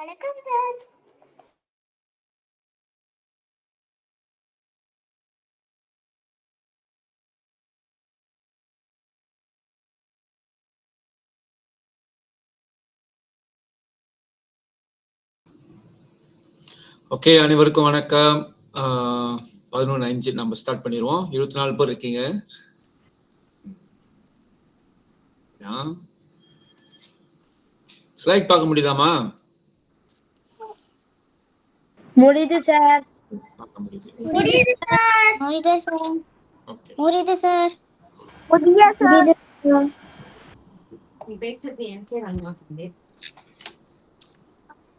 வணக்கம் sir. Okay, அனைவருக்கும் வணக்கம். 11:05 நம்ம ஸ்டார்ட் பண்ணிடுவோம். 24 பேர் இருக்கீங்க. ஸ்லைட் பார்க்க முடியுதாமா? முடியுது சார். பார்க்க முடியுது. முடியுது சார். முடியுது சார். ஓகே. முடியுது சார். முடியுது சார். நீ பேசுறது எனக்கே நல்லா இருக்குது.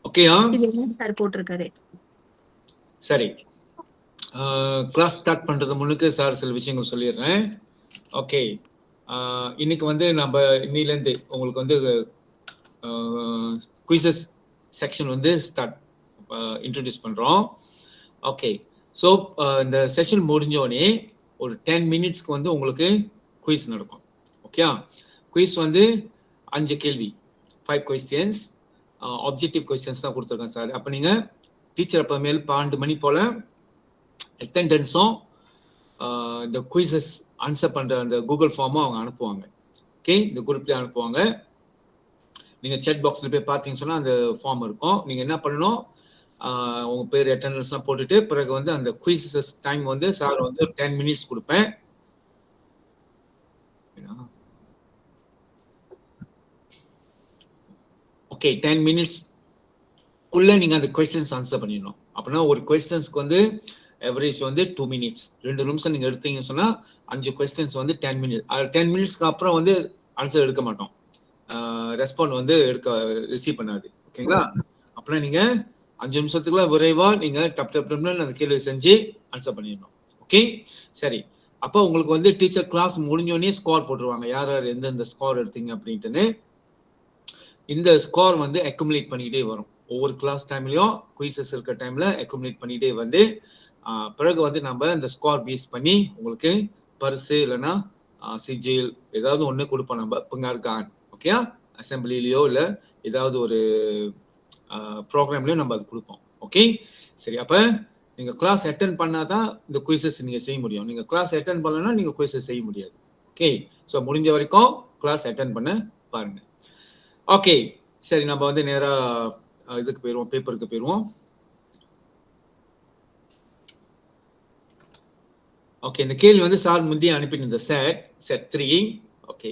ஓகேயா? இது என்ன சார் போட்டிருக்காரு? சரி, கிளாஸ் ஸ்டார்ட் பண்றது முன்னுக்கு சார் சில விஷயங்கள் சொல்லிடுறேன். ஓகே, இன்னைக்கு வந்து நம்ம இன்னிலேருந்து உங்களுக்கு வந்து குயிசஸ் செக்ஷன் வந்து இன்ட்ரடியூஸ் பண்றோம். ஓகே, ஸோ இந்த செஷன் முடிஞ்சோடனே ஒரு 10 மினிட்ஸ்க்கு வந்து உங்களுக்கு குயிஸ் நடக்கும். ஓகே, குயிஸ் வந்து 5 கேள்வி, 5 கொஸ்டின்ஸ், ஆப்ஜெக்டிவ் கொஸ்டின்ஸ் தான் கொடுத்துருக்கேன் சார். அப்போ நீங்கள் டீச்சர் அப்போ மேல் 12 மணி போல் அட்டெண்டன்ஸும் இந்த குயிசஸ் ஆன்சர் பண்ணுற அந்த கூகுள் ஃபார்மும் அவங்க அனுப்புவாங்க. ஓகே, இந்த குரூப்லேயே அனுப்புவாங்க. நீங்கள் செட் பாக்ஸில் போய் பார்த்தீங்கன்னு சொன்னால் அந்த ஃபார்ம் இருக்கும். நீங்கள் என்ன பண்ணணும், உங்கள் பேர் அட்டெண்டன்ஸ்லாம் போட்டுட்டு பிறகு வந்து அந்த குயிசஸ் டைம் வந்து சார் வந்து 10 மினிட்ஸ் கொடுப்பேன். ஓகே, 10 மினிட்ஸ்க்குள்ளே நீங்கள் அந்த கொஸ்டின்ஸ் ஆன்சர் பண்ணிடணும். அப்படின்னா ஒரு கொஸ்டின்ஸ்க்கு வந்து எவரேஜ் வந்து 2 மினிட்ஸ், 2 நிமிஷம் நீங்கள் எடுத்தீங்கன்னு சொன்னால் 5 கொஸ்டின்ஸ் வந்து 10 மினிட்ஸ். 10 மினிட்ஸ்க்கு அப்புறம் வந்து ஆன்சர் எடுக்க மாட்டோம், ரெஸ்பாண்ட் வந்து ரிசீவ் பண்ணாது. ஓகேங்களா? அப்படின்னா நீங்கள் 5 நிமிஷத்துக்குள்ள விரைவாக நீங்கள் டப்னு அந்த கேள்வி செஞ்சு ஆன்சர் பண்ணிடணும். ஓகே, சரி. அப்போ உங்களுக்கு வந்து டீச்சர் கிளாஸ் முடிஞ்சோடனே ஸ்கோர் போட்டுருவாங்க, யார் யார் எந்தெந்த ஸ்கோர் எடுத்தீங்க அப்படின்ட்டுன்னு. இந்த ஸ்கோர் வந்து அக்குமுலேட் பண்ணிக்கிட்டே வரும். ஒவ்வொரு கிளாஸ் டைம்லையும் குயிசஸ் இருக்கிற டைமில் அக்குமுலேட் பண்ணிகிட்டே வந்து பிறகு வந்து நம்ம இந்த ஸ்கோர் பேஸ் பண்ணி உங்களுக்கு பரிசு இல்லைன்னா சிஜில் ஏதாவது ஒன்று கொடுப்போம் நம்ம பங்கார்கான். ஓகே, அசம்பிளிலேயோ இல்லை ஏதாவது ஒரு ப்ரோக்ராம்லேயோ நம்ம அது கொடுப்போம். ஓகே, சரி. அப்போ நீங்கள் கிளாஸ் அட்டென்ட் பண்ணால் தான் இந்த குயிசஸ் நீங்கள் செய்ய முடியும். நீங்கள் கிளாஸ் அட்டென்ட் பண்ணலன்னா நீங்கள் குயிசஸ் செய்ய முடியாது. ஓகே, ஸோ முடிஞ்ச வரைக்கும் கிளாஸ் அட்டென்ட் பண்ண பாருங்கள். ஓகே, சரி. நம்ம வந்து நேராக இதுக்கு போயிடுவோம், பேப்பருக்கு போயிடுவோம். ஓகே, இந்த கேள்வி வந்து சார் முந்தைய அனுப்பியிருந்த set 3. Okay,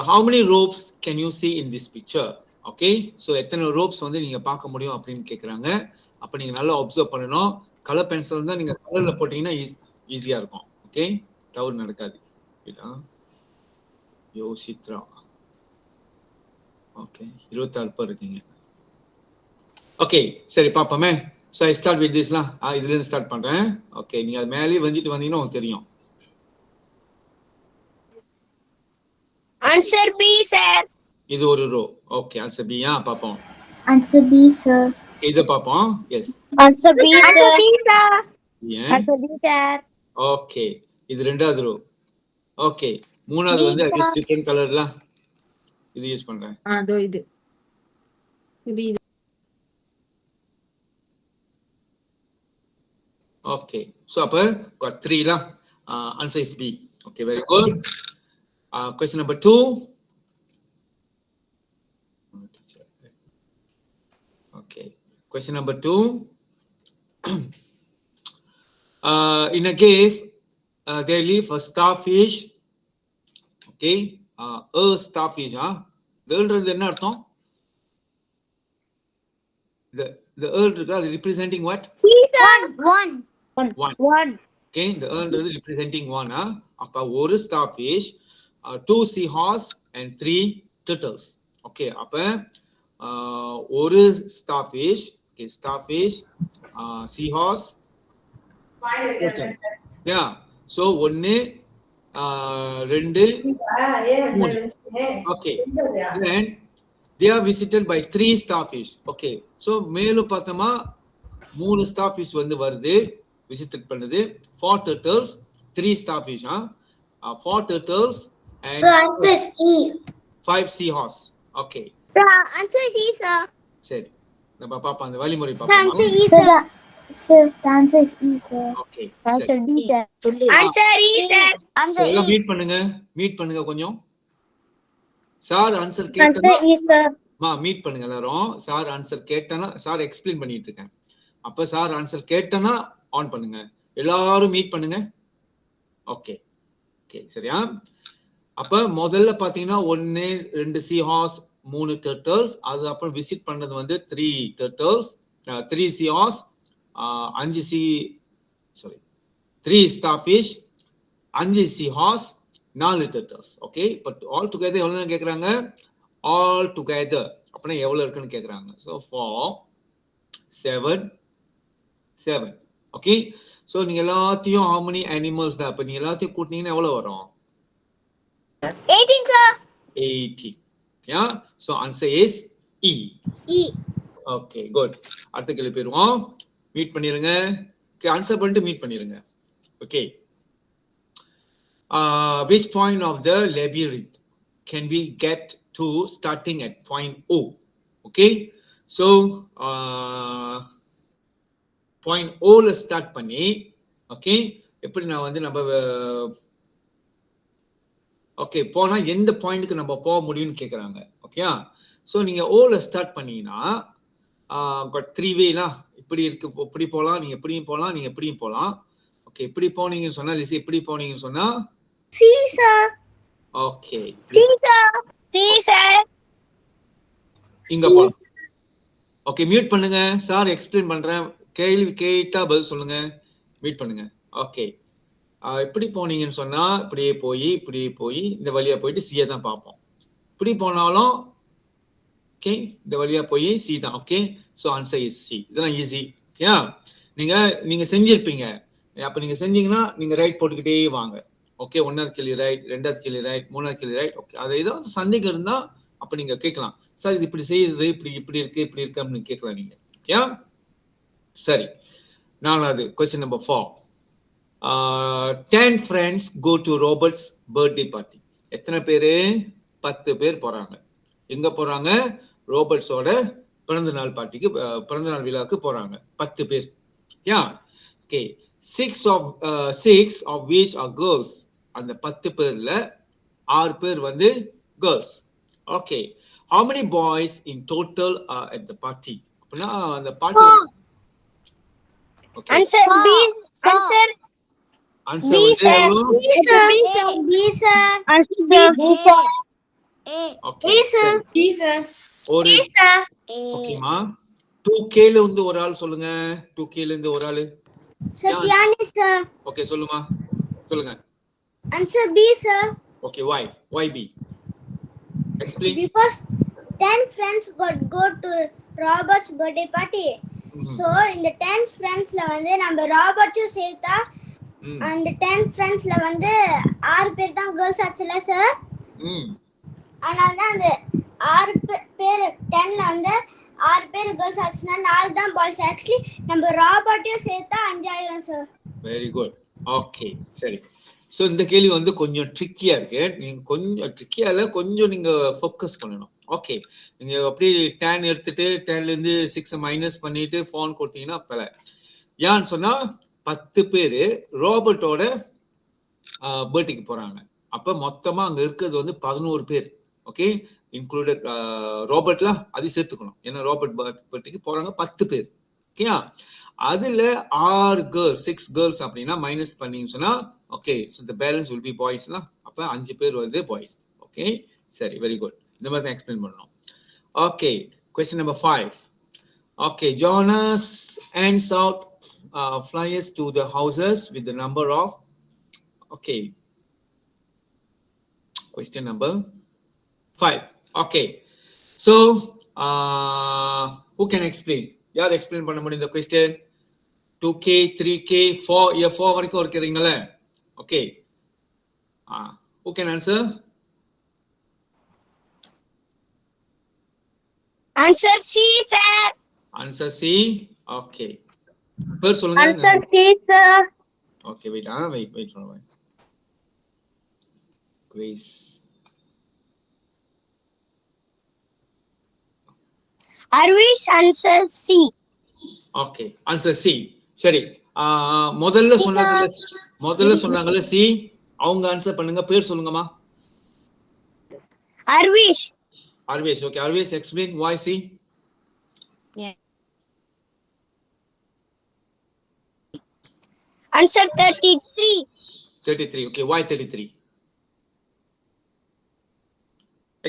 how many ropes can you see in this picture? Okay, so எத்தனை ரோப்ஸ் வந்து நீங்கள் பார்க்க முடியும் அப்படின்னு கேட்குறாங்க. அப்போ நீங்கள் நல்லா அப்சர்வ் பண்ணணும். கலர் பென்சில் தான் நீங்கள் கலரில் போட்டிங்கன்னா ஈஸியாக இருக்கும். ஓகே, தவறு நடக்காது. யோசித்ரா. ஓகே, 26 பேர் இருக்கீங்க. ஓகே, சரி, பார்ப்போமே. ஸோ ஐ ஸ்டார்ட் வித் திஸ்லாம். இதுலேருந்து ஸ்டார்ட் பண்ணுறேன். ஓகே, நீங்கள் அது மேலேயே வந்துட்டு வந்தீங்கன்னா உங்களுக்கு தெரியும். Answer B sir. இது ஒரு ரோ. Okay, answer B. பார்ப்போம். Answer B sir. இதை பார்ப்போம். Yes, answer B sir. Answer B sir. Okay, இது 2வது ரோ. ஓகே, 3வது வந்து டிஃபரண்ட் கலர்லாம் இது யூஸ் பண்றேன். அதோ இது இது. ஓகே, ஸோ அப்போ got 3 answer is b. Okay, very good. Question number 2. Okay, question number 2. In a cave, they leave a starfish. Okay, a starfish. The என்ன அர்த்தம்? The is representing what? One. Okay, the is representing 1. அப்ப ஒரு starfish, 2 seahorse and 3 turtles. Okay, அப்ப ஒரு starfish, okay, starfish, seahorse, turtle. Yeah, so 1 2 3. Okay, then they are visited by 3 starfish. Okay, so மேலும் பார்த்தோமா 3 starfish வந்து வருது, visit பண்ணுது. 4 turtles, 3 starfish. 4 turtles and So answer is E. 5 seahorse. Okay. Answer is E sir. சரி, நம்ம பாப்போம் அந்த வழிமுறை Sir, பாப்போமா? answer E, sir. Sir, the answer is E, sir. Okay Answer D, sir. Answer E, sir. Answer எல்லாம் E. Meet பண்ணுங்க கொஞ்சம். Sir answer Answer கேட்டனா E, sir. மீட் பண்ணுங்க எல்லாரும். சார் ஆன்சர் கேட்டனா சார் எக்ஸ்பிளைன் பண்ணிட்டு இருக்கேன். அப்ப சார் ஆன்சர் கேட்டனா ஆன் பண்ணுங்க. எல்லாரும் மீட் பண்ணுங்க. ஓகே ஓகே சரியா? அப்ப முதல்ல பாத்தீங்கன்னா 1 2 சீ ஹார்ஸ் 3 டர்ட்டில்ஸ், அது அப்புறம் விசிட் பண்ணது வந்து 3 turtles 3 sea horse 3 starfish 5 sea horse 4 turtles. Okay but all together எவ்வளவு கேக்குறாங்க? ஆல் டுகெதர் அப்படின்னா எவ்வளவு இருக்குன்னு கேக்குறாங்க. ஸோ 4 7 7. ஓகே ஸோ நீங்க எல்லாத்தையும் how many animals தான் அப்ப நீங்க எல்லாத்தையும் கூட்டினீங்கன்னா எவ்வளவு வரும்? 18, sir. 80. Yeah, so answer is E. E. Okay, good. அடுத்த கேள்வி போயிருவோம். மீட் பண்ணிருங்க. Okay, ஆன்சர் பண்ணிட்டு மீட் பண்ணிருங்க. Okay. Which point of the labyrinth can we get to starting at point O? Okay. So, point O ல start பண்ணி okay எப்படி நான் வந்து நம்ம ஓகே போனா எந்த பாயிண்ட்க்கு நம்ம போக முடியும்னு கேக்குறாங்க. ஓகேயா? சோ நீங்க ஓல ஸ்டார்ட் பண்ணீங்கன்னா got 3 வேலாம் இப்படி இருக்கு, இப்படி போலாம், நீங்க எப்படியும் போலாம், நீங்க எப்படியும் போலாம். ஓகே இப்படி போனீங்கன்னு சொன்னா லிசி இப்படி போனீங்கன்னு சொன்னா C, sir. Okay C, sir. C, sir. இங்க போலாம். ஓகே மியூட் பண்ணுங்க. சார் எக்ஸ்பிளைன் பண்றேன். கேள்வி கேட்டா பதில் சொல்லுங்க. மியூட் பண்ணுங்க. ஓகே இப்படி போனீங்கன்னு சொன்னா இப்படியே போய் இந்த வழியா போயிட்டு சியை தான் பார்ப்போம். இப்படி போனாலும் ஓகே இந்த வழியா போய் சி தான். Okay so answer is C. இதெல்லாம் ஈஸி. ஓகேயா? நீங்க செஞ்சிருப்பீங்க. அப்ப நீங்க செஞ்சீங்கன்னா நீங்க ரைட் போட்டுக்கிட்டே வாங்க. ஓகே 1வது கேள்வி ரைட், 2வது கேள்வி ரைட், 3வது கேள்வி ரைட். ஓகே அது ஏதாவது சந்தேகம் இருந்தா அப்ப நீங்க கேட்கலாம். சார் இது இப்படி செய்யுது, இப்படி இருக்கு அப்படின்னு கேட்கலாம் நீங்க. ஓகே சரி 4வது question number 4. 10 friends go to Robert's birthday party. எத்தனை பேரு? 10 பேர் போறாங்க. எங்க போறாங்க? ரோபர்ட்ஸோட பிறந்தநாள் பார்ட்டிக்கு, பிறந்தநாள் விழாக்கு போறாங்க. 10 பேர். Yeah okay 6 of which are girls. அந்த 10 பேர்ல 6 பேர் வந்து girls. Okay how many boys in total are at the party? அப்படின்னா அந்த party Answer B. Answer answer B, வந்து sir. எவ்வளவு? B, sir. B, sir. Answer B, sir. Okay B, sir. B, sir. ஒரு B, sir. ஓகேமா 2K ல இருந்து ஒரு ஆள் சொல்லுங்க. 2K ல இருந்து ஒரு ஆளு. Satyani, sir. ஓகே சொல்லுமா சொல்லுங்க. Answer B, sir. Okay why B? Explain. Because 10 friends go to Robert's birthday party. So இந்த 10 friendsல வந்து நம்ம ராபர்ட்டும் சேர்த்தா அந்த 10 friendsல வந்து 6 பேர் தான் girls ஆச்சுல சார். அதனால தான் அந்த 6 பேர் 10ல வந்து 6 பேர் girls ஆச்சுனா 4 தான் boys. ஆக்சுவலி நம்ம ராபர்ட்டையும் சேர்த்தா 5 ஆயிரும் சார். Very good. ஓகே சரி. சோ இந்த கேள்வி வந்து கொஞ்சம் ட்ரிக்கியா இருக்கு. நீங்க கொஞ்சம் ட்ரிக்கியா இல்ல, கொஞ்சம் நீங்க ஃபோக்கஸ் பண்ணணும். ஓகே நீங்க அப்படியே tan எடுத்துட்டு 10ல இருந்து 6 மைனஸ் பண்ணிட்டு ஃபோன் கொடுத்தீங்கன்னா பல ஏன்னு சொன்னா 10 பேரு ராபர்ட்டோட பர்த்டேக்கு போறாங்க. அப்ப மொத்தமா அங்க இருக்கிறது வந்து 11 பேர். ஓகே இன்க்ளூடட் ராபர்ட்லாம் அது சேர்த்துக்கணும். ஏன்னா ராபர்ட் பர்த்டேக்கு போறாங்க 10 பேர். ஓகேயா? அதுல 6 கேர்ள்ஸ் 6 கேர்ள்ஸ் அப்படின்னா மைனஸ் பண்ணீங்கன்னு சொன்னா okay so the balance will be பாய்ஸ்லாம். அப்ப 5 பேர் வந்து பாய்ஸ். ஓகே சரி வெரி குட். இந்த மாதிரி தான் எக்ஸ்பிளைன் பண்ணணும். Okay question number 5. Okay Jonas hands out flyers to the houses with the number of okay question number 5. Okay so who can explain? யார் எக்ஸ்பிளைன் பண்ண முடியும் இந்த question? 2K 3K 4 வரைக்கும் இருக்கிறீங்களே. Okay who can answer? Answer C, sir. Answer C. Okay பேர் சொல்லுங்க. Answer C, sir. Okay wait for a while. Please. Arvish answer C. Okay answer C. சரி முதல்ல சொன்னாங்கல்ல சி, அவங்க ஆன்சர் பண்ணுங்க. பேர் சொல்லுங்கம்மா. Arvish. Arvish. Okay, Arvish, explain why C. Answer 33. 33. Okay, why 33?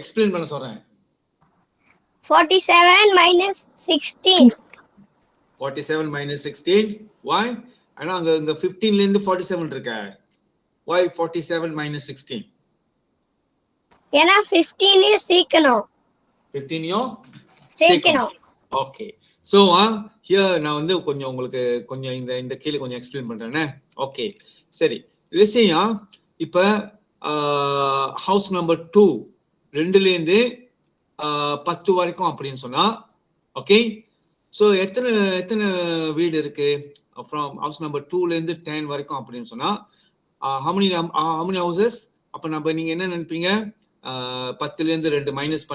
Explain பண்ண சொல்றேன். 47 minus 16. 47 minus 16. Why? ஆனா அங்க இந்த 15 ல இருந்து 47 இருக்க. Why 47 minus 16? ஏனா 15 சீக்கணும். 15 யோ சீக்கணும். Okay. So here நான் வந்து கொஞ்சம் உங்களுக்கு கொஞ்சம் இந்த கேள்வி கொஞ்சம் எக்ஸ்பிளைன் பண்றேனே. ஓகே சரி. லிசன்யா, இப்ப ஹவுஸ் நம்பர் 2 2ல இருந்து 10 வரைக்கும் அப்படின்னு சொன்னா, ஓகே சோ எத்தனை வீடு இருக்கு from house number 2ல இருந்து 10 வரைக்கும் அப்படின்னு சொன்னா how many houses? அப்ப நம்ம நீங்க என்ன நினைப்பீங்க? 10ல இருந்து 2 மைனஸ்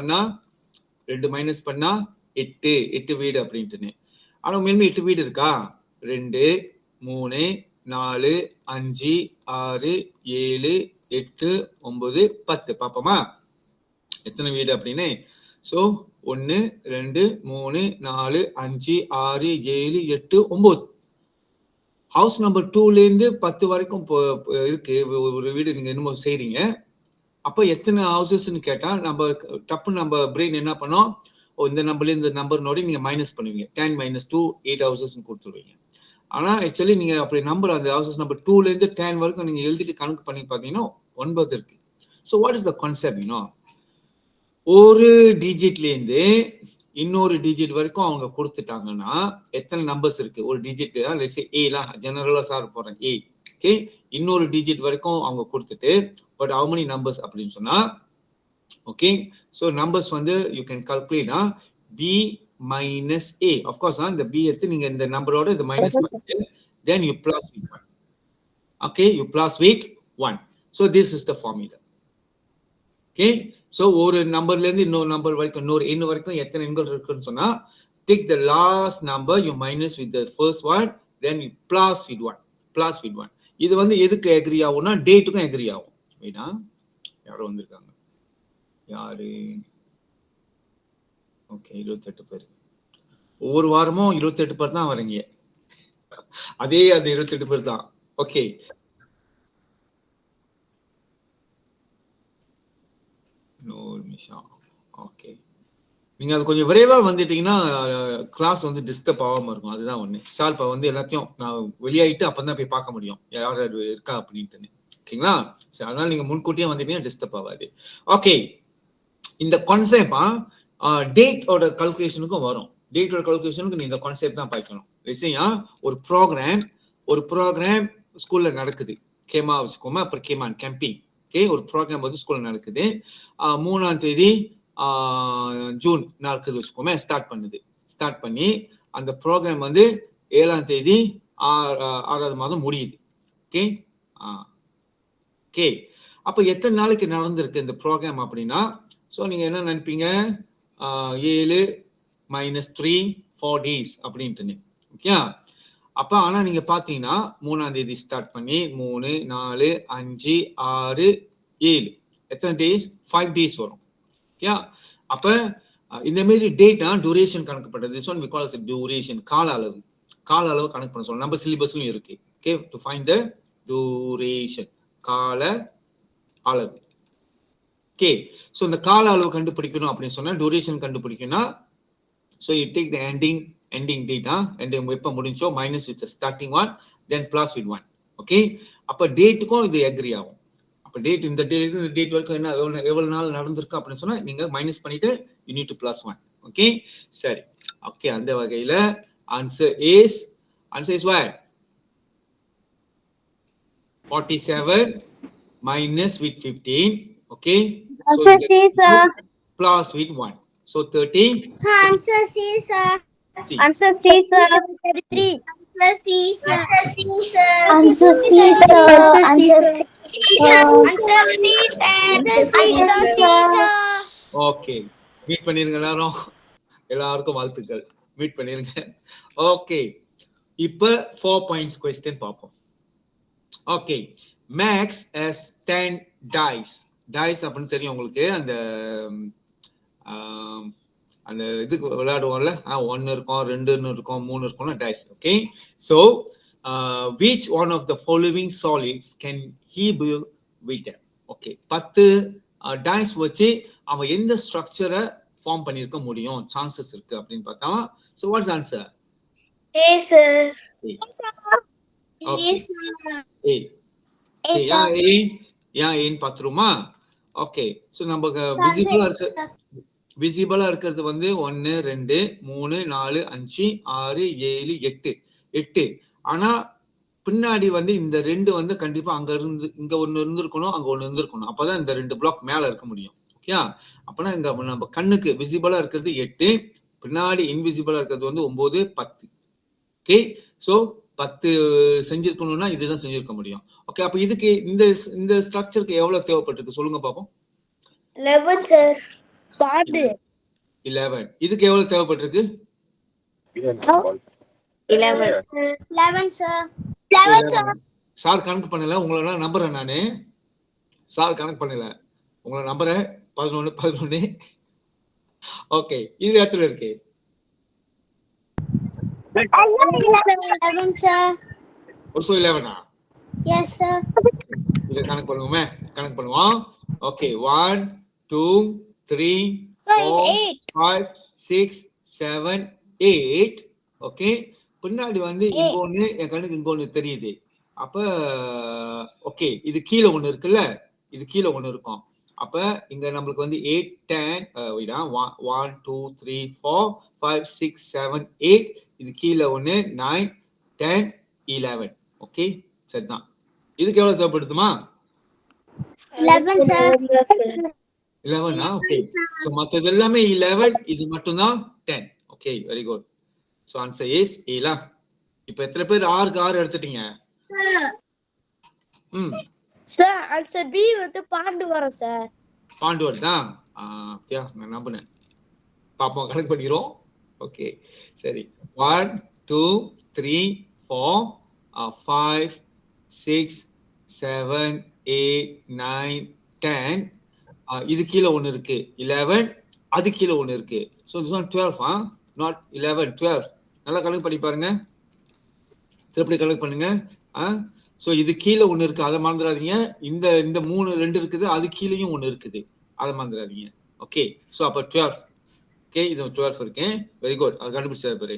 பண்ணா 8 வீடு அப்படின்ட்டு. ஆனா உண்மையிலுமே 8 வீடு இருக்கா? 2 3 4 5 6 7 8 9 10. பாப்போமா எத்தனை வீடு அப்படின்னு. சோ 1 2 3 4 5 6 7 8 9. ஹவுஸ் நம்பர் 2ல இருந்து 10 வரைக்கும் இருக்கு ஒரு வீடு. நீங்க என்னமோ செய்றீங்க. அப்ப எத்தனை ஹவுசஸ்ன்னு கேட்டா நம்ம பிரெயின் என்ன பண்ணோம்? இந்த நம்பர்ல இந்த நம்பர் நோடி நீங்க மைனஸ் பண்ணுவீங்க. 10 minus 2 8 ஹவுசஸ் கொடுத்துருவீங்க. ஆனா ஆக்சுவலி நீங்க அப்படி நம்பர் அந்த ஹவுசஸ் நம்பர் 2ல இருந்து 10 வரைக்கும் நீங்க எழுதிட்டு கணக்கு பண்ணி பாத்தீங்கன்னா 9 இருக்கு. So what is the concept? ஒரு டிஜிட்ல இருந்து இன்னொரு டிஜிட் வரைக்கும் அவங்க கொடுத்துட்டாங்கன்னா எத்தனை நம்பர்ஸ் இருக்கு? ஒரு டிஜிட் ஜெனரலா சார் போறேன் A. ஓகே, இன்னொரு டிஜிட் வரைக்கும் அவங்க கொடுத்துட்டு பட் how many numbers அப்படின்னு சொன்னா, ஓகே சோ நம்பர்ஸ் வந்து you can calculate B minus A. of course இந்த B எடுத்து நீங்க இந்த நம்பரோட இது மைனஸ் பண்ணிட்டு then you plus with 1. okay, you plus with 1. so this is the formula. okay, so ஒரு நம்பர்ல இருந்து இன்னொரு நம்பர் வரைக்கும் இன்னொரு எண் வரைக்கும் எத்தனை எண்கள் இருக்குன்னு சொன்னா take the last number you minus with the first one then you plus with 1. இது வந்து எதுக்கு அக்ரி ஆகும்னா டேட்டுக்கும் அக்ரி ஆகும். வேணா யாரோ வந்திருக்காங்க. யாரு? ஓகே 28 பேர். ஒவ்வொரு வாரமும் 28 பேர் தான் வரீங்க. அதே 28 பேர் தான். ஓகே ஓகே, நீங்க அது கொஞ்சம் விரைவா வந்துட்டீங்கன்னா கிளாஸ் வந்து டிஸ்டர்ப் ஆகாம இருக்கும். அதுதான் ஒண்ணு. ஷார்ப்பா வந்து எல்லாத்தையும் நான் வெளியாயிட்டு அப்பதான் போய் பார்க்க முடியும் யார் இருக்கா அப்படின்ட்டு. ஓகேங்களா? சரி, அதனால நீங்க முன்கூட்டியே வந்துட்டீங்கன்னா டிஸ்டர்ப் ஆகாது. ஓகே, இந்த கான்செப்ட் டேட்டோட கால்குலேஷனுக்கும் வரும். டேட்டோட கால்குலேஷனுக்கு நீங்க இந்த கான்செப்ட் தான் பார்க்கணும். விஷயம் ஒரு ப்ரோக்ராம் ஸ்கூல்ல நடக்குது. கேமா வச்சுக்கோமா, அப்புறம் கேமான் கேம்பிங். ஓகே, ஒரு ப்ரோக்ராம் வந்து ஸ்கூல்ல நடக்குது. 3ஆம் தேதி ஜூன் நடக்குது வச்சுக்கோமே. ஸ்டார்ட் பண்ணி அந்த ப்ரோக்ராம் வந்து 7ஆம் தேதி 6வது மாதம் முடியுது. ஓகே ஓகே, அப்ப எத்தனை நாளைக்கு நடந்திருக்கு இந்த ப்ரோக்ராம் அப்படின்னா, ஸோ நீங்க என்ன நினைப்பீங்க? 7 minus 3 4 days அப்படின்ட்டு. ஓகே, அப்ப ஆனா நீங்க பாத்தீங்கன்னா 3ஆம் தேதி ஸ்டார்ட் பண்ணி 3 4 5 6 7 எத்தனை டேஸ்? 5 days வரும். ஓகே, அப்ப இந்த மாதிரி டேட்டா டியூரேஷன் கணக்கு பண்றது. this one we call as duration. கால அளவு கணக்கு பண்ண சொல்றோம். நம்ம சிலபஸ்லயும் இருக்கு. Okay, to find the duration, கால அளவு. ஓகே, சோ இந்த கால அளவு கண்டுபிடிக்கணும் அப்படின்னு சொன்னா டியூரேஷன் கண்டுபிடிக்கணும்னா so you take the ending data and then எப்ப முடிஞ்சோ minus with the starting one then plus with 1. okay, அப்ப டேட்டுக்கும் இது அக்ரி ஆகும். அப்ப டேட் இந்த டேட் வரைக்கும் என்ன எவ்வளவு நாள் நடந்திருக்கு அப்படின்னு சொன்னா நீங்க மைனஸ் பண்ணிட்டு you need to plus 1. okay, சரி. ஓகே, அந்த வகையில answer is what? 47 minus with 15. okay, so plus with 1. so 30. So answer C, sir. Answer C, sir. 33. Answer C, sir. Answer C, sir. Answer C, sir. Answer C, sir. Okay, meet பண்ணிருங்க எல்லாரும். எல்லாருக்கும் வாழ்த்துக்கள். Meet பண்ணிருங்க. Okay, இப்ப 4 points question பார்ப்போம். Okay, Max has 10 dice. dice அப்படின்னு தெரியும் உங்களுக்கு, அந்த அந்த இதுக்கு விளையாடுவோம்ல, 1 இருக்கும், 2 இருக்கும், 3 இருக்கும்ல, dice. Okay, so which one of the following solids can he build with them? Okay, 10 dice வச்சு அவன் எந்த ஸ்ட்ரக்சரை ஃபார்ம் பண்ணிருக்க முடியும், சான்சஸ் இருக்கு அப்படின்னு பார்த்தா, so what's answer? A sir. Okay. A. Okay, ஏன் ஏன் பாத்துருமா? ஓகே, சோ நம்ம விசிபிளா இருக்கிறது வந்து 1 2 3 4 5 6 7 8. ஆனா பின்னாடி வந்து இந்த 2 வந்து கண்டிப்பா அங்க இருந்து இங்க ஒன்னு இருந்திருக்கணும், அங்க ஒன்னு இருந்திருக்கணும். அப்பதான் இந்த 2 பிளாக் மேல இருக்க முடியும். ஓகே, அப்பனா இங்க நம்ம கண்ணுக்கு விசிபிளா இருக்கிறது 8, பின்னாடி இன்விசிபிளா இருக்கிறது வந்து 9 10. ஓகே, சோ 10 செஞ்சிருக்கணும்னா இதுதான் செஞ்சிருக்க முடியும். ஓகே, அப்ப இதுக்கு இந்த ஸ்ட்ரக்சருக்கு எவ்வளவு தேவைப்பட்டிருக்கு சொல்லுங்க பாப்போம். 11 sir. 11. இதுக்கு எவ்வளவு தேவைப்பட்டிருக்கு? 11 sir. சார் கணக்கு பண்ணல, உங்களை நம்புறேன் நானு. சார் கணக்கு பண்ணல, உங்களை நம்புறேன். 11. ஓகே, இது எத்தனை இருக்கு? 11 sir. also 11. Yes sir. இத கணக்கு பண்ணுவோம். ஓகே, 1 2 3 4 5 6 7 8. ஓகே, பின்னாடி வந்து இங்க ஒண்ணு, என் கண்ணுக்கு இங்க ஒண்ணு தெரியுது. அப்ப ஓகே, இது கீழே ஒண்ணு இருக்குல்ல, இது கீழே ஒண்ணு இருக்கும். அப்ப இங்க நம்மளுக்கு வந்து 8 10 1 2 3 4 5 6 7 8. இது கீழே ஒண்ணு 9 10 11. ஓகே, சரிதான். இதுக்கு எவ்வளவு தேவைப்படுதுமா? 11 sir. 11. ஓகே, சோ மத்தது எல்லாமே 11, இது மட்டும் தான் 10. Okay, very good. So answer is A ல. இப்போ எத்தனை பேர் ஆர்க்கு 6 எடுத்துட்டீங்க? Sir, answer B வந்து பாண்டு வரும் சார். பாண்டு வருதா? நான் நம்புனேன். பாப்போம், கணக்கு பண்ணிரோம். ஓகே, சரி. 1 2 3 4 5 6 7 8 9 10. இது கீழே ஒண்ணு இருக்கு 11, அது கீழே ஒண்ணு இருக்கு. So this one 12, not 11, 12. நல்லா கணக்கு பண்ணி பாருங்க, திருப்பி கணக்கு பண்ணுங்க. சோ இது கீழே ஒண்ணு இருக்கு, அதை மறந்துடாதீங்க. இந்த 3 2 இருக்குது, அது கீழேயும் ஒண்ணு இருக்குது, அதை மறந்துடாதீங்க. ஓகே, சோ அப்ப 12. ஓகே, இது 12 இருக்கு. வெரி குட், அது கண்டுபிடிச்சாரு பாரு.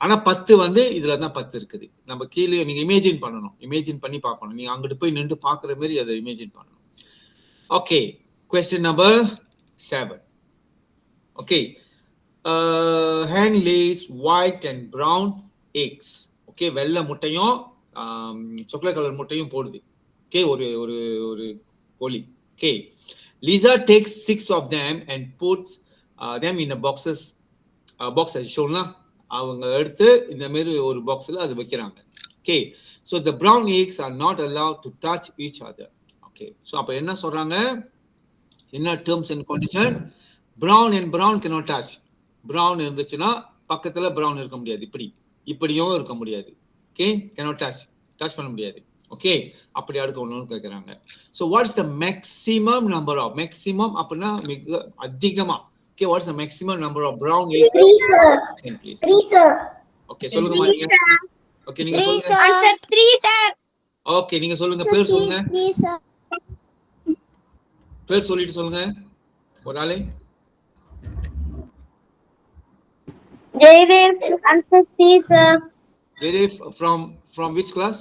ஆனா 10 வந்து இதுல தான் 10 இருக்குது. நம்ம கீழே நீங்க இமேஜின் பண்ணணும், இமேஜின் பண்ணி பார்க்கணும். நீங்க அங்கிட்டு போய் நின்று பாக்குற மாதிரி அதை இமேஜின் பண்ணணும். Okay, question number 7. Okay, hen lays white and brown eggs. Okay, வெள்ளை முட்டையும் சாக்லேட் கலர் முட்டையும் போடுது. ஓகே, ஒரு ஒரு ஒரு கோழி. Okay, Lisa takes 6 of them and puts them in a boxes box as shown. அவங்க எடுத்து இந்த மாதிரி ஒரு பாக்ஸ்ல அது வைக்கிறாங்க. Okay, so the brown eggs are not allowed to touch each other. Okay, so அப்ப என்ன சொல்றாங்க, என்ன terms and condition? brown and brown cannot touch. brown இருந்துச்சுன்னா பக்கத்துல brown இருக்க முடியாது, இப்படியும் இருக்க முடியாது. ஓகே, cannot touch பண்ண முடியாது. ஓகே, அப்படி அடுத்து ஒண்ணு கேக்குறாங்க. so what's the maximum number of, maximum அப்படினா மிக அதிகமா. okay, what's the maximum number of brown eggs? 3 sir. 3 sir. okay, சொல்லுங்க மாட்டீங்க. okay, நீங்க சொல்லுங்க. Answer 3 sir. okay, நீங்க சொல்லுங்க, பேர் சொல்லுங்க. 3 sir. பேர் சொல்லிட்டு சொல்லுங்க ஒரு ஆளே. Jaydev, answer C sir. Jaydev, from which class?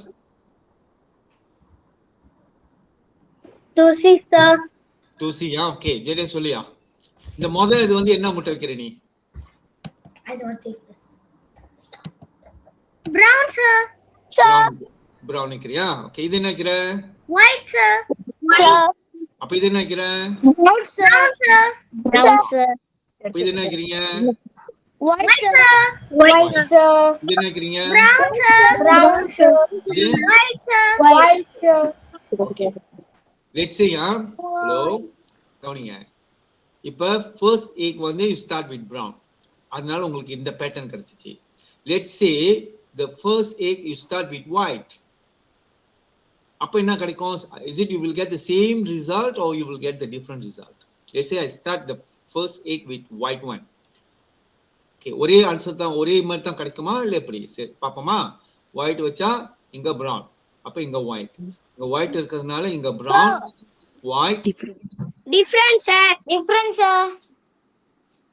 2C sir. 2C. okay, Jaydev சொல்லியா. இந்த முதல்ல இது வந்து என்ன முட்டை வைக்கிற நீ? I don't say this. Brown sir. brown வைக்கிறியா? okay, இது என்ன வைக்கிற? White sir. White. அப்ப இது என்ன வைக்கிற? Brown sir. Brown sir. அப்ப இது என்ன வைக்கிறீங்க? White sir. White sir. இது என்ன வைக்கிறீங்க? Brown sir. Brown sir. White sir. White sir. okay, let's see. hello, கவனிங்க. இப்போ ஃபர்ஸ்ட் egg வந்து you start with brown. அதனால உங்களுக்கு இந்த பேட்டர்ன் கிடைச்சிச்சு. Let's say the first egg you start with white. அப்போ என்ன கிடைக்கும்? Is it you will get the same result or you will get the different result? Let's say I start the first egg with white one. Okay, ஒரே answer தான், ஒரே மாதிரி தான் கிடைக்குமா இல்லை எப்படி? சரி பார்ப்போமா. ஒயிட் வச்சா இங்க ப்ரௌன், அப்போ இங்க ஒயிட். இங்க ஒயிட் இருக்கிறதுனால இங்க brown, white. Different sir. Different sir.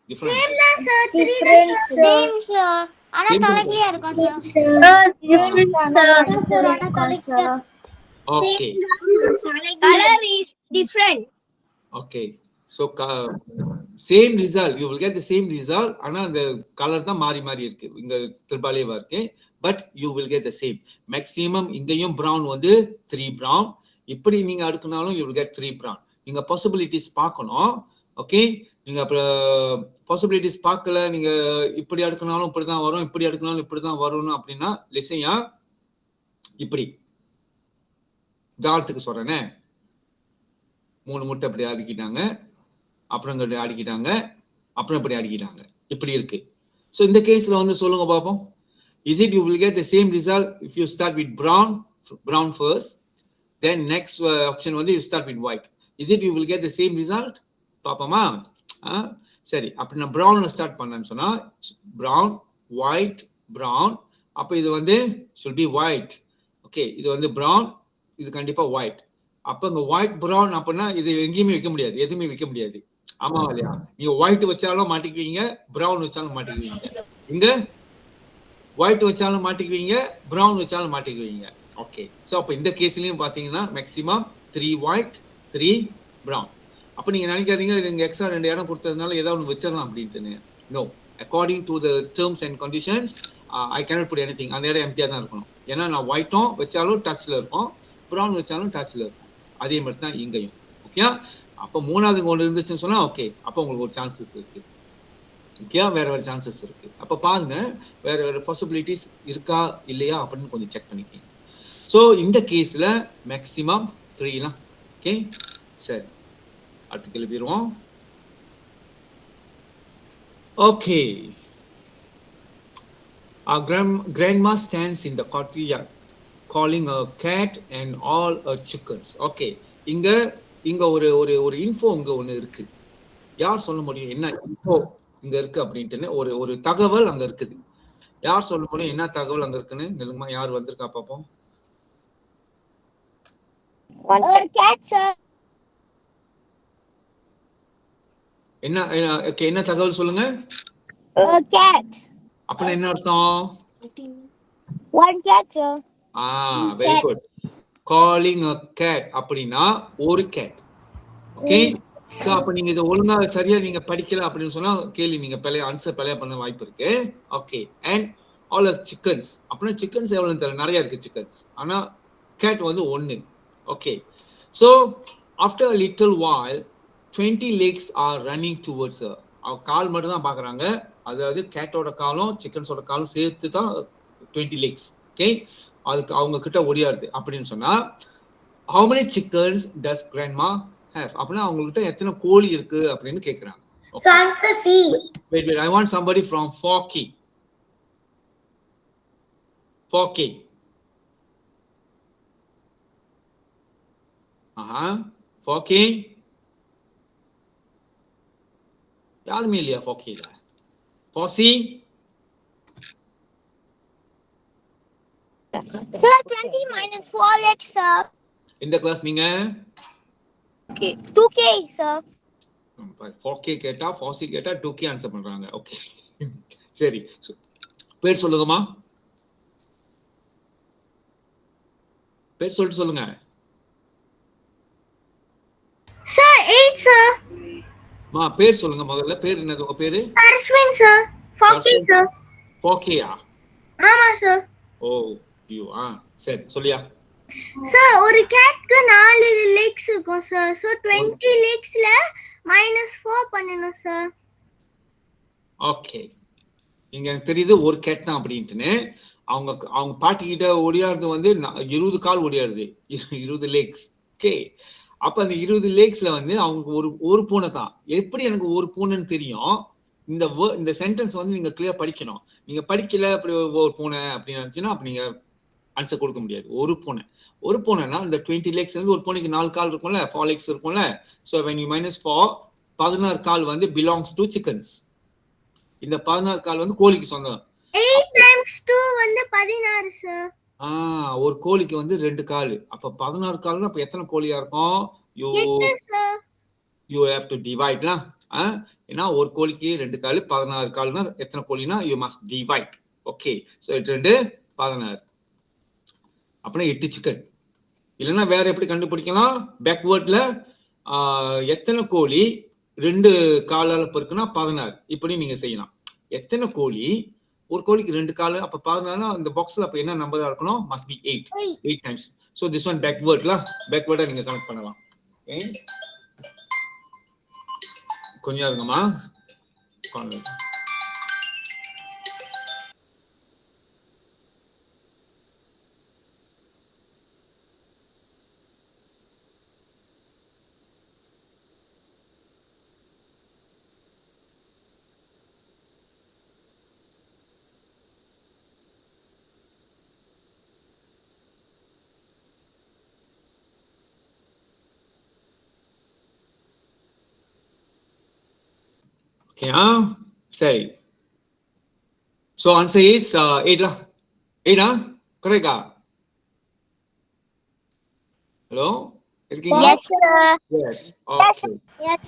Same தான் sir. Different same sir. ஆனா தலைக்கியா இருக்கும் sir. Different sir. Okay. Color is different. Okay. So same result, you will get the same result. ஆனா அந்த கலர் தான் மாறி மாறி இருக்கு, இங்க திருபாலேவா இருக்கு, but you will get the same. Maximum இங்கேயும் brown வந்து 3 brown, இப்படி நீங்க அடுக்குனாலும் you will get 3 brown. நீங்க possibilities பார்க்கணும். ஓகே, நீங்க அப்புறம் possibilities பார்க்கல, நீங்க இப்படி அடுக்குனாலும் இப்படி தான் வரும், இப்படி அடுக்குனாலும் இப்படி தான் வரும்னு அப்படின்னா லெசையா இப்படி உதாரணத்துக்கு சொல்றேனே, 3 முட்டை இப்படி அடுக்கிட்டாங்க, அப்புறம் இங்க அடுக்கிட்டாங்க, அப்புறம் இப்படி அடுக்கிட்டாங்க, இப்படி இருக்கு. ஸோ இந்த கேஸ்ல வந்து சொல்லுங்க பார்ப்போம். Is it you will get the same result if you start with brown first, then next option வந்து you start with white. Is it you will get the same result? பாப்போமா? சரி, அப்படி நான் ப்ரௌன்ல ஸ்டார்ட் பண்ணேன்னு சொன்னா brown, white, brown, அப்போ இது வந்து should be white. ஓகே, இது வந்து brown, இது கண்டிப்பா white. அப்ப இந்த white brown அப்படின்னா இது எங்கேயுமே வைக்க முடியாது, எதுவுமே வைக்க முடியாது. ஆமா இல்லையா? நீங்க white வச்சாலும் மாட்டிக்குவீங்க, brown வச்சாலும் மாட்டிக்குவீங்க. இங்க white வச்சாலும் மாட்டிக்குவீங்க, brown வச்சாலும் மாட்டிக்குவீங்க. ஓகே, ஸோ அப்போ இந்த கேஸ்லயும் பாத்தீங்கன்னா மேக்ஸிமம் 3 white 3 brown. அப்ப நீங்க நினைக்காதீங்க நீங்க எக்ஸ்ட்ரா 2 இடம் கொடுத்ததுனால ஏதாவது ஒன்று வச்சிடலாம் அப்படின்ட்டு. No, according to the terms and conditions I cannot put anything. அந்த இடம் எம்டியா தான் இருக்கணும். ஏன்னா நான் ஒயிட்டும் வச்சாலும் டச்ல இருக்கும், ப்ரௌன் வச்சாலும் டச்ல இருக்கும். அதே மாதிரி தான் இங்கேயும். ஓகே, அப்போ 3வது ஒன்று இருந்துச்சுன்னு சொன்னா ஓகே, அப்போ உங்களுக்கு ஒரு சான்சஸ் இருக்கு. ஓகே, வேற வேற சான்சஸ் இருக்கு. அப்போ பாருங்க வேற வேற பாசிபிலிட்டிஸ் இருக்கா இல்லையா அப்படின்னு கொஞ்சம் செக் பண்ணிக்கோங்க. ஸோ இந்த கேஸ்ல மேக்ஸிமம் 3 ஓகே, சரி அடுத்து கிளம்பிடுவோம். Okay, our grandma stands in the courtyard calling a cat and all her chickens. Okay, இங்க ஒரு இன்ஃபோ இங்க ஒண்ணு இருக்கு. யார் சொல்ல முடியும் என்ன இன்ஃபோ இங்க இருக்கு அப்படின்ட்டு? ஒரு தகவல் அங்க இருக்குது. யார் சொல்ல முடியும் என்ன தகவல் அங்க இருக்குன்னு? நிலுமா யார் வந்திருக்கா பாப்போம். One cat sir. என்ன தகவல் சொல்லுங்க. A cat. அப்ப என்ன அர்த்தம்? One cat sir. Very good. Calling a cat அப்படின்னா ஒரு cat. ஓகே, சோ அப்ப நீங்க இத ஒழுங்கா சரியா நீங்க படிக்கல அப்படின்னு சொன்னா கேள்வி நீங்க ஆன்சர் பிழையா பண்ண வாய்ப்பு இருக்கு. Okay, and all of chickens. அப்படின்னா chickens எவ்வளவு தெரியல, நிறைய இருக்கு chickens, ஆனா cat வந்து ஒன்னு. Okay, so after a little while 20 legs are running towards her. அவ கால் மட்டும் தான் பாக்குறாங்க, அதாவது கேட்டோட காலும் சிக்கன்ஸோட காலும் சேர்த்து தான் 20 legs. ஓகே, அதுக்கு அவங்க கிட்ட ஓடியாருது அப்படின்னு சொன்னா how many chickens does grandma have? அப்படின்னா அவங்க கிட்ட எத்தனை கோழி இருக்கு அப்படின்னு கேக்குறாங்க. So answer C. Wait, I want somebody from 4K. 4K. 4K. யாருமே இல்லையா 4Kல? 4C. Sir, 20 minus 4 legs sir. இந்த கிளாஸ் நீங்க Okay. 2K sir. 4K கேட்டா 4C கேட்டா 2K ஆன்சர் பண்றாங்க. ஓகே, சரி பேர் சொல்லுங்கம்மா. பேர் சொல்லிட்டு சொல்லுங்க. Sir, 8 sir. மா பேர் சொல்லுங்க முதல்ல. பேர் என்னது உங்க பேரு? Ashwin sir. 4K sir. 4K-ஆ? ஆமா sir. ஓ யூ சரி சொல்லியா. Sir, ஒரு கேட்க்கு 4 legs இருக்கும் sir. So 20 legsல -4 பண்ணனும் sir. ஓகே, இங்க எனக்கு தெரியுது ஒரு கேட் தான் அப்படின்ட்டுன்னு. அவங்க பாட்டி கிட்ட ஓடியாருது வந்து 20 கால் ஓடியாருது, 20 legs. ஓகே, அப்ப அந்த 20 லேக்ஸ்ல வந்து அவங்க ஒரு பூனை தான். எப்படி எனக்கு ஒரு பூனைன்னு தெரியும்? இந்த சென்டென்ஸ் வந்து நீங்க கிளியர் படிக்கணும். நீங்க படிக்கல அப்படி ஒரு பூனை அப்படின்னு நினைச்சுன்னா அப்ப நீங்க ஆன்சர் கொடுக்க முடியாது. ஒரு பூனைனா இந்த 20 லேக்ஸ் வந்து ஒரு பூனைக்கு 4 கால் இருக்கும்ல, 4 legs இருக்கும்ல. So when you minus 4, 16 கால் வந்து belongs to chickens. இந்த 16 கால் வந்து கோழிக்கு சொந்தம். 8 times 2 வந்து 16 சார். ஒரு கோழிக்கு வந்து 2 கால். அப்ப 16 கால்னா அப்ப எத்தனை கோழியா இருக்கும்? You have to divide lah. ஏன்னா ஒரு கோழிக்கு 2 கால், 16 கால்னா எத்தனை கோழினா you must divide. Okay. So 2 16. அப்பனா 8 சிக்கன். இல்லைன்னா வேற எப்படி கண்டுபிடிக்கலாம்? பேக்வேர்ட்ல எத்தனை கோழி 2 காலால பெருக்குனா 16. இப்படி நீங்க செய்யலாம். எத்தனை கோழி ஒரு கோழிக்கு 2 கால், அப்ப 16னா இந்த பாக்ஸ்ல அப்ப என்ன நம்பரா இருக்கணும்? must be 8 times. So this one backwardல backward நீங்க கனெக்ட் பண்ணலாம். Okay. கொஞ்சம் இருங்கம்மா. Okay, சரி. So answer is 8 lah. 8 correct Hello? Yes sir. Yes. Okay. Yes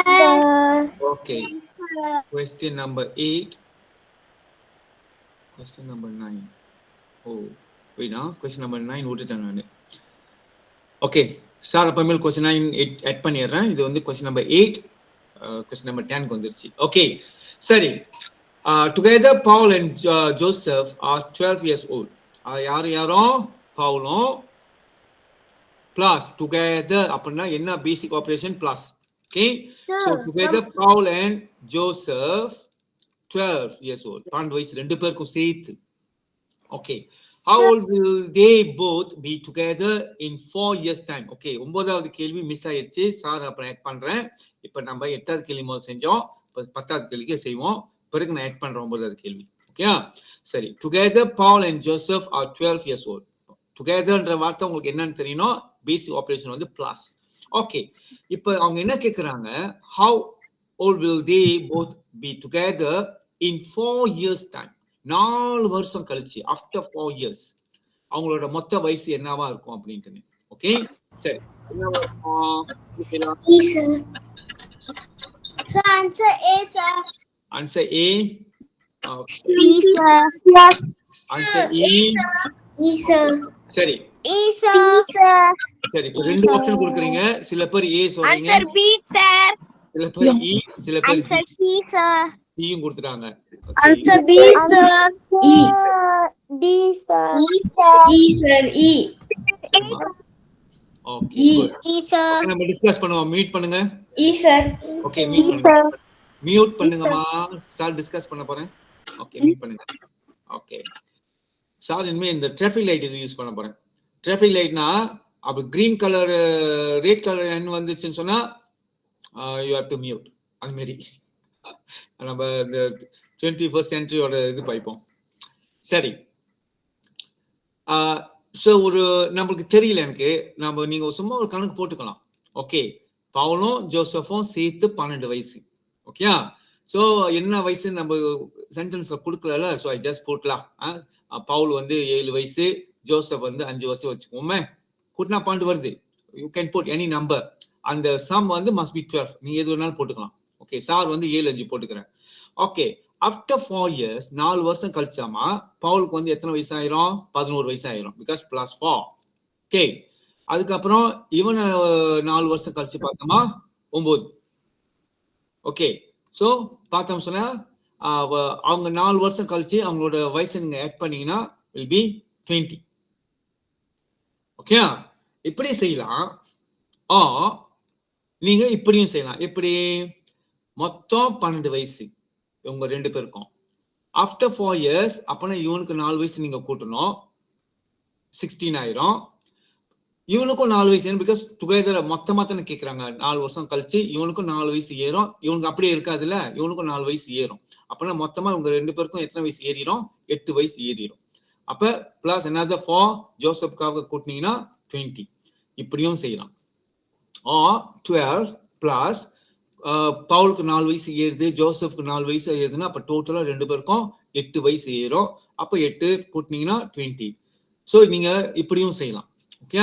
sir. Okay. Question number 8. Question number 9. Oh, wait question number 9 விட்டுட்டேன் நானு. Okay. Sir அப்பமே question 9 add பண்ணிடுறேன். இது வந்து question number 8. Question number 10 வந்துருச்சு. Okay. சரி. Together Paul and Joseph are 12 years old. யாரும் பவுலும் plus together அப்படின்னா என்ன basic operation plus. Okay. So together Paul and Joseph 12 years old. 12 வயசு ரெண்டு பேருக்கும் சேர்த்து. Okay. How old will they both be together in 4 years time? Okay, 9வது கேள்வி மிஸ் ஆயிருச்சு. சார் அப்புறம் ஆட் பண்றேன். இப்போ நம்ம 8வது கேள்வி முதல்ல செஞ்சோம். 10வது கேள்விக்கு செய்வோம். பிறகு நான் ஆட் பண்றேன் 9வது கேள்வி. ஓகே? சரி. Together Paul and Joseph are 12 years old. Togetherன்ற வார்த்தை உங்களுக்கு என்னன்னு தெரியணும். பேசிக் ஆபரேஷன் வந்து பிளஸ். ஓகே. இப்போ அவங்க என்ன கேக்குறாங்க? How old will they both be together in 4 years time? 4 வருஷம் கழிச்சு after 4 years அவங்களோட மொத்த வயசு என்னவா இருக்கும் அப்படின்ட்டு. ஓகே சரி என்னவா இருக்கும்? Sir, answer A sir. Answer A. C sir. Answer E. E sir. சரி E sir. சரி இப்போ ரெண்டு ஆப்ஷன் கொடுக்குறீங்க. சில பேர் A சொல்றீங்க. Answer B sir. சில பேர் E, சில பேர் Answer C sir. E கொடுத்துட்டாங்க. Answer B sir. E. D sir. E sir. E. Okay E sir. நம்ம டிஸ்கஸ் பண்ணுவோம். மியூட் பண்ணுங்க. E sir. ஓகே மியூட் பண்ணுங்க. மியூட் பண்ணுங்கம்மா. சார் டிஸ்கஸ் பண்ண போறேன். ஓகே மியூட் பண்ணுங்க. ஓகே சார் இனிமே இந்த டிராஃபிக் லைட் இது யூஸ் பண்ண போறேன். டிராஃபிக் லைட்னா அப்ப கிரீன் கலர் ரெட் கலர் என்ன வந்துச்சுன்னு சொன்னா யூ ஹேவ் டு மியூட். அந்த மாதிரி நம்ம இந்த 21st centuryயோட இது படிப்போம். சரி ஸோ ஒரு நம்மளுக்கு தெரியல எனக்கு நம்ம நீங்க சும்மா ஒரு கணக்கு போட்டுக்கலாம். ஓகே பவுலும் ஜோசஃபும் சேர்த்து 12 வயசு. ஓகே ஸோ என்ன வயசு நம்ம சென்டென்ஸ்ல கொடுக்கல. ஸோ ஐ ஜஸ்ட் போட்டலாம். பவுல் வந்து 7 வயசு, ஜோசப் வந்து 5 வருஷம் வச்சுக்கோமே. கூட்டினா 12 வருது. You can put any number. அந்த சம் வந்து மஸ்ட் பி 12. நீ எது வேணாலும் போட்டுக்கலாம். ஓகே சார் வந்து 7 5 போட்டுக்கிறேன். ஓகே ஆஃப்டர் 4 years 4 வருஷம் கழிச்சாமா பவுலுக்கு வந்து எத்தனை வயசு ஆயிரும்? 11 வயசு ஆயிரும். Because plus 4. ஓகே அதுக்கப்புறம் இவன் 4 வருஷம் கழிச்சு பார்த்தோமா 9. ஓகே ஸோ பார்த்தோம் சொன்னா அவங்க 4 வருஷம் கழிச்சு அவங்களோட வயசை நீங்க ஆட் பண்ணீங்கன்னா will be 20. ஓகே இப்படி செய்யலாம். நீங்க இப்படியும் செய்யலாம். எப்படி? மொத்தம் 12 வயசு இவங்க ரெண்டு பேருக்கும். ஆஃப்டர் 4 years அப்பனா இவனுக்கு 4 வயசு நீங்க கூட்டணும். 16 ஆயிரும். இவனுக்கும் 4 வயசு ஏறும் பிகாஸ் டுகெதர் மொத்தமா தானே கேட்கறாங்க. 4 வருஷம் கழிச்சு இவனுக்கும் 4 வயசு ஏறும், இவனுக்கு அப்படியே இருக்காதுல்ல, இவனுக்கும் 4 வயசு ஏறும். அப்பனா மொத்தமா இவங்க 2 பேருக்கும் எத்தனை வயசு ஏறிடும்? 8 வயசு ஏறிடும். அப்ப பிளஸ் another 4 ஜோசப்காக கூட்டினீங்கன்னா 20. இப்படியும் செய்யலாம். or 12 பிளஸ் பவுலுக்கு 4 வயசு ஏறுது, ஜோசப்க்கு 4 வயசு ஏறுதுன்னா அப்ப டோட்டலா 2 பேருக்கும் 8 வயசு ஏறும். அப்ப 8 கூட்டினீங்கன்னா 20. ஸோ நீங்க இப்படியும் செய்யலாம். ஓகே,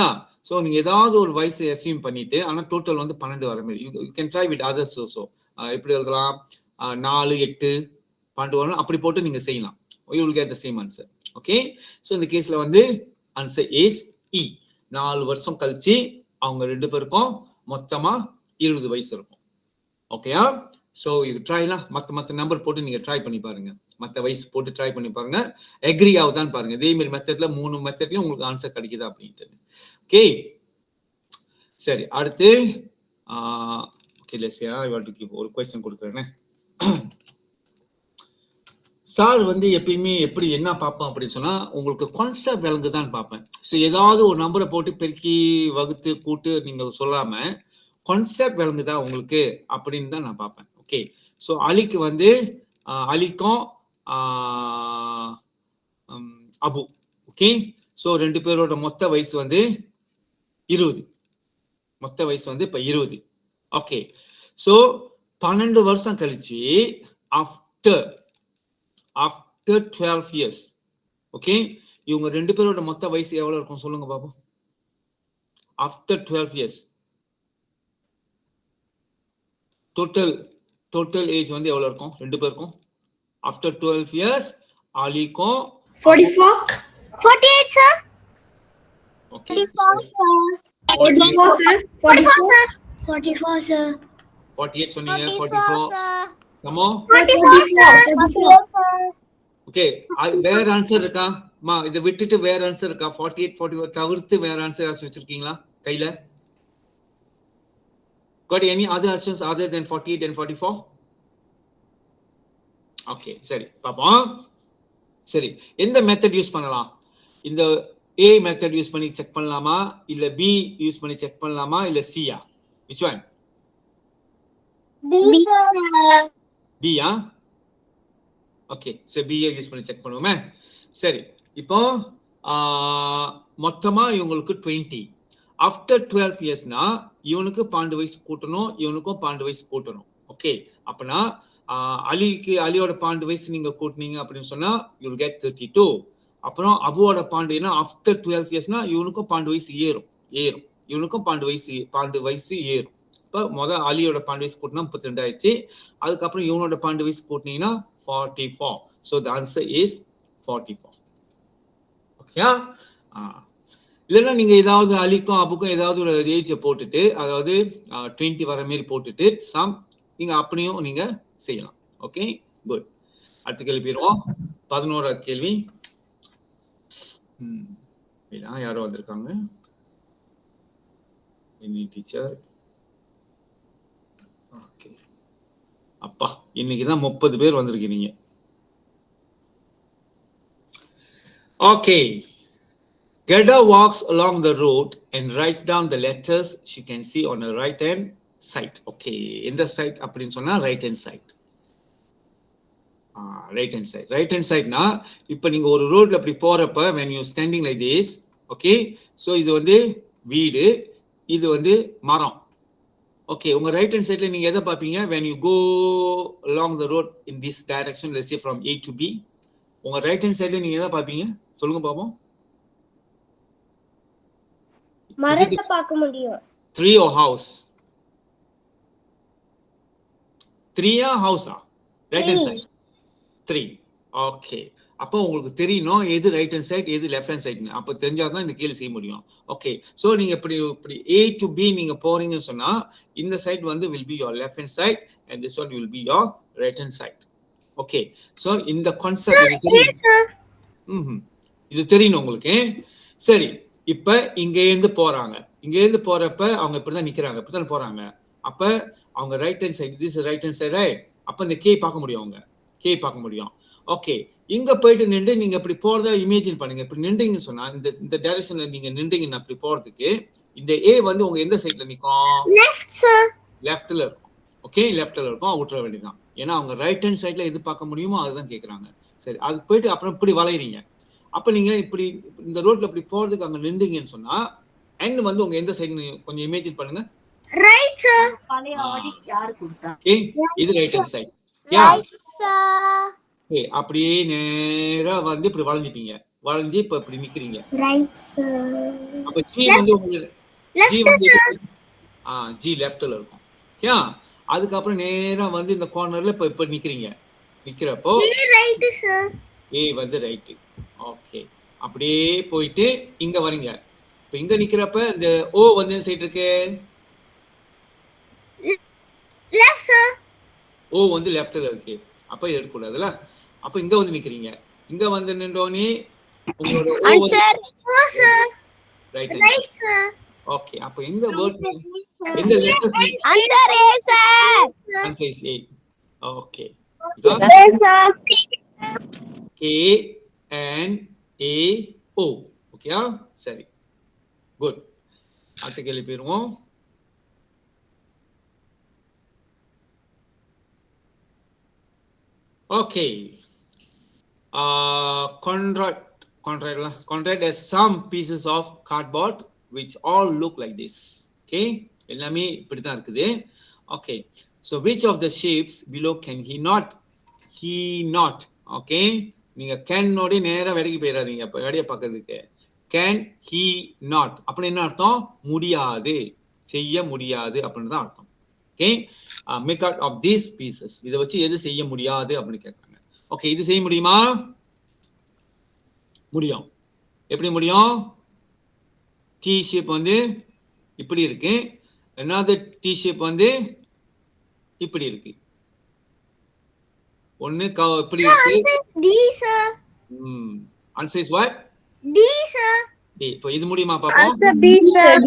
ஸோ நீங்க ஏதாவது ஒரு வயசு அசியூம் பண்ணிட்டு ஆனா டோட்டல் வந்து 12 வர மாதிரி you can try with others also. எப்படி எழுதலாம்? 4 8 12 வரும், அப்படி போட்டு நீங்க செய்யலாம். You will get the same answer. Okay, so இந்த கேஸ்ல வந்து ஆன்சர் இஸ் இ. 4 வருஷம் கழிச்சு அவங்க 2 பேருக்கும் மொத்தமா 20 வயசு இருக்கும். ஓகேயா? ஸோ இது ட்ரைலாம் மற்ற நம்பர் போட்டு நீங்க ட்ரை பண்ணி பாருங்க, மற்ற வயசு போட்டு ட்ரை பண்ணி பாருங்க, எக்ரி ஆகுதான்னு பாருங்க. இதே மாதிரி மெத்தட்ல 3 மெத்தட்லயும் உங்களுக்கு ஆன்சர் கிடைக்குதா அப்படின்ட்டு. ஓகே, சரி அடுத்து ஓகே லெஸ்யா ஒரு கொஸ்டின் கொடுக்குறேன்னு. சார் வந்து எப்பயுமே எப்படி என்ன பார்ப்போம் அப்படின்னு சொன்னா உங்களுக்கு கான்செப்ட் விளங்கு தான் பார்ப்பேன். ஸோ ஏதாவது ஒரு நம்பரை போட்டு பெருக்கி வகுத்து கூட்டு நீங்க சொல்லாம கான்செப்ட் விளங்குதா உங்களுக்கு அப்படின்னு தான் நான் பார்ப்பேன். ஓகே, ஸோ அலிக்கு வந்து அலிக்கும் அபு. ஓகே, ஸோ 2 பேரோட மொத்த வயசு வந்து 20. மொத்த வயசு வந்து இப்ப 20. ஓகே, ஸோ 12 வருஷம் கழிச்சு ஆஃப்டர் 12 years. ஓகே, இவங்க 2 பேரோட மொத்த வயசு எவ்வளவு இருக்கும் சொல்லுங்க பாப்போம். ஆஃப்டர் 12 years டோட்டல் ஏஜ் வந்து எவ்வளவு இருக்கும் 2 பேருக்கும்? After 12 years அலிக்கும் 48 sir. Okay 44 sir. 44 sir. 48 சொன்னீங்க, 44 நம்ம 44 ஓகே. வேற ஆன்சர் இருக்கா? மா இதை விட்டுட்டு வேற ஆன்சர் இருக்கா? 48 44 தவிர்த்து வேற ஆன்சர் ஏதாச்சும் வச்சிருக்கீங்களா கையில? Got any other answers other than 48 and 44? Okay, சரி பாப்போம். சரி, எந்த மெத்தட் யூஸ் பண்ணலாம்? இந்த A மெத்தட் யூஸ் பண்ணி செக் பண்ணலாமா, இல்ல B யூஸ் பண்ணி செக் பண்ணலாமா, இல்ல C yeah? which one? B yeah? Okay, so B use பண்ணி செக் பண்ணுவோமே. சரி, இப்போ மொத்தமா இவங்களுக்கு 20. ஆஃப்டர் 12 இயர்ஸ்னா இவனுக்கு 12 வயசு கூட்டணும், இவனுக்கும் 12 வயசு கூட்டணும். ஓகே, அப்பனா அலியோட 12 வயசு நீங்க கூட்டினீங்க அப்படின்னு சொன்னா யூ வில் கெட் 32. அப்புறம் அபுவோட 12 ஆஃப்டர் 12 இயர்ஸ்னா இவனுக்கும் 12 வயசு ஏறும், இவனுக்கும் 12 வயசு ஏறும். இப்போ முதல் அலியோட 12 வயசு கூட்டினா 32 ஆயிடுச்சு. அதுக்கப்புறம் இவனோட 12 வயசு கூட்டினீங்கன்னா 44. So the answer is 44. Okay, இல்லைன்னா நீங்க ஏதாவது அலிக்கும் அபுக்கும் ஏதாவது ஒரு ஏஜ் போட்டுட்டு, அதாவது 20 வர மாதிரி போட்டுட்டு நீங்க அப்படியும் நீங்க செய்யலாம். Okay, good. அடுத்த கேள்வி போயிடுவோம். 11வது கேள்வி. யாரோ வந்திருக்காங்க. டீச்சர். ஓகே, அப்பா இன்னைக்குதான் 30 பேர் வந்திருக்கீங்க. Okay, Gerda walks along the road and writes down the letters she can see on her right hand side. Okay, in the side அப்படினு சொன்னா right hand side. Right hand side na இப்போ நீங்க ஒரு ரோட்ல அப்படி போறப்ப when you standing like this, okay, so இது வந்து வீடு, இது வந்து மரம். Okay, உங்க right hand sideல நீங்க எதை பாப்பீங்க? when you go along the road in this direction, let's say from A to B, உங்க right hand sideல நீங்க எதை பாப்பீங்க சொல்லுங்க பாப்போம். மரத்தை பார்க்க முடியும். Tree or house? Tree or house? Right hand side. Tree. Okay. அப்போ உங்களுக்கு தெரியணும் எது ரைட் ஹேண்ட் சைடு எது லெஃப்ட் ஹேண்ட் சைடுன்னு. அப்போ தெரிஞ்சாதான் இந்த கேள்வி செய்ய முடியும். ஓகே, ஸோ நீங்க இப்படி A to B நீங்க போறீங்கன்னு சொன்னா இந்த சைடு வந்து will be your left hand side and this one will be your right hand side. Okay, so இந்த கான்செப்ட் இது தெரியணும் உங்களுக்கு. சரி, இப்ப இங்க இருந்து போறாங்க, இங்க இருந்து போறப்ப அவங்க இப்படிதான் நிக்கிறாங்க, இப்படிதான் போறாங்க. அப்ப அவங்க right hand side, this right hand side, அப்ப இந்த கே பார்க்க முடியும், அவங்க கே பார்க்க முடியும். ஓகே, இங்க போயிட்டு நின்று நீங்க இப்படி போறதா இமேஜின் பண்ணுங்க. இப்படி நின்றீங்கன்னு சொன்னா இந்த டைரக்ஷன்ல நீங்க நின்றீங்கன்னா அப்படி போறதுக்கு இந்த ஏ வந்து உங்க எந்த சைடுல நிக்கும்? Left sir. லெஃப்ட்ல இருக்கும். ஓகே, லெஃப்ட்ல இருக்கும். விட்டுற வேண்டியதான். ஏன்னா அவங்க ரைட் ஹேண்ட் சைடுல எது பார்க்க முடியுமோ அதுதான் கேக்குறாங்க. சரி, அதுக்கு போயிட்டு அப்புறம் இப்படி வளையறீங்க. அப்ப நீங்க இப்படி இந்த ரோட்ல இப்படி போறதுக்கு அங்க நின்றீங்கன்னு சொன்னா எண்ட் வந்து உங்க எந்த சைடு கொஞ்சம் இமேஜின் பண்ணுங்க. Right sir. பழைய ஆடி யாரு கொடுத்தா? ஓகே, இது ரைட் ஹேண்ட் சைடு. யா, ரைட் சார். ஓகே, அப்படியே நேரா வந்து இப்படி வளைஞ்சிட்டீங்க. வளைஞ்சி இப்ப இப்படி நிக்கிறீங்க. Right sir. அப்ப ஜி வந்து உங்களுக்கு ஜி வந்து ஜி லெஃப்ட்ல இருக்கும். ஓகே, அதுக்கப்புறம் நேரா வந்து இந்த கார்னர்ல இப்ப நிக்கிறீங்க. நிக்கிறப்போ ரைட் சார். ஏ வந்து ரைட். ஓகே, அப்படியே போயிட்டு இங்க வரீங்க. இப்ப இங்க நிக்கிறப்ப இந்த ஓ வந்து என்ன சைடு இருக்கு? Left sir. ஓ வந்து லெஃப்ட்ல இருக்கு. அப்ப இது எடுக்க கூடாதுல. அப்ப இங்க வந்து நிக்கிறீங்க. இங்க வந்து நின்றோனே உங்களோட ஓ வந்து ரைட் ரைட் சார். ஓகே, அப்ப எந்த வேர்ட் எந்த letter answer A sir. Answer is a. Okay, K N A O. Okay, சரி, குட். அடுத்த கேள்வி போயிருவோம். Okay, Conrad has some pieces of cardboard which all look like this. Okay, எல்லாமே இப்படி தான் இருக்குது. Okay, so which of the shapes below can he not? Okay, நீங்க can நோடி நேரா வெடிக்கு போயிடாதீங்க. அப்ப வெடிய பார்க்கிறதுக்கு can he not அப்படி என்ன அர்த்தம்? முடியாது, செய்ய முடியாது அப்படின்னு தான் அர்த்தம். Okay, make out of these pieces. இத வச்சு எது செய்ய முடியாது அப்படின்னு கேக்குறாங்க. ஓகே, இது செய்ய முடியுமா? முடியும். எப்படி முடியும்? டி ஷேப் வந்து இப்படி இருக்கு. another டி ஷேப் வந்து இப்படி இருக்கு. ஒன்னு இப்படி இருக்கு. D sir. Answer is what? D sir. D. இப்போ இது முடியுமா பாப்போம்? D sir.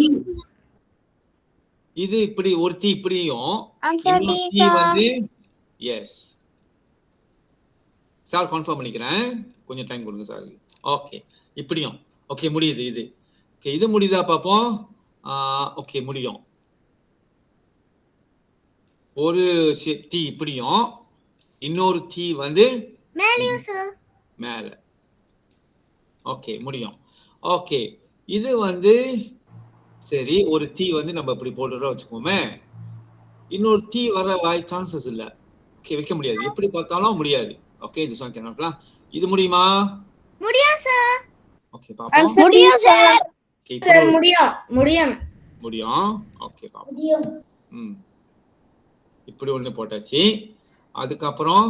இது இப்படி ஒரு டி இப்படியும் ஆன்சர் டி டி சார். வந்து எஸ். சார் கன்ஃபார்ம் பண்ணிக்கிறேன். கொஞ்சம் டைம் கொடுங்க சார். ஓகே, இப்படியும் ஓகே முடியுது இது. ஓகே, இது முடியுதா பாப்போம்? ஓகே, முடியும். ஒரு டி இப்படியும் இன்னொரு டி வந்து மேலேயும் சார். மேல. ஓகே, முடியும். ஓகே, இது வந்து சரி, ஒரு டி வந்து நம்ம இப்படி போட்டுறோம் வச்சுக்கோமே. இன்னொரு டி வர சான்சஸ் இல்ல. ஓகே, வைக்க முடியாது. எப்படி பார்த்தாலும் முடியாது. Okay, this one cannot. இது முடியுமா? முடியும் சார். ஓகே, பாப்போம். முடியும் சார். ஓகே, சார் முடியும். முடியும். முடியும். ஓகே, பாப்போம். முடியும். இப்படி ஒண்ணு போட்டாச்சு. அதுக்கப்புறம்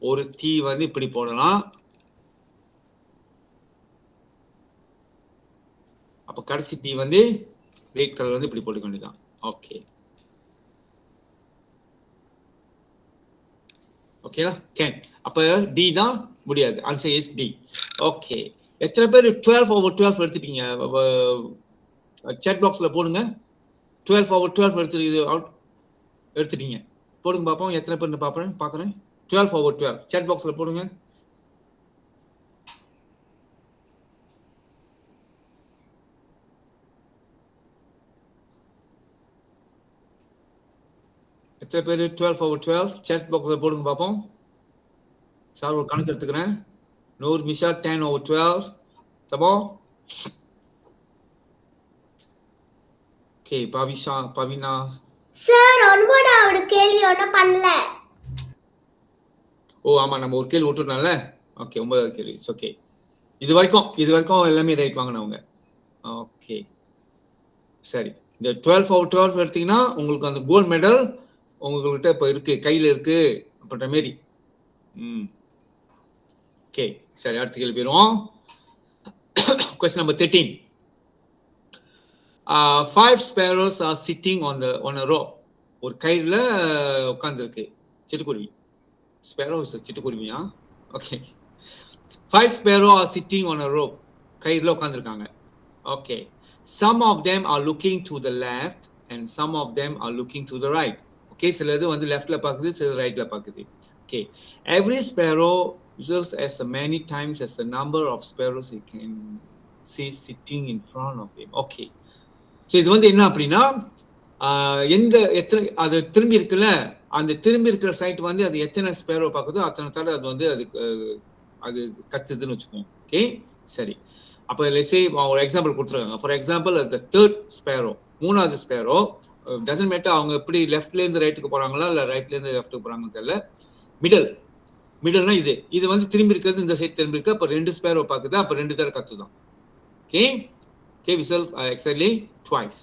ஒரு டி வந்து இப்படி போடலாம். அப்ப கடைசி டி வந்து ரெட் கலர் வந்து இப்படி போட்டுக்க வேண்டியதான். ஓகே, ஓகேடா, கேன். அப்ப டி தான் முடியாது. Answer is D. ஓகே, எத்தனை பேர் 12/12 எடுத்துட்டீங்க? chat பாக்ஸ்ல போடுங்க. 12/12 எடுத்துட்டீங்க. போடுங்க பாப்போம் எத்தனை பேர் பாக்குறேன். 12/12 chat பாக்ஸ்ல போடுங்க. எத்தனை பேர் 12/12 chat பாக்ஸ்ல போடுங்க பாப்போம். சார் ஒரு கணக்கு எடுத்துக்கிறேன். நூர் மிஷா 10/12. தபோ. ஓகே, பவினா சார் 9வது கேள்வி ஒண்ணும் பண்ணல. ஓ ஆமா, நம்ம ஒரு கேள்வி விட்டுறோம்ல. ஓகே, 9வது கேள்வி. It's okay. இது வரைக்கும் எல்லாமே ரைட் வாங்கினவங்க. ஓகே, சரி. இந்த 12/12 எடுத்தீங்கன்னா உங்களுக்கு அந்த கோல்ட் மெடல் உங்ககிட்ட இப்ப இருக்கு, கையில இருக்கு அப்படின்ற மாரி. ஓகே, சரி, அடுத்த கேள்வி போயிடுவோம். Question number 13. 5 sparrows are sitting on a rope. ஒரு கயிறுல உட்கார்ந்திருக்கு சிட்டுக்குருவி. Sparrows சிட்டுக்குருவியா? Okay. 5 sparrows are sitting on a rope. கயிறுல உட்கார்ந்திருக்காங்க. Okay. Some of them are looking to the left and some of them are looking to the right. Okay, சிலது வந்து லெஃப்ட்ல பாக்குது, சில ரைட்ல பாக்குது. Okay, every sparrow whistles as many times as the number of sparrows he can see sitting in front of him. Okay, so இது வந்து என்ன அப்படின்னா எந்த எத்தனை அது திரும்பி இருக்குல்ல, அந்த திரும்பி இருக்கிற சைட் வந்து அது எத்தனை ஸ்பேரோ பார்க்குதோ அத்தனை தடவை அது வந்து அது கத்துதுன்னு வச்சுக்கோங்க. ஓகே, சரி. அப்போ லெட்ஸ் சே ஒரு எக்ஸாம்பிள் கொடுத்துருக்காங்க. For example the third sparrow, மூணாவது ஸ்பேரோ, டசன்ட் மேட்டர் அவங்க எப்படி லெஃப்ட்லேருந்து ரைட்டுக்கு போகிறாங்களா இல்லை ரைட்லேருந்து லெஃப்ட்டுக்கு போகிறாங்கன்னு தெரியல, மிடல்னா இது வந்து திரும்பி இருக்கிறது இந்த சைட் திரும்பி இருக்கு. அப்போ 2 ஸ்பேரோ பார்க்குது, அப்போ 2 தடவை கத்துதான். Okay, whistle exactly twice.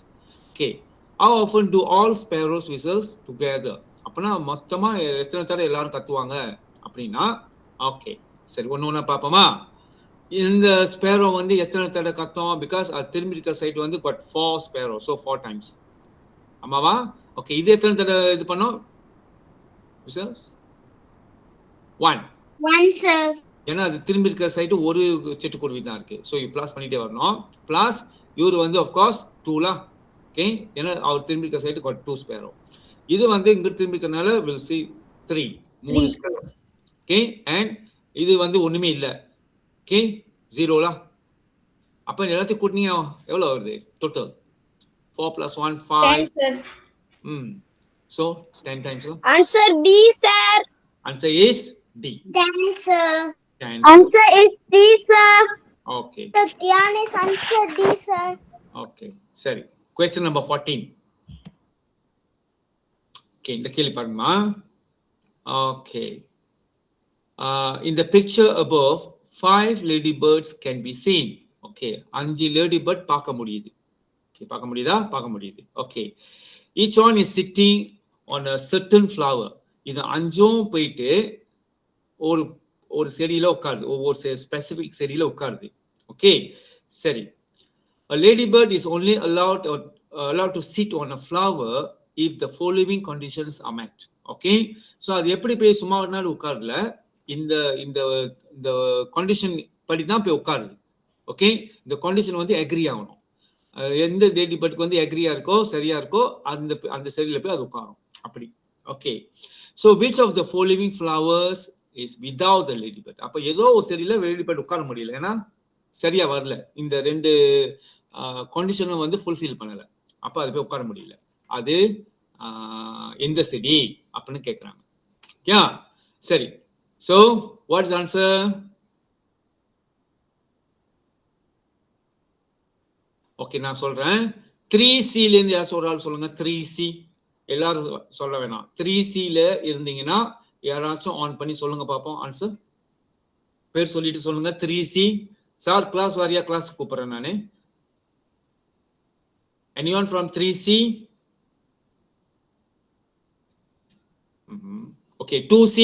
Okay, how often do all sparrows whistles together? அப்பனா மொத்தமா எத்தனை தடவை எல்லாரும் கத்துவாங்க அப்படின்னா, ஓகே சரி ஒண்ணு பாப்போமா. இந்த ஸ்பேரோ வந்து எத்தனை தடவை கத்தும், பிகாஸ் அது திரும்பி இருக்கிற சைட் வந்து got 4 sparrows, so 4 times. ஆமாவா? ஓகே, இது எத்தனை தடவை இது பண்ணோம் whistles? 1 sir. ஏன்னா அது திரும்பி இருக்கிற சைடு ஒரு சிட்டுக்குருவி தான் இருக்கு. ஸோ பிளாஸ் பண்ணிட்டே வரணும். பிளாஸ் இவர் வந்து ஆஃப்கோர்ஸ் 2 ஓகே, ஏன்னா அவர் திரும்பி இருக்கிற சைடு got 2 ஸ்பேரோ. இது வந்து இங்க திரும்பி இருக்கிறனால will see 3 Sparrow. Okay, and இது வந்து ஒண்ணுமே இல்லை. ஓகே, 0 அப்ப எல்லாத்தையும் கூட்டினீங்க எவ்வளவு வருது total? 4 + 1 5. So 10 times. Answer D, sir. Answer is D. Dancer. Answer is D, sir. Okay. Satyanis answer D, sir. Okay, சரி. Question number 14. Okay, இந்த கேள்வி பாருமா. Okay. In the picture above, 5 ladybirds can be seen. Okay, 5 ladybird பார்க்க முடியுது. Okay, பார்க்க முடியுதா? பார்க்க முடியுது. Okay. Each one is sitting on a certain flower. இது 5ம் போயிட்டு ஒரு செடியில உட்காருது, ஒவ்வொரு ஸ்பெசிபிக் செடியில உட்காருது. ஓகே, சரி. A ladybird is only allowed to sit on a flower if the following conditions are met. Okay, so அது எப்படி போய் சும்மா ஒரு நாள் உட்காருல, இந்த இந்த இந்த கண்டிஷன் படி தான் போய் உட்காருது. ஓகே, இந்த கண்டிஷன் வந்து அக்ரி ஆகணும். எந்த லேடிபர்டுக்கு வந்து அக்ரியா இருக்கோ சரியா இருக்கோ அந்த செடியில போய் அது உட்காரும் அப்படி. Okay, so which of the following flowers is without the ladybird? அப்ப ஏதோ ஒரு செடியில லேடிபர்ட் உட்கார முடியல, ஏன்னா சரியா வரல, இந்த 2 கண்டிஷனும் வந்து ஃபுல்ஃபில் பண்ணல, அப்ப அது போய் உட்கார முடியல. அது எந்த செடி அப்படின்னு கேட்குறாங்க. ஓகே, சரி. So what is answer? Okay, நான் சொல்றேன். 3C இருந்து யாராச்சும் ஒரு ஆள் சொல்லுங்க. 3C எல்லாரும் சொல்ல வேணாம். 3C இருந்தீங்கன்னா யாராச்சும் ஆன் பண்ணி சொல்லுங்க பாப்போம் ஆன்சர். பேர் சொல்லிட்டு சொல்லுங்க. 3C. சார் கிளாஸ் வாரியா கிளாஸ் கூப்பிடுறேன் நானு. Anyone from 3C? Okay, 2C.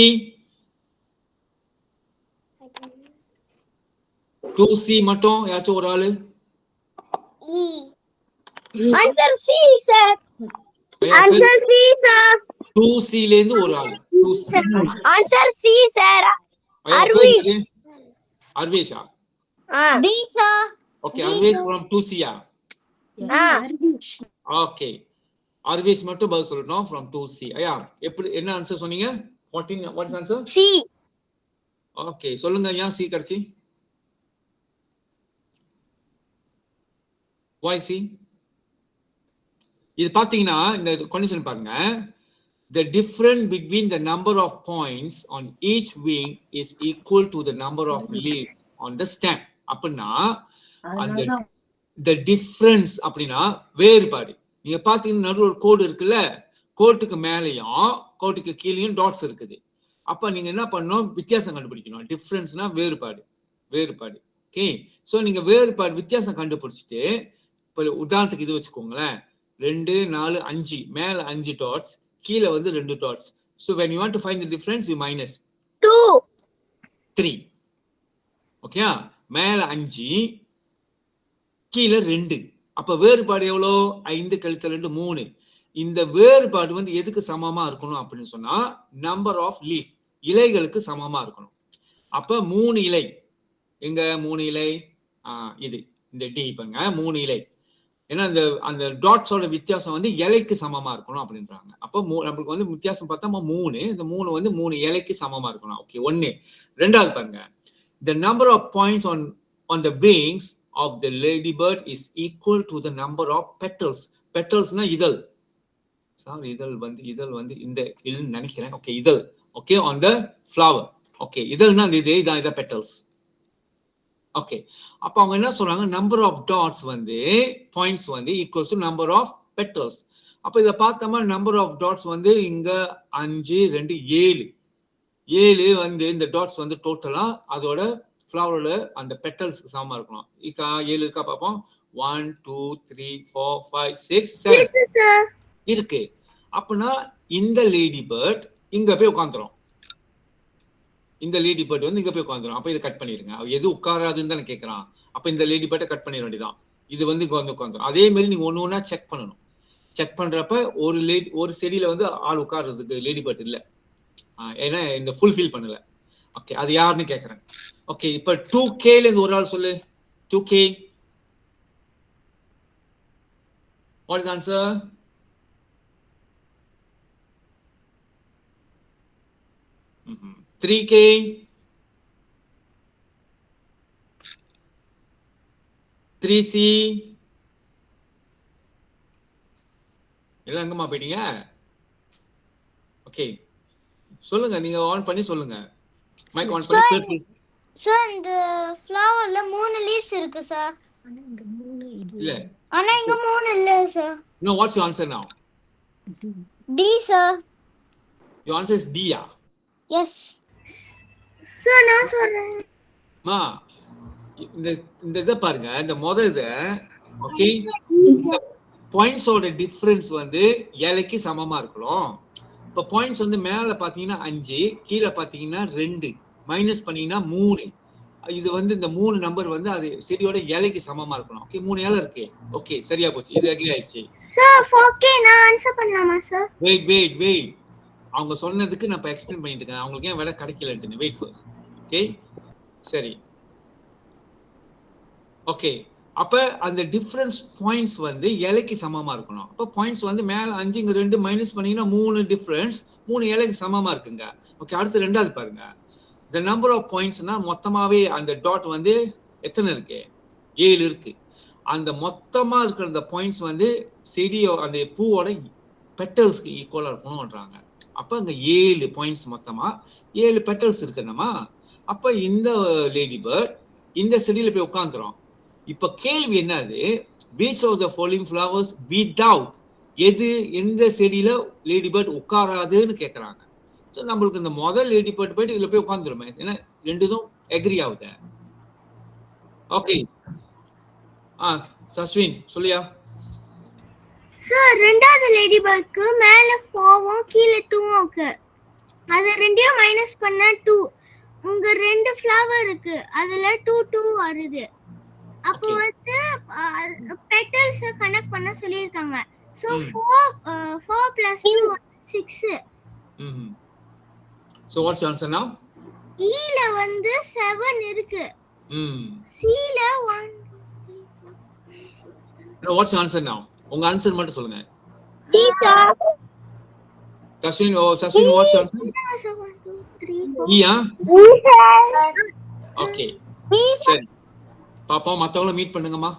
2C மட்டும் யாராச்சும் ஒரு ஆளு. Answer C, sir. Answer C, sir. 2C இருந்து ஒரு ஆளு. 2C. Answer C, sir. Arvish. Arvisha. B, sir. Okay, Arvish from 2C. Okay, Arvish மட்டும் பதில் சொல்லணும் from 2C. ஐயா எப்படி என்ன ஆன்சர் சொன்னீங்க? 14. what is answer? C. Okay, சொல்லுங்க ஐயா C கடைசி. Why C? இது பாத்தீங்கன்னா இந்த கண்டிஷன் பாருங்க. The difference between the number of points on each wing is equal to the number of leaves on the stem. அப்படின்னா அந்த the difference அப்படின்னா வேறுபாடு. நீங்க பாத்தீங்கன்னா நடுவுல ஒரு கோடு இருக்குல்ல, கோட்டுக்கு மேலேயும் கோட்டுக்கு கீழேயும் டாட்ஸ் இருக்குது. அப்ப நீங்க என்ன பண்ணணும், வித்தியாசம் கண்டுபிடிக்கணும். டிஃபரன்ஸ்னா வேறுபாடு. ஓகே, சோ நீங்க வேறுபாடு வித்தியாசம் கண்டுபிடிச்சிட்டு, இப்போ உதாரணத்துக்கு இது வச்சுக்கோங்களேன். 2 4 5 மேல 5 டாட்ஸ், கீழே வந்து 2 dots. So when you want to find the difference, you minus 2 3. Okay, மேல 5 கீழே 2. அப்ப வேறுபாடு எவ்வளோ? 5 கழித்தல் 2 3. இந்த வேறுபாடு வந்து எதுக்கு சமமா இருக்கணும் அப்படின்னு சொன்னா நம்பர் ஆஃப் லீஃப், இலைகளுக்கு சமமா இருக்கணும். அப்ப 3 இலை எங்க 3 இலை? இது இந்த டி. இப்பங்க 3 இலை ஏன்னா அந்த டாட்ஸோட வித்தியாசம் வந்து இலைக்கு சமமா இருக்கணும் அப்படின்றாங்க. அப்போ நம்மளுக்கு வந்து வித்தியாசம் பார்த்தா 3, இந்த 3 வந்து 3 இலைக்கு சமமா இருக்கணும். ஓகே, 1. 2வது பாருங்க, the number of points on the wings of the ladybird is equal to the number of petals. Petalsனா இதழ். சாரி, இதழ் வந்து இந்த இல்லன்னு நினைக்கிறேன். ஓகே, இதழ். Okay, on the flower. Okay, இதழ்னா இதான் petals. ஓகே, அப்ப அவங்க என்ன சொல்றாங்க, நம்பர் ஆஃப் டாட்ஸ் வந்து பாயிண்ட்ஸ் வந்து equals to number of petals. அப்ப இத பார்த்தோம்னா நம்பர் ஆஃப் டாட்ஸ் வந்து இங்க 5 2 7 வந்து இந்த டாட்ஸ் வந்து டோட்டலா அதோட ஃப்ளவரோட அந்த பெட்டல்ஸ்க்கு சமமா இருக்கணும். 7 இருக்கா பாப்போம். 1 2 3 4 5 6 7 இருக்கு. அப்பனா இந்த லேடி பேர்ட் இங்க போய் உட்கார்ந்துரும். இந்த லேடி பேர்ட் வந்து இங்க போய் உட்காந்துரும். அப்ப இதை கட் பண்ணிருங்க. எது உட்காராதுன்னு தானே கேட்கறான். அப்ப இந்த லேடி பேர்ட்டை கட் பண்ணிட வேண்டியதான். இது வந்து இங்க வந்து உட்காந்துரும். அதே மாதிரி நீங்க ஒண்ணா செக் பண்ணணும். செக் பண்றப்ப ஒரு செடியில வந்து ஆள் உட்கார்றதுக்கு லேடி பேர்ட் இல்ல, ஏன்னா இந்த ஃபுல்ஃபில் பண்ணல. ஓகே, அது யாருன்னு கேட்கறேன். ஓகே, இப்ப 2Kல இருந்து ஒரு ஆள் சொல்லு. 2K, what is the answer? Mm-hmm. 3K, 3C, எல்லாம் எங்கம்மா போயிட்டீங்க? ஓகே, சொல்லுங்க, நீங்க ஆன் பண்ணி சொல்லுங்க. மைக் ஆன் பண்ணி பேசுங்க. சார், இந்த ஃப்ளவர்ல 3 லீவ்ஸ் இருக்கு சார். இல்ல, ஆனா இங்க 3 இல்ல sir. No, what's your answer now? D sir. Your answer is D, ya? Yes. Sir நான் சொல்றேன். மா, இந்த இத பாருங்க, இந்த முதல் இத. ஓகே, பாயிண்ட்ஸோட டிஃபரன்ஸ் வந்து இலைக்கு சமமா இருக்கணும். இப்ப பாயிண்ட்ஸ் வந்து மேல பாத்தீங்கன்னா 5, கீழே பாத்தீங்கன்னா 2, மைனஸ் பண்ணீங்கன்னா 3. இது வந்து இந்த 3 நம்பர் வந்து அது செடியோட இலைக்கு சமமா இருக்கணும். ஓகே, 3 இலை இருக்கு. ஓகே, சரியா போச்சு. இது அக்ரி ஆயிடுச்சு. சார் 4K நான் ஆன்சர் பண்ணலாமா சார்? வெயிட், அவங்க சொன்னதுக்கு நான் இப்ப எக்ஸ்பிளைன் பண்ணிட்டு இருக்கேன். அவங்களுக்கு ஏன் விட கிடைக்கலன்னு. Wait first. ஓகே, சரி. ஓகே, அப்ப அந்த டிஃபரன்ஸ் பாயிண்ட்ஸ் வந்து இலைக்கு சமமா இருக்கணும். அப்ப பாயிண்ட்ஸ் வந்து மேல 5 இங்க 2 மைனஸ் பண்ணீங்கன்னா 3 டிஃபரன்ஸ், 3 இலைக்கு சமமா இருக்குங்க. ஓகே, அடுத்து 2வது பாருங்க. the number of pointsனா மொத்தமாவே அந்த டாட் வந்து எத்தனை இருக்கு? 7 இருக்கு. அந்த மொத்தமா இருக்கிற அந்த பாயிண்ட்ஸ் வந்து செடியோ அந்த பூவோட பெட்டல்ஸ்க்கு ஈக்குவலா இருக்கணும்ன்றாங்க. அப்ப அங்க 7 பாயிண்ட்ஸ், மொத்தமா 7 பெட்டல்ஸ் இருக்குன்னமா. அப்ப இந்த லேடி பேர்ட் இந்த செடியில போய் உட்கார்ந்துரும். இப்ப கேள்வி என்னது, which of the following flowers without, எந்த செடியில லேடி பேர்ட் உட்காராதுன்னு கேக்குறாங்க. சோ நம்மளுக்கு இந்த முதல் லேடி பேர்ட் போயிட்டு இதுல போய் உட்கார்ந்துருமே, ஏன்னா ரெண்டுதும் எக்ரி ஆகுது. ஓகே, சஸ்வின் சொல்லியா? சார், 2வது லேடி பேர்ட்க்கு மேல 4வும் கீழே 2வும் இருக்கு. அது ரெண்டையும் மைனஸ் பண்ணா 2. உங்க 2 ஃப்ளவர் இருக்கு, அதுல 2 வருது. அப்போ வந்து பெட்டல்ஸ் கனெக்ட் பண்ண சொல்லிருக்காங்க. So 4 plus 2 6. So what's your answer now? E ல வந்து 7 இருக்கு. C ல 1. No, what's your answer now? உங்க ஆன்சர் மட்டும் சொல்லுங்க. D sir. சஸ்வின், what's your answer? 1 2 3 4. E, D sir. Okay, சரி. பாப்போம், மத்தவங்கள மீட் பண்ணுங்கம்மா,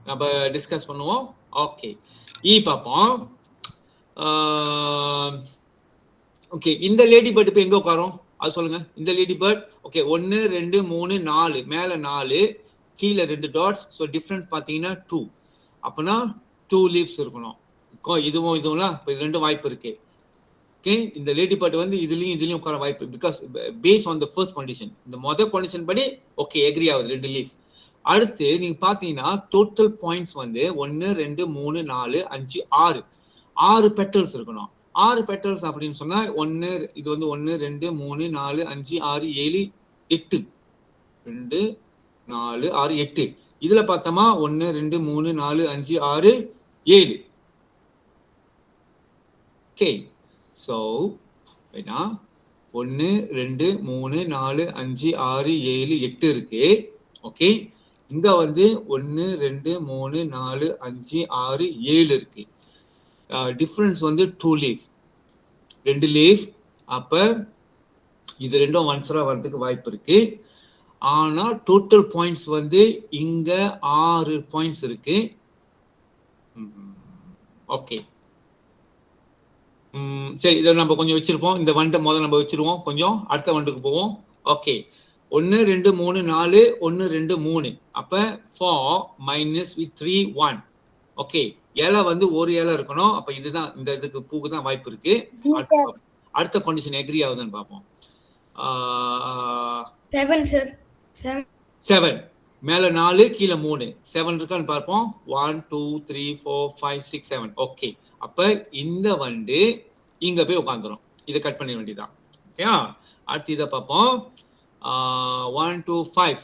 நம்ம டிஸ்கஸ் பண்ணுவோம். ஓகே, இ பாப்போம். ஓகே, இந்த லேடி பேர்ட் இப்போ எங்க உட்காரும் அது சொல்லுங்க. இந்த லேடி பேர்ட் ஓகே 1 2 3 4, மேல 4, கீழே 2 டாட்ஸ். ஸோ டிஃபரன்ஸ் பார்த்தீங்கன்னா 2. அப்பனா 2 லீவ்ஸ் இருக்கணும். இதுவும்லாம் இப்போ இது 2 வாய்ப்பு இருக்கு. ஓகே, இந்த லேடி பேர்ட் வந்து இதுலயும் உட்கார வாய்ப்பு, because base on the first condition. இந்த மொதல் கண்டிஷன் படி ஓகே எக்ரி ஆகுது 2 லீஃப். அடுத்து நீங்க பாத்தீங்கன்னா டோட்டல் பாயிண்ட்ஸ் வந்து 1 2 3 4 5 6 பெட்டல்ஸ் இருக்கணும். 6 பெட்டல்ஸ் அப்படின்னு சொன்னா இது வந்து 1 2 3 4 5 6 7 8 2 4 6 8. இதுல பார்த்தோமா 1 2 3 4 5 6 7. ஓகே, சோ என்ன 1 2 3 4 5 6 7 8 இருக்கு. ஓகே, இங்க வந்து 1 2 3 4 5 6 7 இருக்கு. டிஃபரன்ஸ் வந்து 2 லீஃப், 2 லீஃப். அப்ப இது ரெண்டும் ஆன்சரா வரதுக்கு வாய்ப்பு இருக்கு. ஆனா டோட்டல் பாயிண்ட்ஸ் வந்து இங்க 6 பாயிண்ட்ஸ் இருக்கு. ஓகே, சரி, இதை நம்ம கொஞ்சம் வச்சிருப்போம். இந்த வண்டை முதல்ல நம்ம வச்சிருவோம், கொஞ்சம் அடுத்த வண்டுக்கு போவோம். ஓகே, 1 2 3 4 1 2 3. அப்ப 4 minus with 3 1. ஓகே, இலை வந்து ஒரு இலை இருக்கணும். அப்ப இதுதான், இந்த இதுக்கு பூக்கு தான் வாய்ப்பு இருக்கு. அடுத்த கண்டிஷன் எக்ரி ஆகுதுன்னு பார்ப்போம். 7 சார். 7 மேல 4 கீழ 3. 7 இருக்கான்னு பார்ப்போம். 1 2 3 4 5 6 7. ஓகே, அப்ப இந்த வண்டு இங்க போய் உட்காந்துரும். இதை கட் பண்ண வேண்டியதான். ஓகே, அடுத்து இதை பார்ப்போம். 1 2 5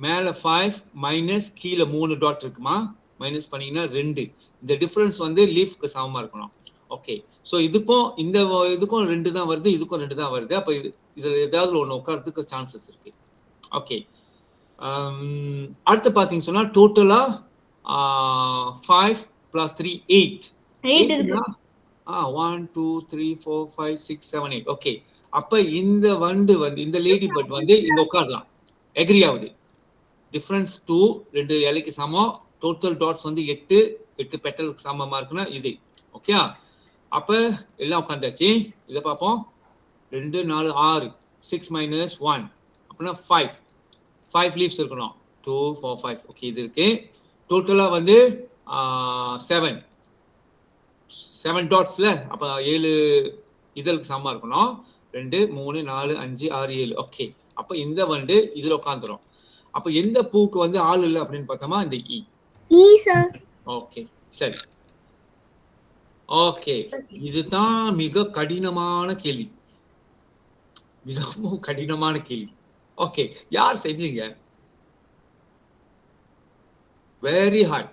மேல 5 மைனஸ் கீழே 3 டாட் இருக்குமா, மைனஸ் பண்ணீங்கன்னா 2. இந்த டிஃபரன்ஸ் வந்து லீஃப்க்கு சமமா இருக்கணும். ஓகே, ஸோ இதுக்கும் இந்த இதுக்கும் 2 தான் வருது, இதுக்கும் 2 தான் வருது. அப்ப இதுல ஏதாவது ஒன்று உட்காரத்துக்கு சான்சஸ் இருக்கு. ஓகே, அடுத்து பாத்தீங்க சொன்னா டோட்டலா 5 + 3 8 இருக்கு. 1 2 3 4 5 6 7 8. ஓகே, அப்ப இந்த வண்டு வந்து இந்த லேடி பர்ட் வந்து இங்க உட்காரலாம். எக்ரி ஆகுது. டிஃபரன்ஸ் 2, 2 இலைக்கு சமம். டோட்டல் டாட்ஸ் வந்து 8 பெட்டலுக்கு சமமா இருக்குன்னா இது. ஓகே, அப்ப எல்லாம் உட்காந்தாச்சு. இதை பார்ப்போம். 2 4 6 6 minus 1 அப்படின்னா 5 லீவ்ஸ் இருக்கணும். 2 4 5. ஓகே, இது இருக்கு. டோட்டலா வந்து 7 டாட்ஸ்ல, அப்ப 7 இதழுக்கு சமமா இருக்கணும். 2 3 4 5 6 7. ஓகே, அப்ப இந்த வண்டு இதுல உட்காந்துரும். அப்ப எந்த பூக்கு வந்து ஆள் இல்லை அப்படின்னு பார்த்தோமா, இந்த இ சார். ஓகே, சரி. ஓகே, இதுதான் மிக கடினமான கேள்வி, மிகவும் கடினமான கேள்வி. ஓகே, யார் செஞ்சீங்க? Very hard.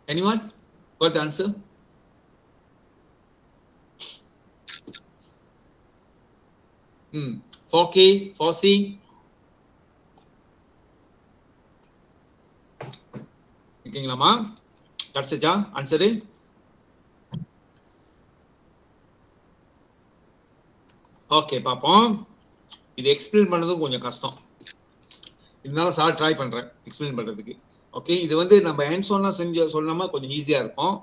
Anyone got the answer? ம் 4K 4C இருக்கீங்களாமா? கிடைச்சா ஆன்சரு? ஓகே, பார்ப்போம். இது எக்ஸ்பிளைன் பண்ணதும் கொஞ்சம் கஷ்டம், இருந்தாலும் சார் ட்ரை பண்றேன் எக்ஸ்பிளைன் பண்றதுக்கு. ஓகே, இது வந்து நம்ம ஹேண்ட்ஸ்-ஆனா சொன்னோமா கொஞ்சம் ஈஸியா இருக்கும்.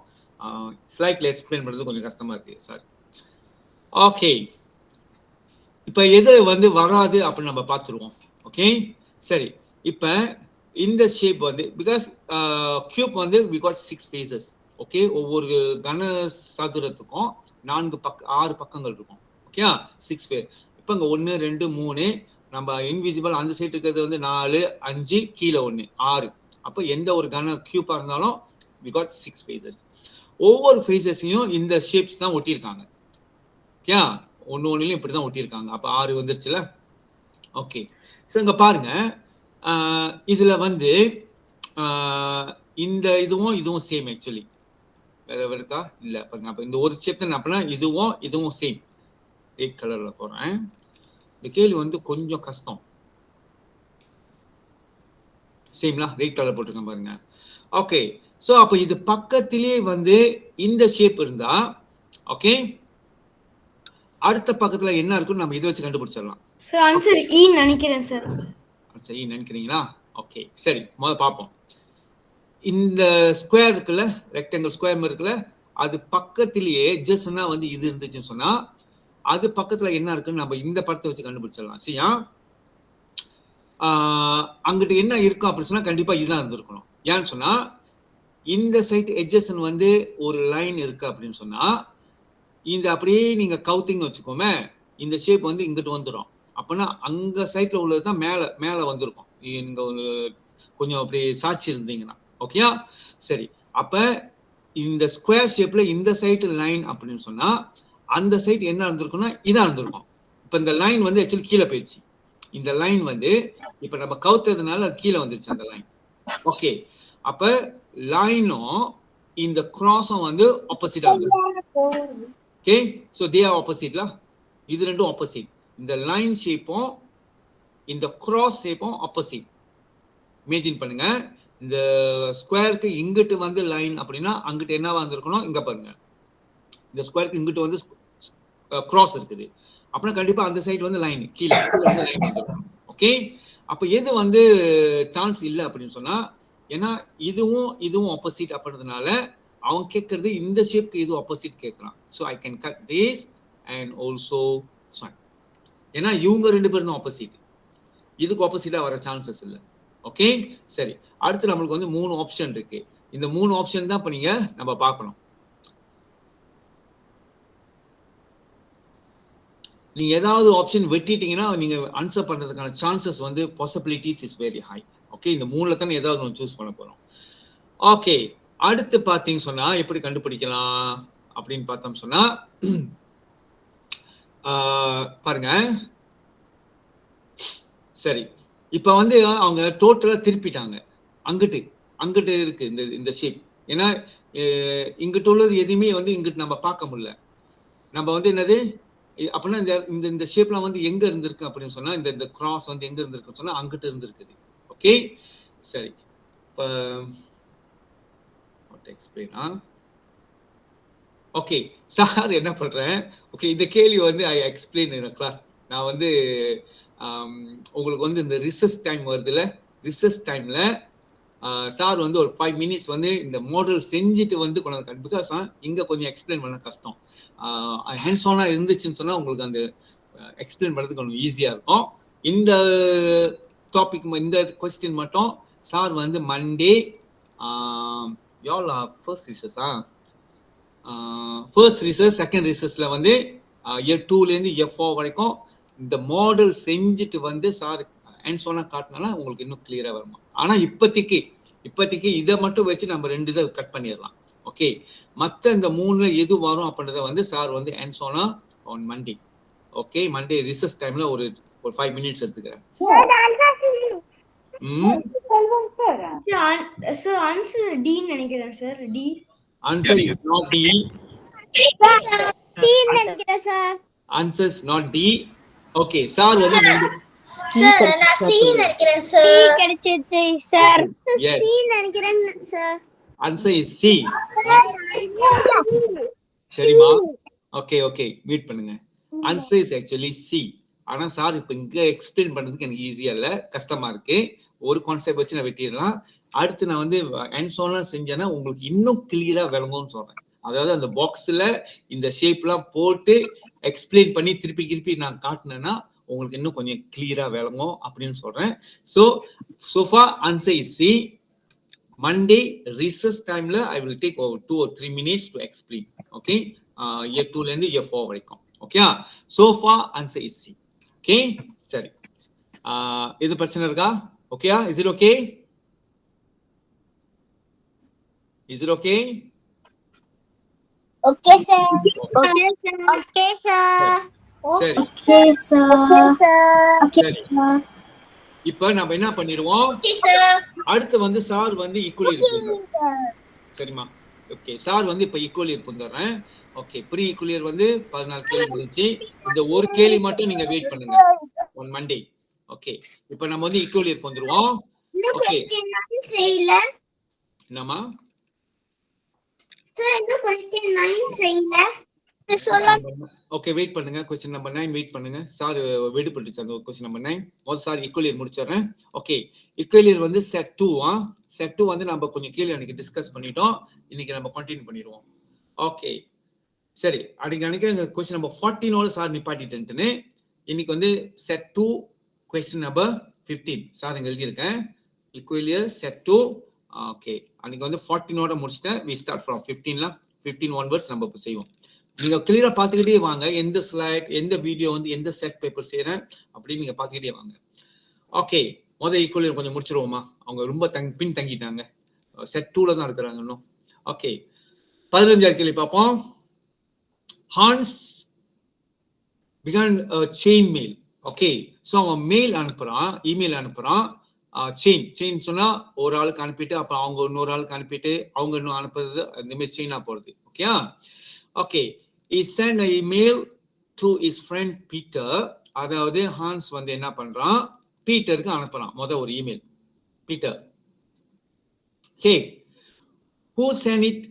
ஸ்லைட்ல எக்ஸ்பிளைன் பண்றது கொஞ்சம் கஷ்டமா இருக்கு சார். ஓகே, இப்ப எது வந்து வராது அப்படின்னு நம்ம பார்த்துருவோம். ஓகே, சரி. இப்ப இந்த ஷேப் வந்து பிகாஸ் கியூப் வந்து we got 6 faces. ஓகே, ஒவ்வொரு கன சதுரத்துக்கும் 6 பக்கங்கள் இருக்கும். Okay, 6 face. இப்ப இங்க 1 2 3 நம்ம இன்விசிபிள் அந்த சைடு இருக்கிறது வந்து 4 5 கீழே 1 6. அப்ப எந்த ஒரு கன கியூபா இருந்தாலும் we got 6 faces. ஒவ்வொரு ஃபேஸஸையும் இந்த ஷேப்ஸ் தான் ஒட்டியிருக்காங்க. ஓகே, ஒன்னுலயும் இப்படிதான் ஒட்டியிருக்காங்க. அப்ப 6 வந்துருச்சுல. ஓகே, ஸோ இங்க பாருங்க, இதுல வந்து இந்த இதுவும் சேம். ஆக்சுவலி வேற இருக்கா இல்ல பாருங்க. அப்ப இந்த ஒரு ஷேப் தான். அப்படின்னா இதுவும் சேம். ரெட் கலர்ல போறேன். இந்த கேள்வி வந்து கொஞ்சம் கஷ்டம். சேம்லாம் ரெட் கலர் போட்டிருக்கேன் பாருங்க. ஓகே, ஸோ அப்ப இது பக்கத்திலே வந்து இந்த ஷேப் இருந்தா, ஓகே, அடுத்த பக்கத்துல என்ன இருக்குன்னு நம்ம இதை வச்சு கண்டுபிடிச்சிடலாம். சார் ஆன்சர் இ நினைக்கிறேன் சார். சரி, நினைக்கிறீங்களா? ஓகே, சரி, முதல்ல பார்ப்போம். இந்த ஸ்கொயர் இருக்குல்ல, ரெக்டாங்கிள் ஸ்கொயர் இருக்குல்ல, அது பக்கத்திலேயே எட்ஜஸ்னா வந்து இது இருந்துச்சுன்னு சொன்னா அது பக்கத்துல என்ன இருக்குன்னு நம்ம இந்த படத்தை வச்சு கண்டுபிடிச்சிடலாம். சரியா? அங்கிட்ட என்ன இருக்கும் அப்படின்னு சொன்னா கண்டிப்பா இதுதான் இருந்திருக்கணும். ஏன்னு சொன்னா இந்த சைட் எட்ஜஸ் வந்து ஒரு லைன் இருக்கு அப்படின்னு சொன்னா இந்த அப்படியே நீங்க கவுத்திங் வச்சுக்கோமே, இந்த ஷேப் வந்து இங்கிட்டு வந்துடும். அப்படின்னா அங்க சைட்ல உள்ளதுதான் மேல வந்திருக்கும். நீங்க ஒரு கொஞ்சம் அப்படி சாட்சி இருந்தீங்கன்னா. ஓகேயா? சரி, அப்ப இந்த ஸ்கொயர் ஷேப்ல இந்த சைட் லைன் அப்படின்னு சொன்னா அந்த சைட் என்ன இருந்திருக்கும்னா இதா இருந்திருக்கும். இப்ப இந்த லைன் வந்து ஆக்சுவலி கீழே போயிடுச்சு. இந்த லைன் வந்து இப்ப நம்ம கவுத்ததுனால அது கீழே வந்துருச்சு அந்த லைன். ஓகே, அப்ப லைனும் இந்த கிராஸும் வந்து ஆப்போசிட்டா இருக்கு. ஓகே, சோ தே ஆர் ஆப்போசிட்ல. இது ரெண்டும் ஆப்போசிட். இந்த லைன் ஷேப்பும் இந்த கிராஸ் ஷேப்பும் ஆப்போசிட். இமேஜின் பண்ணுங்க, இந்த ஸ்கொயருக்கு இங்கிட்டு வந்து லைன் அப்படின்னா அங்கிட்டு என்னவா இருந்திருக்கணும், இங்க பாருங்க இந்த ஸ்கொயருக்கு இங்கிட்டு வந்து கிராஸ் இருக்குது அப்படின்னா கண்டிப்பா அந்த சைடு வந்து லைன் கீழே வந்து லைன் வந்துருக்கும். ஓகே, அப்ப எது வந்து சான்ஸ் இல்லை அப்படின்னு சொன்னா, ஏன்னா இதுவும் ஆப்போசிட் அப்படின்றதுனால அவன் கேட்கறது இந்த ஷேப்க்கு இது ஆப்போசிட் கேட்கறான். So I can cut this and also sun. ஏன்னா இவங்க ரெண்டு பேரும் தான் ஆப்போசிட், இதுக்கு ஆப்போசிட்டா வர சான்சஸ் இல்லை. ஓகே, சரி. அடுத்து நம்மளுக்கு வந்து 3 ஆப்ஷன் இருக்கு. இந்த 3 ஆப்ஷன் தான் இப்ப நீங்க நம்ம பார்க்கணும். நீங்க ஏதாவது ஆப்ஷன் வெட்டிட்டீங்கன்னா நீங்க ஆன்சர் பண்றதுக்கான சான்சஸ் வந்து possibilities is very high. Okay, இந்த 3ல தானே ஏதாவது ஒன்று சூஸ் பண்ண போறோம். ஓகே, அடுத்து பார்த்தீங்க சொன்னா எப்படி கண்டுபிடிக்கலாம் அப்படின்னு பார்த்தோம் சொன்னா, பாருங்க. சரி, இப்ப வந்து அவங்க டோட்டலா திருப்பிட்டாங்க. அங்கிட்டு இருக்கு இந்த ஷேப். ஏன்னா இங்கிட்டு உள்ளது எதுவுமே வந்து இங்கிட்டு நம்ம பார்க்க முடியல. நம்ம வந்து என்னது அப்படின்னா இந்த ஷேப்லாம் வந்து எங்க இருந்திருக்கு அப்படின்னு சொன்னா, இந்த கிராஸ் வந்து எங்க இருந்திருக்குன்னு சொன்னா அங்கிட்டு இருந்திருக்குது. ஓகே, சரி. இப்போ எக்ஸ்பிளைனா ஓகே, சார் என்ன பண்றேன். ஓகே, இந்த கேள்வி வந்து ஐ எக்ஸ்பிளைன் இன் கிளாஸ். நான் வந்து உங்களுக்கு வந்து இந்த ரிசர்ச் டைம் வருதுல்ல, ரிசர்ச் டைம்ல சார் வந்து ஒரு 5 மினிட்ஸ் வந்து இந்த மாடல் செஞ்சுட்டு வந்து கொண்டு வந்து, பிகாஸ் இங்க கொஞ்சம் எக்ஸ்பிளைன் பண்ண கஷ்டம். ஹேண்ட்ஸ் ஆனா இருந்துச்சுன்னு சொன்னா உங்களுக்கு அந்த எக்ஸ்பிளைன் பண்றதுக்கு கொஞ்சம் ஈஸியா இருக்கும். இந்த டாபிக் இந்த கொஸ்டின் மட்டும் சார் வந்து மண்டே ஃபர்ஸ்ட் ரிசர்ச் செகண்ட் ரிசர்ச்ல வந்து இயர் 2ல இருந்து இயர் 4 வரைக்கும் இந்த மாடல் செஞ்சுட்டு வந்து சார் ஹேண்ட்ஸ் ஆனா காட்டினால உங்களுக்கு இன்னும் கிளியரா வருமா. ஆனா இப்போதைக்கு இதை மட்டும் வச்சு நம்ம 2 இதை கட் பண்ணிடலாம். ஓகே, மற்ற இந்த 3ல எது வரும் அப்படின்றத வந்து சார் வந்து ஹேண்ட்ஸ் ஆனா on Monday. Okay, Monday research டைம்ல ஒரு 5 மினிட்ஸ் எடுத்துக்கிறேன். சார் ஆன்சர் டி நினைக்கிறேன் sir. D answer is not D. D நினைக்கிறேன் sir. Answer is not D. Okay, sir வந்து சார் நான் சி நினைக்கிறேன் சார். சி கிடைச்சிச்சு சார். சி நினைக்கிறேன் சார். Answer is C. சரிமா, ஓகே வெயிட் பண்ணுங்க. Answer is actually C. ஆனா சார் இப்ப இங்க எக்ஸ்பிளைன் பண்றதுக்கு எனக்கு ஈஸியா இல்ல, கஷ்டமா இருக்கு. ஒரு கான்செப்ட் வச்சு நான் வெட்டிடலாம். அடுத்து நான் வந்து ஹேண்ட்ஸ் ஆனா செஞ்சேன்னா உங்களுக்கு இன்னும் கிளியரா விளங்கும்னு சொல்றேன். அதாவது அந்த பாக்ஸ்ல இந்த ஷேப்லாம் போட்டு எக்ஸ்பிளைன் பண்ணி திருப்பி நான் காட்டினேன்னா உங்களுக்கு இன்னும் கொஞ்சம் கிளியரா விளங்கும் அப்படின்னு சொல்றேன். So far answer is C. Monday recess time la I will take over 2 or 3 minutes to explain. Okay, year 2 la irundhu year 4 varaikkum. Okay, so far answer is C. Okay, சரி. இது பிரச்சனை இருக்கா? Okay, is it okay? Is it okay? Okay sir. Okay sir. Okay sir. சரி. Okay sir. Okay sir. இப்போ நாம என்ன பண்ணிடுவோம், Okay sir. அடுத்து வந்து சார் வந்து ஈக்குவல் இருப்பு. சரிமா, ஓகே, சார் வந்து இப்போ ஈக்குவல் இருப்பு வந்துடுறேன். ஓகே, ப்ரீ ஈக்குவலியர் வந்து 14 கேள்வி முடிஞ்சு. இந்த ஒரு கேள்வி மட்டும் நீங்க வெயிட் பண்ணுங்க on Monday. ஓகே, இப்போ நம்ம வந்து ஈக்குவல் இருப்பு வந்துருவோம். ஓகே, செய்யல என்னமா சார், இந்த क्वेश्चन 9 செய்யல. ஓகே, வெயிட் பண்ணுங்க. क्वेश्चन நம்பர் 9 வெயிட் பண்ணுங்க. சார் வெடிபட்டுச்சு அந்த क्वेश्चन நம்பர் 9. முதல்ல சார் ஈக்குவலியர் முடிச்சறேன். ஓகே, ஈக்குவலியர் வந்து செட் 2 செட் 2 வந்து நம்ம கொஞ்சம் கேள்வி அன்னைக்கு டிஸ்கஸ் பண்ணிட்டோம். இன்னைக்கு நம்ம கண்டினியூ பண்ணிடுவோம். ஓகே, சரி. அன்னைக்கு क्वेश्चन நம்பர் 14 சார் நிப்பாட்டிட்டேன்னு இன்னைக்கு வந்து செட் 2 क्वेश्चन நம்பர் 15 சார் இங்க எழுதி இருக்கேன். ஈக்குவலியர் செட் 2. ஓகே, அன்னைக்கு வந்து 14 முடிச்சிட்டேன். we start from 15 onwards நம்ம இப்ப செய்வோம். நீங்க கிளியரா பாத்துக்கிட்டே வாங்க. எந்த ஸ்லைட், எந்த வீடியோ வந்து எந்த செட் பேப்பர் செய்யறேன் அப்படின்னு நீங்க பாத்துக்கிட்டே வாங்க. ஓகே, முதல் ஈக்குவலியர் கொஞ்சம் முடிச்சிருவோமா? அவங்க ரொம்ப பின் தங்கிட்டாங்க. செட் 2ல தான் இருக்கிறாங்க இன்னும். ஓகே, 15வது கேள்வி பார்ப்போம். Hans began a chain mail. Okay, so அவன் மெயில் அனுப்புறான், இமெயில் அனுப்புறான். செயின் சொன்னா ஒரு ஆளுக்கு அனுப்பிட்டு அப்புறம் அவங்க இன்னொரு ஆளுக்கு அனுப்பிட்டு அவங்க இன்னும் அனுப்புறது, இந்த மாதிரி செயினா போறது. Okay, okay, he sent an email to his friend Peter. அதாவது ஹான்ஸ் வந்து என்ன பண்றான், பீட்டருக்கு அனுப்பலாம் ஒரு email. Peter. Okay, who send it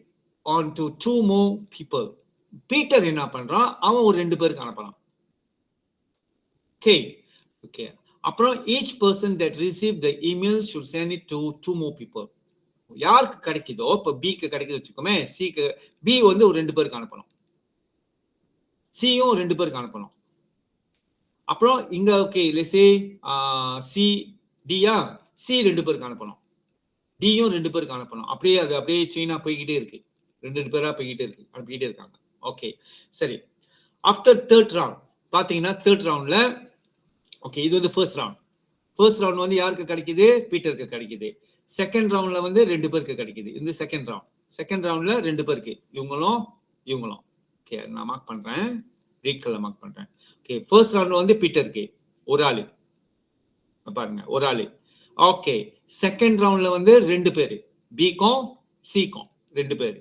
on to 2 more people? Peter என்ன பண்றான், அவன் ஒரு 2 பேருக்கு அனுப்பலாம். ஓகே. அப்புறம் each person that received the email should send it to 2 more people. யாருக்கு கிடைக்குதோ, இப்ப பிக்கு கிடைக்குது வச்சுக்கோமே, சிக்கு பி வந்து ஒரு 2 பேருக்கு அனுப்பணும், சியும் 2 பேருக்கு அனுப்பணும். அப்புறம் இங்க ஓகே லெட்ஸ் சே சி டியா, சி 2 பேருக்கு அனுப்பணும், டியும் 2 பேருக்கு அனுப்பணும். அப்படியே அது அப்படியே செயினா போய்கிட்டே இருக்கு, 2 பேரா போய்கிட்டே இருக்கு, அனுப்பிக்கிட்டே இருக்காங்க. ஓகே சரி. ஆஃப்டர் தேர்ட் ரவுண்ட் பாத்தீங்கன்னா, தேர்ட் ரவுண்ட்ல ஓகே இது வந்து ஃபர்ஸ்ட் ரவுண்ட் வந்து யாருக்கு கிடைக்குது, பீட்டருக்கு கிடைக்குது. செகண்ட் ரவுண்ட்ல வந்து 2 பேருக்கு கிடைக்குது. இந்த செகண்ட் ரவுண்ட்ல 2 பேருக்கு, இவங்களும். ஓகே நான் மார்க் பண்றேன், ரெட் கலர் மார்க் பண்றேன். ஓகே ஃபர்ஸ்ட் ரவுண்ட்ல வந்து பீட்டருக்கு ஒரு ஆளு, பாருங்க ஒரு ஆளு. ஓகே செகண்ட் ரவுண்ட்ல வந்து 2 பேரு, பிக்கும் சிக்கும் 2 பேரு.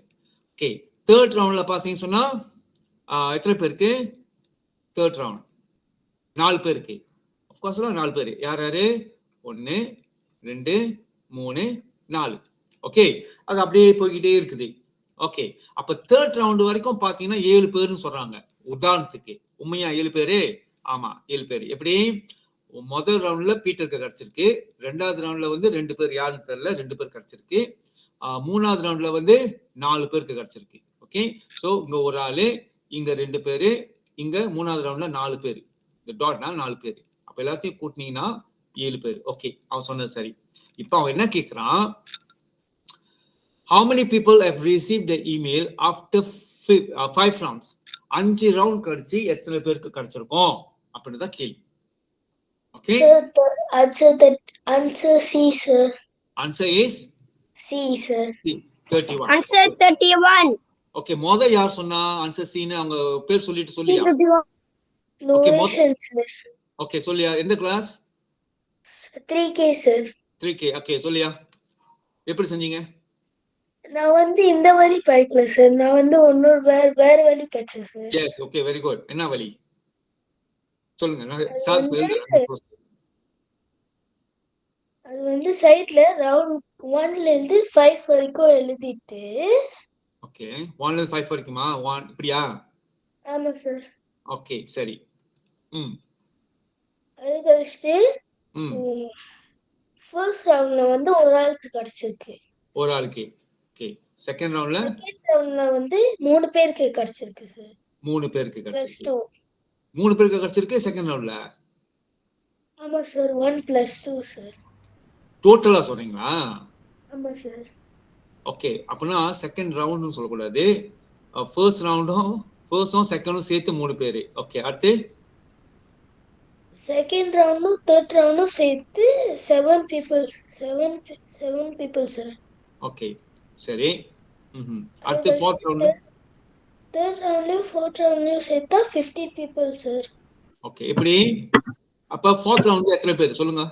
ஓகே தேர்ட் ரவுண்ட்ல பாத்தீங்க சொன்னா எத்தனை பேருக்கு, தேர்ட் ரவுண்ட் 4 பேருக்கு. ஆஃப்கோர்ஸ் 4 பேரு. யார் யாரு, 1 2 3 4. ஓகே அது அப்படியே போய்கிட்டே இருக்குது. ஓகே அப்ப தேர்ட் ரவுண்ட் வரைக்கும் பாத்தீங்கன்னா 7 பேருன்னு சொல்றாங்க. உதாரணத்துக்கு உண்மையா 7 பேரு? ஆமா 7 பேரு. எப்படி, முதல் ரவுண்ட்ல பீட்டருக்கு கிடைச்சிருக்கு, 2வது ரவுண்ட்ல வந்து 2 பேர் யாருன்னு தெரியல, 2 பேர் கிடைச்சிருக்கு. 3வது ரவுண்ட்ல வந்து 4 பேருக்கு கிடைச்சிருக்கு. ஓகே சோ இங்க ஒரு ஆளு, இங்க 2 பேரு, இங்க 3வது ரவுண்ட்ல 4 பேரு, இந்த டாட்னா 4 பேரு. அப்ப எல்லாத்தையும் கூட்டினீங்கன்னா 7 பேர். ஓகே அவன் சொன்னது சரி. இப்ப அவன் என்ன கேக்குறான், how many people have received the email after 5 rounds? 5 round கழிச்சு எத்தனை பேருக்கு கிடைச்சிருக்கும் அப்படின்னு தான் கேள்வி. Okay answer C sir. Answer is C sir. 31. Answer 31. Okay யார் சொன்னா ஆன்சர் சின்னு, அவங்க பேர் சொல்லிட்டு சொல்லியா? Novation sir. ஓகே சொல்லியா, எந்த class? 3K sir. 3K. Okay சொல்லியா, எப்படி செஞ்சீங்க? நான் வந்து இந்த வழி படிக்கல சார், நான் வந்து இன்னொரு வேற வழி படிச்சேன் sir. S okay very good. என்ன வழி சொல்லுங்க, அது வந்து சைடுல ரவுண்ட் 1ல இருந்து 5 வரைக்கும் எழுதிட்டு. ஓகே 1ல இருந்து 5 வரைக்குமா? 1 இப்படியா? ஆமா சார். ஓகே சரி. அது கழிச்சிட்டு ஃபர்ஸ்ட் ரவுண்ட்ல வந்து ஒரு ஆளுக்கு கிடைச்சிருக்கு, ஒரு ஆளுக்கு. ஓகே செகண்ட் ரவுண்ட்ல வந்து 3 பேருக்கு கிடைச்சிருக்கு சார். 3 பேருக்கு கிடைச்சிருக்கு. 2 3 பேருக்கு கிடைச்சிருக்கு செகண்ட் ரவுண்ட்ல. ஆமா சார் 1 + 2 சார். டோட்டலா சொல்றீங்களா? ஆமா சார். ஓகே அப்பனா செகண்ட் ரவுண்ட்னு சொல்ல கூடாது, ஃபர்ஸ்டும் செகண்டும் சேர்த்து 3 பேரு. ஓகே அடுத்து செகண்ட் ரவுண்டும் தேர்ட் ரவுண்டும் சேர்த்து 7 people சார். ஓகே சரி. அடுத்து ஃபோர்த் ரவுண்ட், தேர்ட் ரவுண்ட்லயும் ஃபோர்த் ரவுண்ட்லயும் சேர்த்தா 50 people சார். ஓகே எப்படி, அப்ப ஃபோர்த் ரவுண்ட்ல எத்தனை பேர் சொல்லுங்க?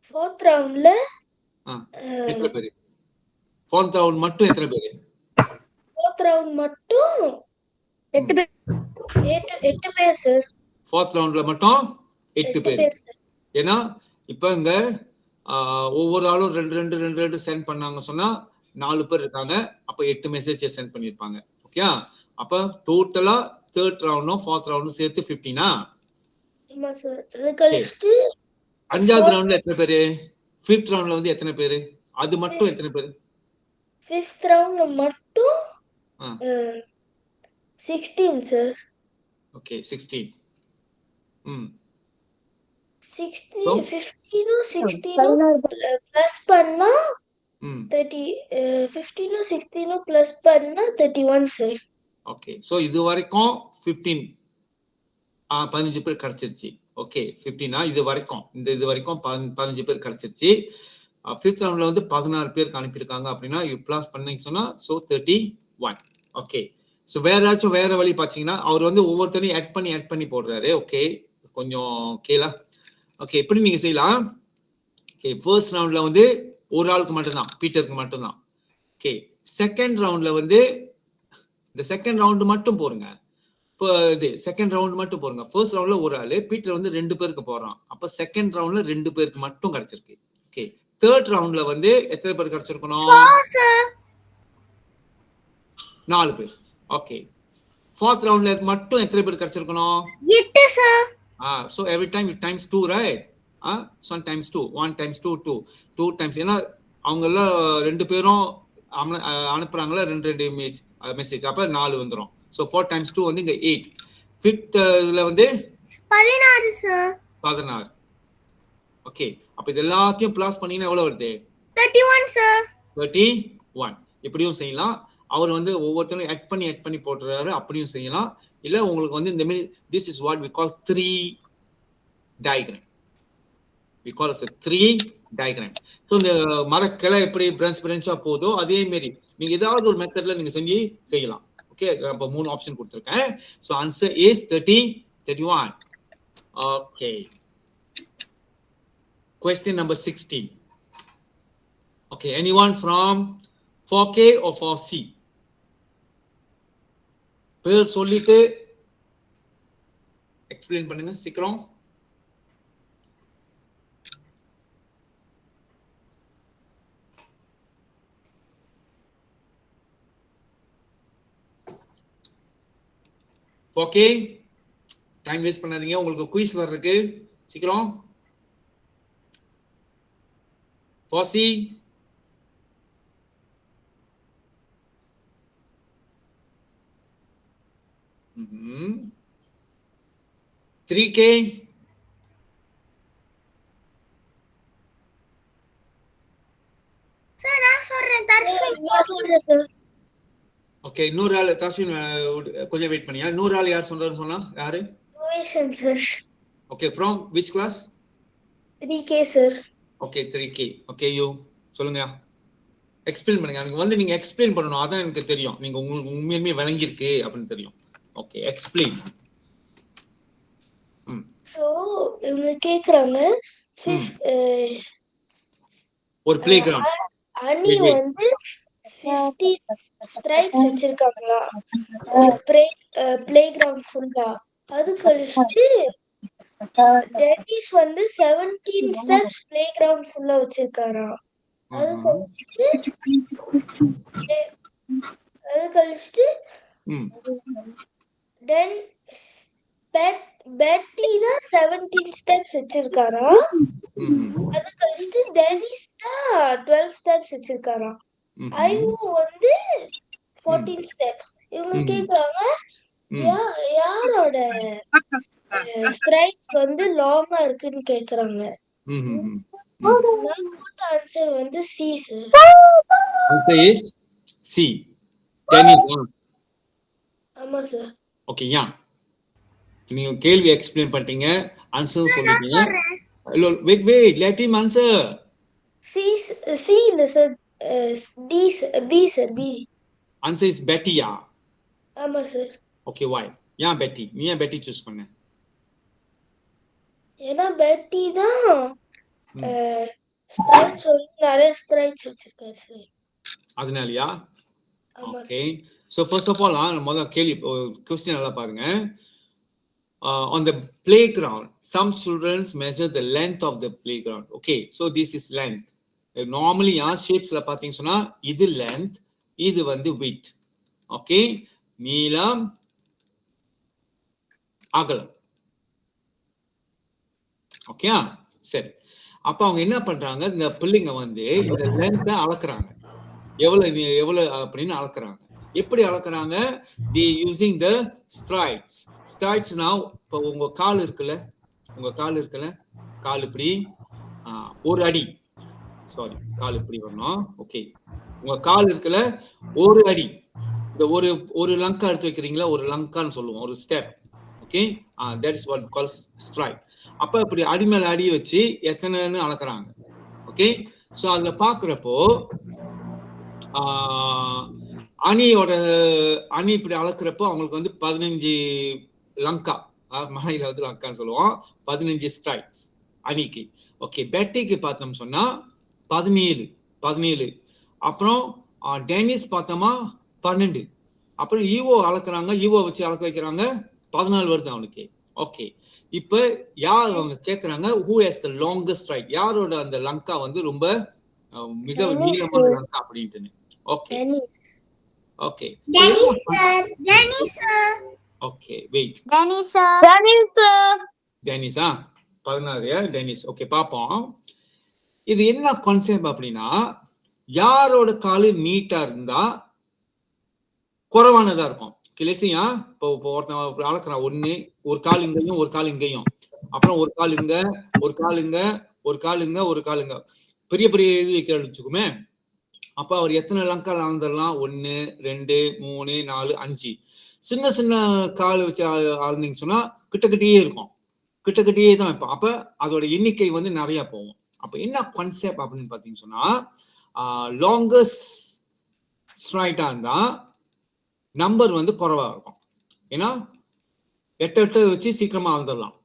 ஃபோர்த் ரவுண்ட்ல எத்தனை பேர்? ஃபோர்த் ரவுண்ட் மட்டும் எத்தனை பேர்? ஃபோர்த் ரவுண்ட் மட்டும் 8 பேர் சார். ஃபோர்த் ரவுண்ட்ல மட்டும் 8 பேர். ஏன்னா இப்ப இங்க ஒவ்வொரு ஆளும் 2 சென்ட் பண்ணாங்க சொன்னா 4 பேர் இருக்காங்க, அப்ப 8 மெசேஜ் சென்ட் பண்ணிருப்பாங்க. ஓகே அப்ப டோட்டலா தேர்ட் ரவுண்டும் ஃபோர்த் ரவுண்டும் சேர்த்து 15. ஆமா சார். அது கழிச்சிட்டு 5வது ரவுண்ட்ல எத்தனை பேரு? 5th ரவுண்ட்ல வந்து எத்தனை பேரு? அது மட்டும் எத்தனை பேரு? 5th ரவுண்ட்ல மட்டும் 16 சார். ஓகே 16. 15 பிளஸ் பண்ணா 30, 15 16 பிளஸ் பண்ணா 31 சார். ஓகே சோ இது வரைக்கும் 15 பேர் கிடைச்சிருச்சு. ஓகே 15 இது வரைக்கும், இது வரைக்கும் 15 பேர் கிடைச்சிருச்சு. 5th ரவுண்ட்ல வந்து 16 பேருக்கு அனுப்பியிருக்காங்க அப்படின்னா யூ பிளஸ் பண்ணீங்க சொன்னா சோ 31. ஓகே சோ வேற வழி பாத்தீங்கன்னா அவர் வந்து ஒவ்வொருத்தரையும் ஆட் பண்ணி போடுறாரு. ஓகே கொஞ்சம் கேளா. ஓகே எப்படி நீங்க செய்யலாம், ஓகே ஃபர்ஸ்ட் ரவுண்ட்ல வந்து ஒரு ஆளுக்கு மட்டும்தான், பீட்டருக்கு மட்டும்தான். ஓகே செகண்ட் ரவுண்ட்ல வந்து இந்த செகண்ட் ரவுண்ட் மட்டும் போடுங்க, இப்போ இது செகண்ட் ரவுண்ட் மட்டும் போறங்க. ஃபர்ஸ்ட் ரவுண்ட்ல ஒரு ஆளு, பீட்டர் வந்து 2 பேருக்கு போறான். அப்ப செகண்ட் ரவுண்ட்ல 2 பேருக்கு மட்டும் கிடைச்சிருக்கு. ஓகே, தேர்ட் ரவுண்ட்ல வந்து எத்தனை பேர் கிடைச்சிருக்கணும்? 4 பேர். ஓகே, fourth roundல மட்டும் எத்தனை பேர் கிடைச்சிருக்கணும்? 8 sir. So every time it times 2, right? So times 2, 1 times 2, 2 times. ஏன்னா அவங்க எல்லாம் 2 பேரும் அனுப்புறாங்களா 2 மெசேஜ், அப்ப 4 வந்துரும். So 4 times 2 வந்து இங்க 8. fifth இதுல வந்து 16 சார். 16. ஓகே, அப்ப இது எல்லாத்தையும் பிளஸ் பண்ணீங்கன்னா எவ்வளவு வருது? 31 சார். 31. இப்படியும் செய்யலாம். அவர் வந்து ஒவ்வொருத்தரும் ஆட் பண்ணி போட்டுறாரு, அப்படியும் செய்யலாம். இல்ல உங்களுக்கு வந்து இந்த மாதிரி this is what we call 3 diagram. We call it a 3 diagram. So இந்த மரக்கிளை எப்படி பிரான்ச்சா போதோ அதே மாதிரி நீங்க ஏதாவது ஒரு மெத்தட்ல நீங்க செஞ்சு செய்யலாம். ஓகே, அப்ப 3 ஆப்ஷன் கொடுத்திருக்கேன். So answer is 30, 31. Okay. Question number 16. Okay, anyone from 4K or 4C? பேர் சொல்லிட்டு எக்ஸ்பிளைன் பண்ணுங்க சீக்கிரம். ஓகே, டைம் வேஸ்ட் பண்ணாதீங்க, உங்களுக்கு குயிஸ் வர்றதுக்கு. சீக்கிரம். 4C. Mm-hmm. 3K. சார் நான் சொல்றேன் தர்ஷன். நான் சொல்றேன் சார். ஓகே, இன்னொரு ஆள் தர்ஷன் கொஞ்சம் வெயிட் பண்ணியா. இன்னொரு ஆள் யார் சொல்றாரு சொன்னா? யாரு? Tuition sir. Okay, from which class? 3K sir. Okay, 3K. Okay, you சொல்லுங்க, எக்ஸ்பிளைன் பண்ணுங்க. எனக்கு வந்து நீங்க எக்ஸ்பிளைன் பண்ணணும், அதான் எனக்கு தெரியும் நீங்க உங்களுக்கு உண்மையுமே விளங்கிருக்கு அப்படின்னு தெரியும். Okay, explain. சோ இவங்க கேக்குறாங்க ஒரு பிளே கிரவுண்ட் அணி வந்து 50 ஸ்ட்ரைக்ஸ் வச்சிருக்காங்களா ஒரு பிளே கிரவுண்ட் ஃபுல்லா. அது கழிச்சு டென்னிஸ் வந்து 17 ஸ்டெப்ஸ் பிளே கிரவுண்ட் ஃபுல்லா வச்சிருக்காரா. அது கழிச்சு தென் பெட்டி தான் 17 ஸ்டெப்ஸ் வச்சிருக்காரா. அது கழிச்சு டென்னிஸ் தான் 12 ஸ்டெப்ஸ் வச்சிருக்காரா. ஐவோ வந்து 14 ஸ்டெப்ஸ். இவங்க கேக்குறாங்க யாரோட ஸ்ட்ரைக்ஸ் வந்து லாங்கா இருக்குன்னு கேக்குறாங்க. ஆன்சர் வந்து C sir. Answer is C. Dennis. ஆமா சார். ஓகே, யா நீங்க கேள்வி எக்ஸ்பிளைன் பண்ணிட்டீங்க, ஆன்சர் சொல்லிட்டீங்க. Wait let him answer. C இல்ல sir, D B sir. B. Answer is பெட்டியா? ஆமா சார். Okay, why? யா பெட்டி, நீ ஏன் பெட்டி சூஸ் பண்ண? ஏன்னா பெட்டி தான் ஸ்ட்ரைக்ஸ் வந்து நிறைய ஸ்ட்ரைக்ஸ் வச்சிருக்காரு சார், அதனாலயா? Okay, so first of all முதல்ல கேள்வி क्वेश्चन நல்லா பாருங்க. On the playground some children measure the length of the playground. Okay, so this is length. Normally shapes la பாத்தீங்க சொன்னா இது length, இது வந்து width. Okay, நீளம் அகலம். ஓகே, சரி. அப்ப அவங்க என்ன பண்றாங்க, இந்த பிள்ளைங்க வந்து இந்த லென்த்தை அளக்குறாங்க, எவ்வளவு அப்படின்னு அளக்குறாங்க. எப்படி அளக்குறாங்க? they using the strides. Strides now, இப்போ உங்க கால் இருக்குல்ல, கால் இப்படி ஒரு அடி, சாரி கால் இப்படி வரணும். ஓகே, உங்க கால் இருக்குல்ல ஒரு அடி, இந்த ஒரு லங்கா எடுத்து வைக்கிறீங்களா, ஒரு லங்கான்னு சொல்லுவோம், ஒரு step. Okay, that is what calls stride. அப்ப இப்படி அடி மேல அடி வச்சு எத்தனைன்னு அளக்குறாங்க. ஓகே, சோ அதுல பாக்குறப்போ அணி இப்படி அளக்குறப்போ அவங்களுக்கு வந்து 15 லங்கா, மலையில வந்து லங்கான்னு சொல்லுவோம், 15 ஸ்ட்ரைக்ஸ் அணிக்கு. ஓகே, பெட்டிக்கு பார்த்தோம் சொன்னா 17. அப்புறம் டென்னிஸ் பார்த்தோமா 12. அப்புறம் ஈவோ அளக்குறாங்க, ஈவோ வச்சு அளக்க வைக்கிறாங்க, 14 வருது அவனுக்கு. ஓகே, இப்ப யார் அவங்க கேக்குறாங்க, who has the longest stride, யாரோட அந்த லங்கா வந்து ரொம்ப மிக நீளமான லங்கா அப்படின்ட்டு. Okay okay Dennis sir. Dennis sir. Okay wait, Dennis sir. டெனிஸா 16 டெனிஸ். ஓகே பாப்போம், இது என்ன கான்செப்ட் அப்படின்னா, யாரோட காலு நீட்டா இருந்தா குறைவானதா இருக்கும். கிளேசியா இப்போ ஒருத்தன் அளக்குறான், ஒண்ணு ஒரு கால் இங்கேயும் ஒரு கால் இங்கேயும், அப்புறம் ஒரு கால் இங்க ஒரு கால் இங்க ஒரு கால் இங்க ஒரு கால் இங்க, பெரிய பெரிய இது வைக்கிற வச்சுக்குமே. அப்ப அவர் எத்தனை லங்கால் அளந்துடலாம், 1 2 3 4 5. சின்ன சின்ன கால் வச்சு அளந்தீங்க சொன்னா கிட்டக்கிட்டே இருக்கும், கிட்டக்கிட்டே தான் வைப்போம். அப்ப அதோட எண்ணிக்கை வந்து நிறைய போகும். அப்ப என்ன கான்செப்ட் அப்படின்னு பாத்தீங்கன்னு சொன்னா, லாங்கஸ்ட் ஸ்ட்ரைட்டா இருந்தா நம்பர் வந்து குறைவா இருக்கும். ஏன்னா 8 வச்சு சீக்கிரமா அளந்துடலாம்.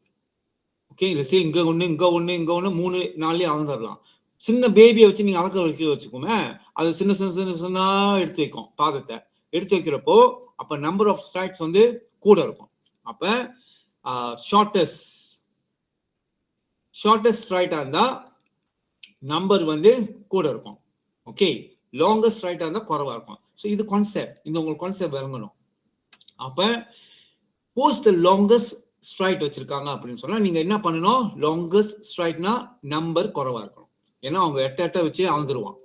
ஓகே, இங்க ஒண்ணு இங்க ஒண்ணு இங்க ஒண்ணு 3 4 அளந்துடலாம். சின்ன பேபியை வச்சு நீங்க அளக்க வைக்க வச்சுக்கோமே, அது சின்ன சின்ன சின்ன சின்ன எடுத்து வைக்கும், பாதத்தை எடுத்து வைக்கிறப்போ அப்ப நம்பர் ஆஃப் ஸ்ட்ரைட்ஸ் வந்து கூட இருக்கும். அப்ப ஷார்ட்டஸ்ட் ஸ்ட்ரைட்டா இருந்தா நம்பர் வந்து கூட இருக்கும். ஓகே, லாங்கஸ்ட் ஸ்ட்ரைட்டா இருந்தா குறைவா இருக்கும். ஸோ இது கான்செப்ட், இந்த உங்களுக்கு கான்செப்ட் விளங்கணும். அப்ப who's the longest stride வச்சிருக்காங்க அப்படின்னு சொன்னா நீங்க என்ன பண்ணணும், லாங்கஸ்ட் ஸ்ட்ரைட்னா நம்பர் குறைவா இருக்கணும். ஏன்னா அவங்க 8 வச்சு அளந்துருவான்.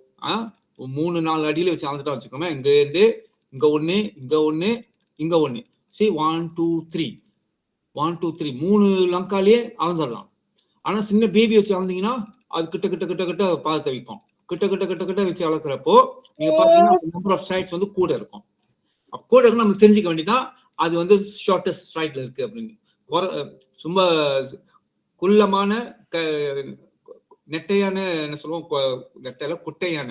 3-4 அடியில வச்சு அளந்துட்டா வச்சுக்கோங்க, இங்க இருந்து இங்க ஒண்ணு இங்க ஒண்ணு இங்க ஒண்ணு, சரி 1 2 3 1 2 3 3 லங்காலேயே அளந்துடலாம். ஆனா சின்ன பேபி வச்சு அளந்தீங்கன்னா அது கிட்ட கிட்ட கிட்ட கிட்ட பாதத்தை வைக்கும், கிட்ட கிட்ட கிட்ட கிட்ட வச்சு அளக்குறப்போ நீங்க பாத்தீங்கன்னா நம்பர் ஆஃப் ஸ்ட்ரைட்ஸ் வந்து கூட இருக்கும். கூட இருக்கு நம்ம தெரிஞ்சுக்க வேண்டியதான் அது வந்து ஷார்ட்டஸ்ட் ஸ்ட்ரைட்ல இருக்கு அப்படின்னு. சும்மா குள்ளமான நெட்டையான என்ன சொல்லுவோம், நெட்டையில குட்டையான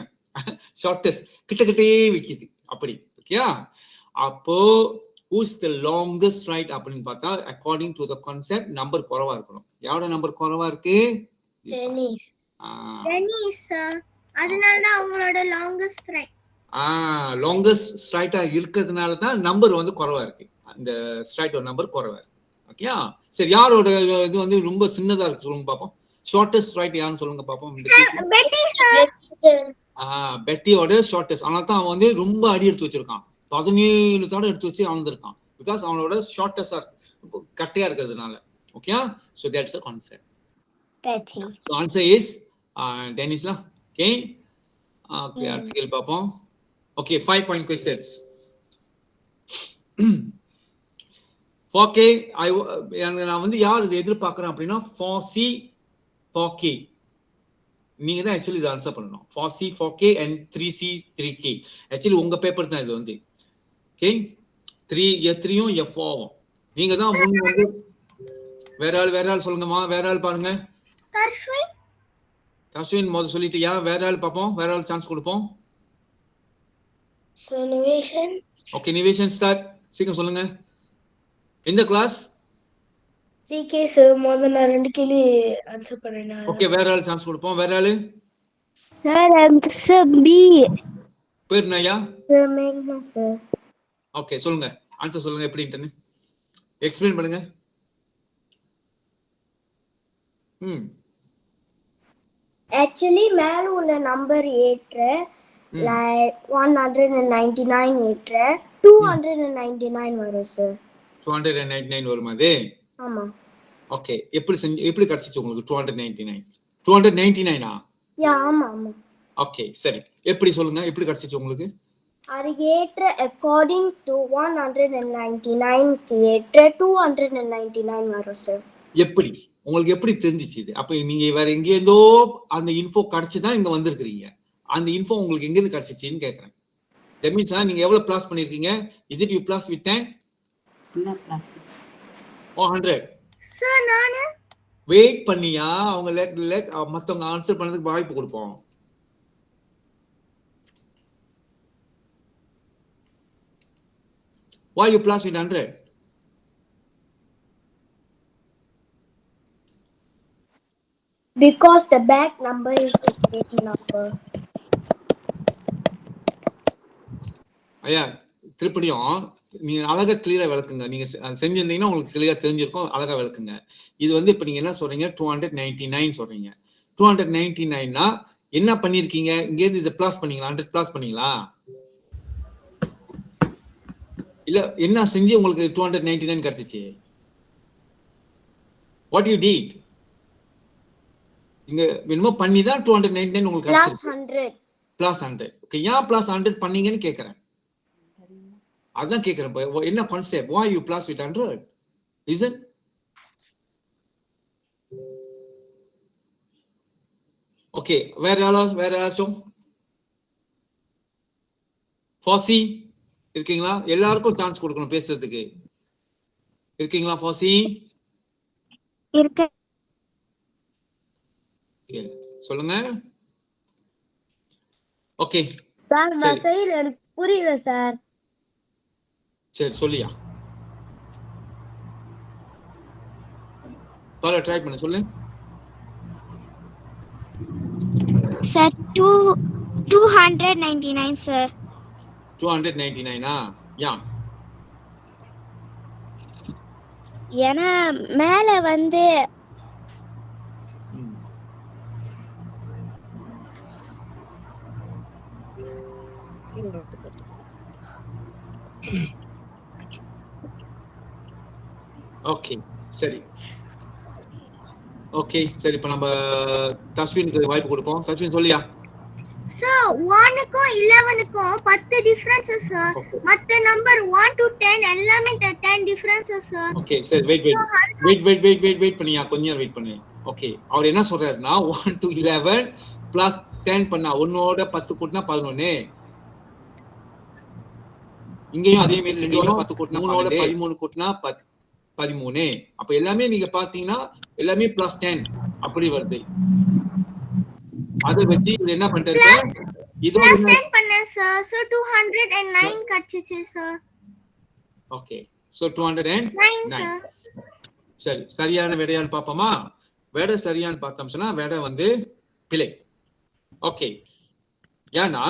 ஷார்ட்டஸ்ட் கிட்டக்கிட்டே விக்குது அப்படி. ஓகே, அப்போ who's the longest stride அப்படின்னு பார்த்தா according to the concept number குறைவா இருக்கணும். யாரோட நம்பர் குறைவா இருக்கு, டெனிஸ் சார். அதனால தான் அவங்களோட லாங்கஸ்ட் ஸ்ட்ரைட். லாங்கஸ்ட் ஸ்ட்ரைட்டா இருக்கிறதுனால தான் நம்பர் வந்து குறைவா இருக்கு, அந்த ஸ்ட்ரைட்டோட நம்பர் குறைவா இருக்கு. ஓகே, சரி யாரோட இது வந்து ரொம்ப சின்னதா இருக்கு சொல்லுங்க பாப்போம், ஷார்ட்டஸ்ட் ஸ்ட்ரைட் யாருன்னு சொல்லுங்க பாப்போம். பெட்டி சார். பெட்டியோட ஷார்ட்டஸ்ட், அதனால தான் அவன் வந்து ரொம்ப அடி எடுத்து வச்சிருக்கான், 17 தடவை எடுத்து வச்சு அளந்திருக்கான். பிகாஸ் அவனோட ஷார்ட்டஸ்டா கட்டையா இருக்கிறதுனால. Okay, so that's the concept. So answer is Dennis la. Okay, okay, அடுத்த கேள்வி பாப்போம். Okay, 5 point questions. 4K நான் வந்து யார் இது எதிர்பார்க்கிறேன் அப்படின்னா 4C 4K நீங்க தான் ஆக்சுவலி இதை ஆன்சர் பண்ணணும். 4C 4K and 3C 3K actually உங்க பேப்பர் தான் இது வந்து. ஓகே, 3 F4 நீங்க தான் முன் வந்து. வேற ஆள் சொல்லுங்கம்மா, வேற ஆள் பாருங்க. தஸ்வின் முதல்ல சொல்லிட்டியா, வேற ஆள் பாப்போம், வேற ஆள் சான்ஸ் கொடுப்போம். ஓகே, நிவேஷன் ஸ்டார்ட், சீக்கிரம் சொல்லுங்க. எந்த கிளாஸ்? 3K sir. முதல்ல நான் 2 கேள்வி ஆன்சர் பண்ணேன். ஓகே, வேற ஆள் சான்ஸ் கொடுப்போம். வேற ஆளு சார் ஆன்சர் பி. பேர் என்னயா? சார் மேக்னா சார். ஓகே, சொல்லுங்க ஆன்சர் சொல்லுங்க, எப்படின்னு எக்ஸ்பிளைன் பண்ணுங்க. ஆக்சுவலி மேல உள்ள நம்பர் ஏற்ற லைக் 199 ஏற்ற 299 வரும் சார். 299 வருமா அது? ஆமா. ஓகே, எப்படி கிடைச்சிச்சு உங்களுக்கு 299? 299 யா, ஆமா ஆமா. ஓகே, சரி, எப்படி சொல்லுங்க, எப்படி கிடைச்சிச்சு உங்களுக்கு? அது ஏற்ற அக்கார்டிங் டு 199 க்கு ஏற்ற 299 வரும் சார். எப்படி உங்களுக்கு எப்படி தெரிஞ்சிச்சு இது? அப்ப நீங்க வேற எங்கேருந்தோ அந்த இன்ஃபோ கிடைச்சுதான் இங்க வந்திருக்கீங்க. அந்த இன்ஃபோ உங்களுக்கு எங்க இருந்து கிடைச்சிச்சுன்னு கேக்குறேன். That means நீங்க எவ்வளவு பிளாஸ் பண்ணிருக்கீங்க? Is it you plus with 10? என்ன பிளாஸ்? or 100? சார் நானு வெயிட் பண்ணியா அவங்க லெட் மத்தவங்க ஆன்சர் பண்ணதுக்கு வாய்ப்பு கொடுப்போம். Why you plus with 100? Because the back number is the same number. ஐயா திருப்படியும் நீங்க அழகா கிளியரா விளக்குங்க. நீங்க செஞ்சிருந்தீங்கன்னா உங்களுக்கு கிளியரா தெரிஞ்சிருக்கும். அழகா விளக்குங்க. இது வந்து இப்ப நீங்க என்ன சொல்றீங்க 299 சொல்றீங்க. 299னா என்ன பண்ணிருக்கீங்க? இங்க இருந்து இதை பிளஸ் பண்ணீங்களா? 100 பிளஸ் பண்ணீங்களா? இல்ல என்ன செஞ்சு உங்களுக்கு 299 கிடைச்சிச்சு? What you did? இங்க என்னமோ பண்ணி தான் 299 உங்களுக்கு கிடைச்சிருக்கு. பிளஸ் 100. ஓகே, ஏன் பிளஸ் 100 பண்ணீங்கன்னு கேக்குறேன். அதான் கேக்குறேன். என்ன concept? why you plus with 100? Reason? Okay, வேற யாராச்சும் ஃபாசி இருக்கீங்களா? எல்லாருக்கும் சான்ஸ் கொடுக்கணும் பேசுறதுக்கு. இருக்கீங்களா ஃபாசி? இருக்கு ஓகே, சொல்லுங்க. ஓகே சார் நான் செய்யல, எனக்கு புரியல சார். சரி சொல்லியா, பாரு ட்ரை பண்ண சொல்லு. Sir 299 sir. 299 யா? ஏன்னா மேல வந்து ஓகே சரி. ஓகே சரி, இப்ப நம்ம தஸ்வினுக்கு வாய்ப்பு கொடுப்போம். தஸ்வின் சொல்லியா? சார் 1க்கும் 11க்கும் 10 டிஃபரன்ஸ் சார். மத்த நம்பர் 1 to 10 எல்லாமே 10 டிஃபரன்ஸ் சார். ஓகே சரி, வெயிட் பண்ணியா, கொஞ்சம் வெயிட் பண்ணு. ஓகே, அவர் என்ன சொல்றாருன்னா 1 to 11 பிளஸ் 10 பண்ணா 1ஓட 10 கூட்டினா 11. இங்கேயும் அதே மாதிரி 2ஓட 10 கூட்டினா 3ஓட 13 கூட்டினா 13. அப்ப எல்லாமே நீங்க பாத்தீங்கன்னா எல்லாமே பிளஸ் 10 அப்படி வருது. அத வச்சு என்ன பண்றது? இதோட பிளஸ் 10 பண்ண சார். சோ 209 கிடைச்சிச்சு சார். Okay, so 209. சரி, சரியான விடையான்னு பாப்போமா? விடை சரியான்னு பார்த்தோம்னா விடை வந்து பிழை. ஓகே, ஏன்னா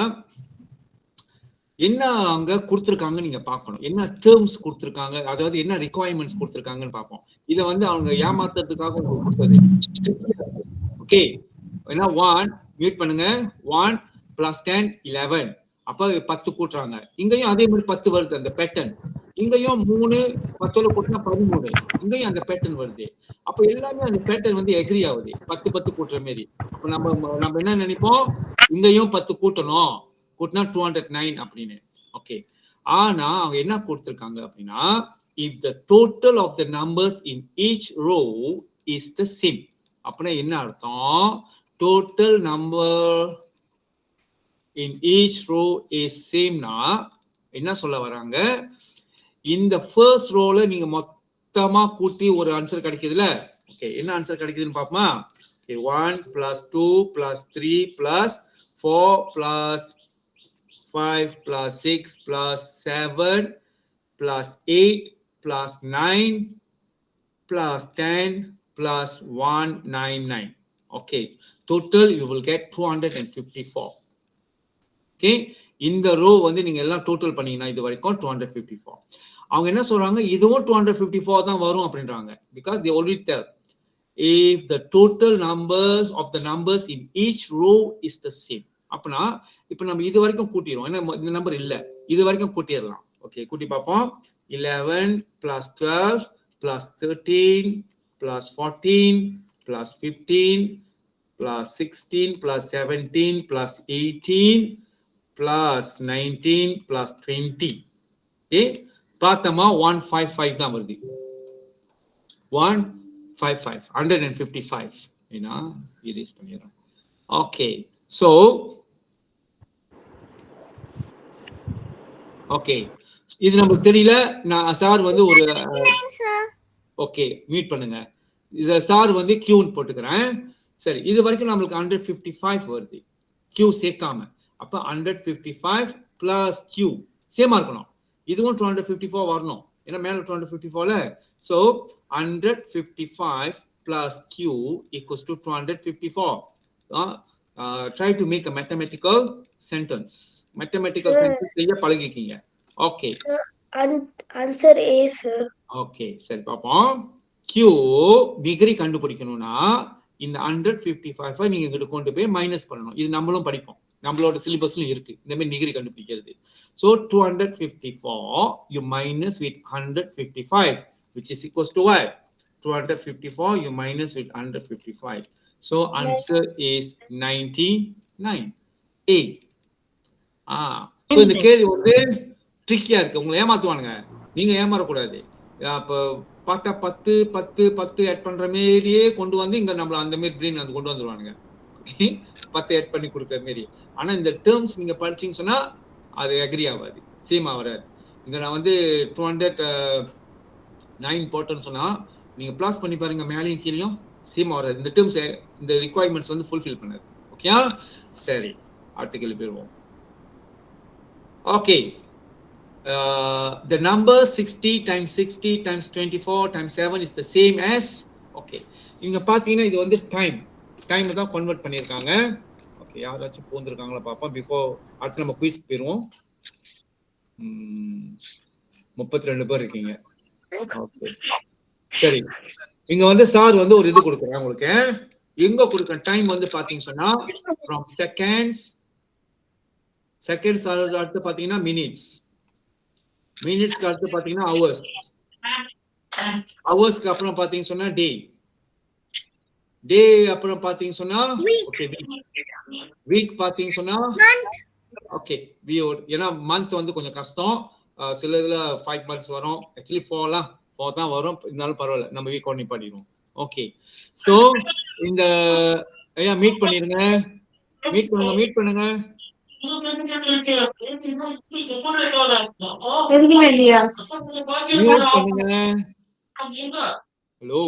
என்ன அங்க கொடுத்துருக்காங்க நீங்க பார்க்கணும். என்ன டேர்ம்ஸ் கொடுத்துருக்காங்க, அதாவது என்ன ரிக்வயர்மெண்ட்ஸ் கொடுத்துருக்காங்கன்னு பார்ப்போம். இதை வந்து அவங்க ஏமாத்துறதுக்காக உங்களுக்கு கொடுத்தது. ஓகே, ஏன்னா 1 மியூட் பண்ணுங்க. 1 பிளஸ் 10 11. அப்ப 10 கூட்டுறாங்க. இங்கேயும் அதே மாதிரி 10 வருது அந்த பேட்டர்ன். இங்கேயும் 3 10ஓட கூட்டினா 13. இங்கேயும் அந்த பேட்டர்ன் வருது. அப்ப எல்லாமே அந்த பேட்டர்ன் வந்து எக்ரி ஆகுது 10 10 கூட்டுற மாதிரி. அப்ப நம்ம என்ன நினைப்போம், இங்கேயும் 10 கூட்டணும், கூட்டினா 209 அப்படின்னு. ஓகே, ஆனா அவங்க என்ன கொடுத்திருக்காங்க அப்படின்னா, if the total of the numbers in each row is the same. அப்படின்னா என்ன அர்த்தம்? total number in each row is same னா என்ன சொல்ல வராங்க, இந்த ஃபர்ஸ்ட் ரோல நீங்க மொத்தமா கூட்டி ஒரு ஆன்சர் கிடைக்குதுல. ஓகே, என்ன ஆன்சர் கிடைக்குதுன்னு பாப்போமா? Okay, 1 plus 2 plus 3 plus 4 plus 5 plus 6 plus 7 plus 8 plus 9 plus 10 plus 199. Okay, total you will get 254. Okay, இந்த ரோ வந்து நீங்க எல்லாம் டோட்டல் பண்ணீங்கன்னா இது வரைக்கும் 254. அவங்க என்ன சொல்றாங்க, இதுவும் 254 தான் வரும் அப்படின்றாங்க. because they already tell if the total numbers of the numbers in each row is the same. அப்பனா இப்போ நம்ம இது வரைக்கும் கூட்டிரோம். ஏன்னா இந்த நம்பர் இல்ல, இது வரைக்கும் கூட்டிரலாம். ஓகே, கூட்டி பாப்போம். 11 plus 12 plus 13 plus 14 plus 15 plus 16 plus 17 plus 18 plus 19 plus 20. Okay, பார்த்தோமா 155 தான் வருது. 155 155 ஏன்னா erase பண்ணிடுறேன். ஓகே, so ஓகே, இது நமக்கு தெரியல. நான் சார் வந்து ஒரு ஓகே மீட் பண்ணுங்க. இத சார் வந்து கியூன்னு போட்டுக்கிறேன். சரி, இது வரைக்கும் நம்மளுக்கு 155 வருது கியூ சேர்க்காம. அப்ப 155 பிளஸ் கியூ சேமா இருக்கணும். இதுவும் 254 வரணும், ஏன்னா மேல 254ல. so 155 plus q equals to 254. Try to make a mathematical sentence. Mathematical sentence செய்ய பழகிக்கீங்க. Okay answer A sir. Okay சரி பாப்போம். Q டிகிரி கண்டுபிடிக்கணும்னா இந்த 155 நீங்க இங்க கொண்டு போய் மைனஸ் பண்ணணும். இது நம்மளும் படிப்போம், நம்மளோட சிலபஸ்லயும் இருக்கு இந்த மாதிரி டிகிரி கண்டுபிடிக்கிறது. So 254 you minus with 155 which is equals to what? 254 you minus with 155. So answer is 99. A. So இந்த கேள்வி வந்து ட்ரிக்கியா இருக்கு, உங்களை ஏமாத்துவானுங்க, நீங்க ஏமாறக்கூடாது. அப்போ பார்த்தா 10 10 10 ஆட் பண்ற மாதிரியே கொண்டு வந்து இங்க நம்மள அந்த மாதிரி பிரெயின் வந்து கொண்டு வந்துருவானுங்க. 10 ஆட் பண்ணி கொடுக்குற மாதிரி. ஆனா இந்த டேர்ம்ஸ் நீங்க படிச்சீங்கன்னு சொன்னா அது அக்ரி ஆகாது, சேமா வராது. இங்க நான் வந்து 209 போட்டேன்னு சொன்னா நீங்க பிளாஸ் பண்ணி பாருங்க, மேலேயும் கீழேயும் சேமா வராது. இந்த டேர்ம்ஸ் இந்த ரிக்வயர்மெண்ட்ஸ் வந்து ஃபுல்ஃபில் பண்ணாது. ஓகே சரி, அடுத்த கேள்வி போயிடுவோம். Okay the number 60 times 60 times 24 times 7 is the same as, okay இங்க பாத்தீங்கன்னா இது வந்து டைம் தான் கன்வர்ட் பண்ணிருக்காங்க. ஓகே யாராச்சும் போந்திருக்காங்களா பாப்போம் பிஃபோர் அடுத்து நம்ம குயிஸ் போயிடுவோம். 32 பேர் இருக்கீங்க. ஓகே சரி, இங்க வந்து சார் வந்து ஒரு இது கொடுக்குறேன் உங்களுக்கு. எங்க கொடுக்குறேன் டைம் வந்து பாத்தீங்க சொன்னா from seconds அடுத்து பாத்தீங்கன்னா மினிட்ஸ்க்கு அடுத்து பாத்தீங்கன்னா ஹவர்ஸ்க்கு அப்புறம் பாத்தீங்க சொன்னா டே அப்புறம் பாத்தீங்க சொன்னா ஓகே வீக் பாத்தீங்க சொன்னா ஓகே ஏன்னா மந்த் வந்து கொஞ்சம் கஷ்டம், சில இதுல 5 months வரும், ஆக்சுவலி 4 தான் வரும், இருந்தாலும் பரவாயில்ல நம்ம வீக் ஒன் பண்ணிடுவோம். ஓகே சோ இந்த ஐயா மீட் பண்ணுங்க. Hello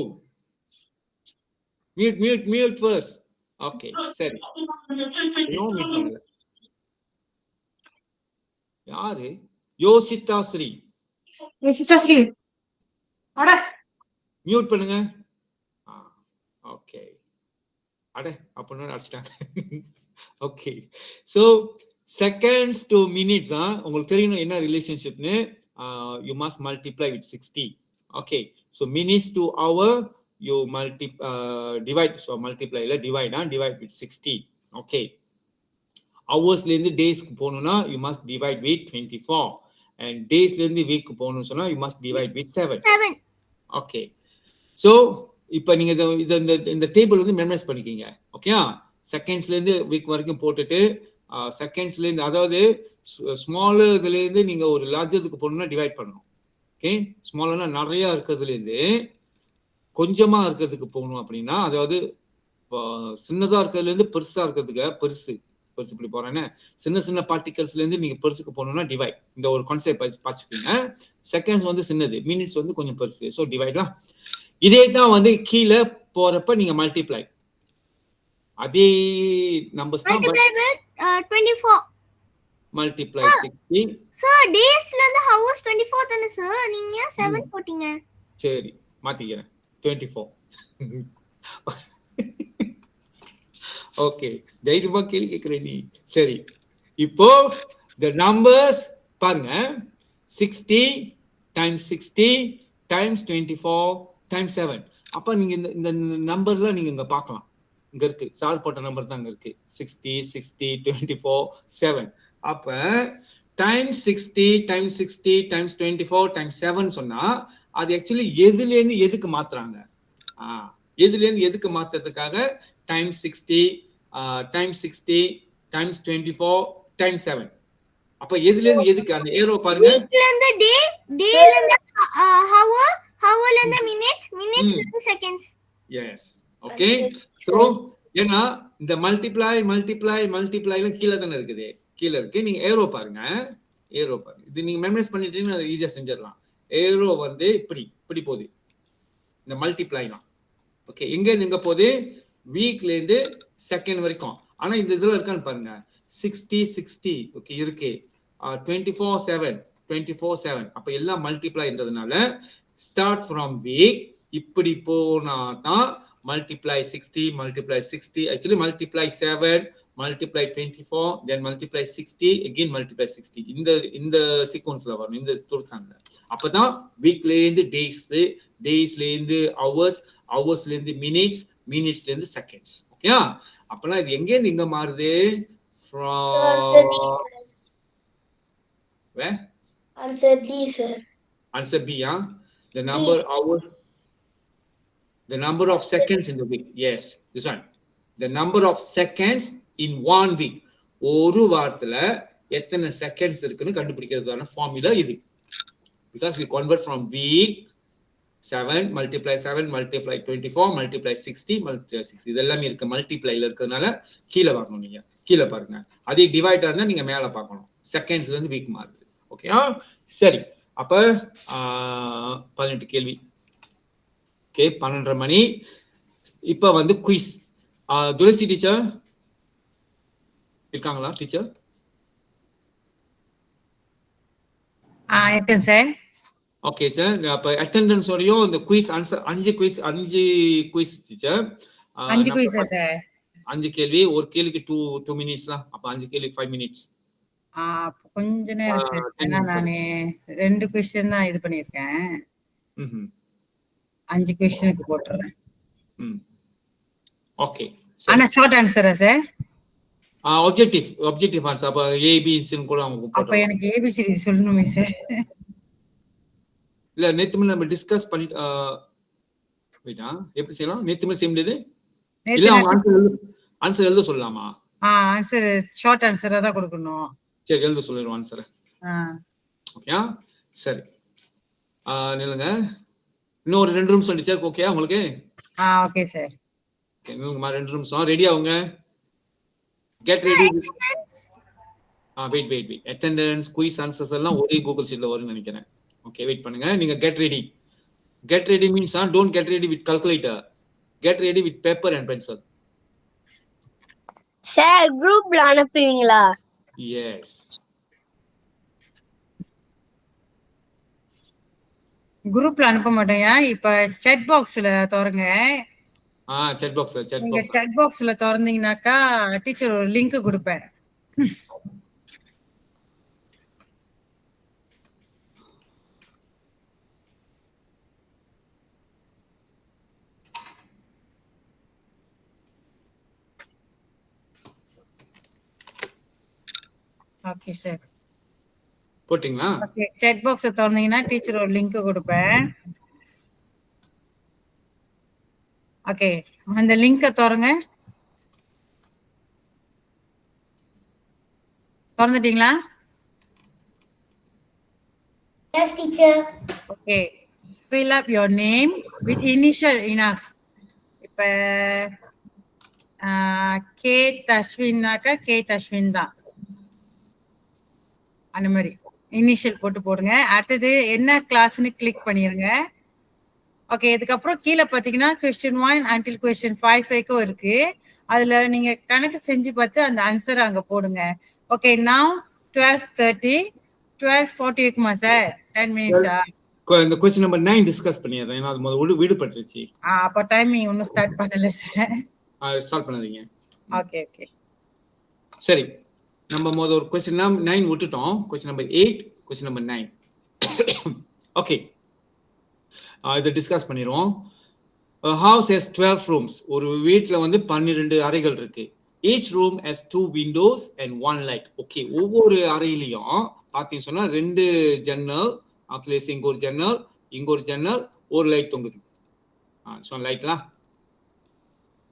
mute first. ஓகே சரி, யாரு யோசிதா ஸ்ரீ மியூட் பண்ணுங்க. ஓகே அப்படின்னு அடிச்சிட்டாங்க. Okay so seconds to minutes உங்களுக்கு தெரியணும் என்ன ரிலேஷன்ஷிப்னு. You must multiply with 60. Okay so minutes to hour you divide, so multiply இல்ல divide with 60. ஓகே ஹவர்ஸ்ல இருந்து டேஸ்க்கு போகணும்னா you must divide with 24 and டேஸ்ல இருந்து வீக் போகணும்னு சொன்னா you must divide with 7. Okay so இப்போ நீங்க இந்த டேபிள் வந்து மெமரைஸ் பண்ணிக்கீங்க. ஓகே செகண்ட்ஸ்ல இருந்து வீக் வரைக்கும் போட்டுட்டு செகண்ட்ஸ்ல இருந்து, அதாவது ஸ்மால் இதுல இருந்து நீங்க ஒரு லார்ஜருக்கு போகணும்னா டிவைட் பண்ணணும். ஓகே ஸ்மால்னா நிறைய இருக்கிறதுல இருந்து கொஞ்சமா இருக்கிறதுக்கு போகணும் அப்படின்னா, அதாவது சின்னதா இருக்கிறதுல இருந்து பெருசா இருக்கிறதுக்கு பெருசு இப்படி போறேன்னு சின்ன பார்ட்டிகல்ஸ்ல இருந்து நீங்க பெருசுக்கு போகணும்னா டிவைட். இந்த ஒரு கான்செப்ட் பார்த்துக்கோங்க. செகண்ட்ஸ் வந்து சின்னது, மினிட்ஸ் வந்து கொஞ்சம் பெருசு, ஸோ டிவைட்லாம். இதே தான் வந்து கீழே போறப்ப நீங்க மல்டிப்ளை, அதே நம்பர்ஸ் தான் 24 மல்டிப்ளை 60. சார் டேஸ்ல இருந்து ஹவர்ஸ் 24 தானே சார், நீங்க 7 போட்டீங்க. சரி மாத்திக்கிறேன் 24. ஓகே தைரியமா கேள்வி கேக்குறேன் நீ. சரி இப்போ the numbers பாருங்க, 60 times 60 times 24 times 7. அப்ப நீங்க இந்த நம்பர்லாம் நீங்க இங்க பார்க்கலாம், இங்க இருக்கு சால்வ் போட்ட நம்பர் தான் இங்க இருக்கு 60 60 24 7. அப்ப times 60 times 60 times 24 times 7 சொன்னா அது ஆக்சுவலி எதுல இருந்து எதுக்கு மாத்துறாங்க, எதுல இருந்து எதுக்கு மாத்துறதுக்காக times 60 times 60 times 24 times 7. அப்ப எதுல இருந்து எதுக்கு அந்த ஏரோ பாருங்க, வீக்ல இருந்து டேல இருந்து ஹவர்ல இருந்து மினிட்ஸ்ல இருந்து செகண்ட்ஸ். எஸ் ஓகே சோ ஏன்னா இந்த மல்டிப்ளை கீழே தானே இருக்குது, கீழே இருக்கு. நீங்க ஏரோ பாருங்க, இது நீங்க மெமரைஸ் பண்ணிட்டீங்கன்னா ஈஸியா செஞ்சிடலாம். ஏரோ வந்து இப்படி போகுது இந்த மல்டிப்ளைனா. ஓகே எங்க இருந்து எங்க போகுது, வீக்ல இருந்து செகண்ட் வரைக்கும். ஆனா இந்த இதுல இருக்கான்னு பாருங்க 60 60 ஓகே இருக்கு, 24 7. அப்ப எல்லாம் மல்டிப்ளைன்றதுனால ஸ்டார்ட் ஃப்ரம் வீக் இப்படி போனா தான் multiply 60, actually multiply 7, multiply 24, then multiply 60, again multiply 60. இந்த சீக்வன்ஸ்ல வரும், இந்த துருத்தாங்க. அப்பதான் வீக்ல இருந்து டேஸ்ல இருந்து ஹவர்ஸ்ல இருந்து மினிட்ஸ்ல இருந்து செகண்ட்ஸ். ஓகே, அப்பனா இது எங்க இருந்து இங்க மாறுது? Where? Answer D, sir. Answer B, the number hours, the number of seconds in the week. Yes, this one. The number of seconds in 1 week. ஒரு வாரத்துல எத்தனை செகண்ட்ஸ் இருக்குன்னு கண்டுபிடிக்கிறதுக்கான ஃபார்முலா இது. Because we convert from week 7 multiply 24 multiply 60 multiply 60 இதெல்லாம் இருக்கு, மல்டிப்ளைல இருக்கிறதுனால கீழே வரணும். நீங்க கீழே பாருங்க, அதே டிவைட் இருந்தா நீங்க மேல பார்க்கணும். செகண்ட்ஸ்ல இருந்து வீக் மாறுது. ஓகே, சரி. அப்ப 18 கேள்வி. ஓகே, 12:30 மணி. இப்ப வந்து குயிஸ். துளசி டீச்சர் இருக்காங்களா? டீச்சர் இருக்கேன் சார். ஓகே சார், அப்ப அட்டெண்டன்ஸ் வரையும் இந்த quiz answer 5 quiz teacher. 5 quiz sir. 5 கேள்வி, ஒரு கேள்விக்கு 2 மினிட்ஸ்லாம். அப்ப 5 கேள்வி 5 மினிட்ஸ். கொஞ்ச நேரம் சார், ஏன்னா நானு 2 क्वेश्चन தான் இது பண்ணிருக்கேன். 5 क्वेश्चனுக்கு போட்டுறேன். ஓகே, ஆனா ஷார்ட் ஆன்சரா சார்? Objective answer. அப்ப ஏபிசி கூட அவங்க போடுறாங்க. அப்ப எனக்கு ஏபிசிடி சொல்லணுமே சார்? இல்ல, நேத்து நம்ம டிஸ்கஸ் பண்ணி வெயிட்டா எப்படி செய்யலாம்? நேத்து செய்ய முடியாது. இல்ல, அவங்க ஆன்சர் எழுத சொல்லலாமா? ஆன்சர் ஷார்ட் ஆன்சரா தான் கொடுக்கணும். சரி, எழுத சொல்லிடுவோம் ஆன்சர். ஓகே, சரி. நில்லுங்க, இன்னும் ஒரு 2 நிமிஷம் டீச்சர். ஓகே உங்களுக்கு? Okay sir. ஓகே, நில்லுங்க 2 நிமிஷம். ரெடி ஆகுங்க. Get ready. Wait. Attendance, quiz answers எல்லாம் ஒரே கூகுள் ஷீட்ல வரும்னு நினைக்கிறேன். ஓகே, வெயிட் பண்ணுங்க. நீங்க get ready. Get ready means don't get ready with calculator. Get ready with paper and pencil. Sir, குரூப்ல அனுப்புவீங்களா? எஸ். குரூப்ல அனுப்ப மாட்டேயா? இப்ப chat பாக்ஸ்ல தரங்க. chat பாக்ஸ்ல நீங்க chat பாக்ஸ்ல தரந்தீங்கனாக்கா டீச்சர் ஒரு லிங்க் கொடுப்பேன். Okay sir. போட்டிங்களா? ஓகே, chat பாக்ஸ் தரந்தீங்கன்னா டீச்சர் ஒரு லிங்க் கொடுப்பேன். ஓகே, அந்த லிங்கை தரங்க. திறந்துட்டீங்களா? Yes, teacher. Okay, fill up your name with initial enough. இப்ப கே தஸ்வின்னாக்கா கே தஸ்வின் தான், அந்த மாதிரி இனிஷியல் போட்டு போடுங்க. அடுத்தது என்ன கிளாஸ்னு கிளிக் பண்ணிருங்க. ஓகே, இதுக்கப்புறம் கீழே பார்த்தீங்கன்னா question 1 until question 5 வரைக்கும் இருக்கு. அதுல நீங்க கணக்கு செஞ்சு பார்த்து அந்த ஆன்சர் அங்க போடுங்க. ஓகே, now 12:30 12:40 இருக்குமா சார்? 10 மினிட்ஸா? இந்த क्वेश्चन நம்பர் 9 டிஸ்கஸ் பண்ணிடுறேன். ஏன்னா அது முதல்ல விடுபட்டுருச்சு. அப்ப டைமிங் இன்னும் ஸ்டார்ட் பண்ணல சார். ஸ்டார்ட் பண்ணாதீங்க. ஓகே. சரி, நம்ம முதல்ல ஒரு क्वेश्चन 9 விட்டுட்டோம். Question number 8, question number 9. Okay, இதை டிஸ்கஸ் பண்ணிடுவோம். House has 12 rooms. ஒரு வீட்டில் வந்து 12 அறைகள் இருக்கு. Each room has 2 windows and 1 light. Okay, ஒவ்வொரு அறையிலையும் பார்த்தீங்க சொன்னா 2 ஜன்னல், அட்லீஸ்ட் இங்க ஒரு ஜன்னல், இங்க ஒரு ஜன்னல், ஒரு லைட் தொங்குது. சொன்ன லைட்லாம்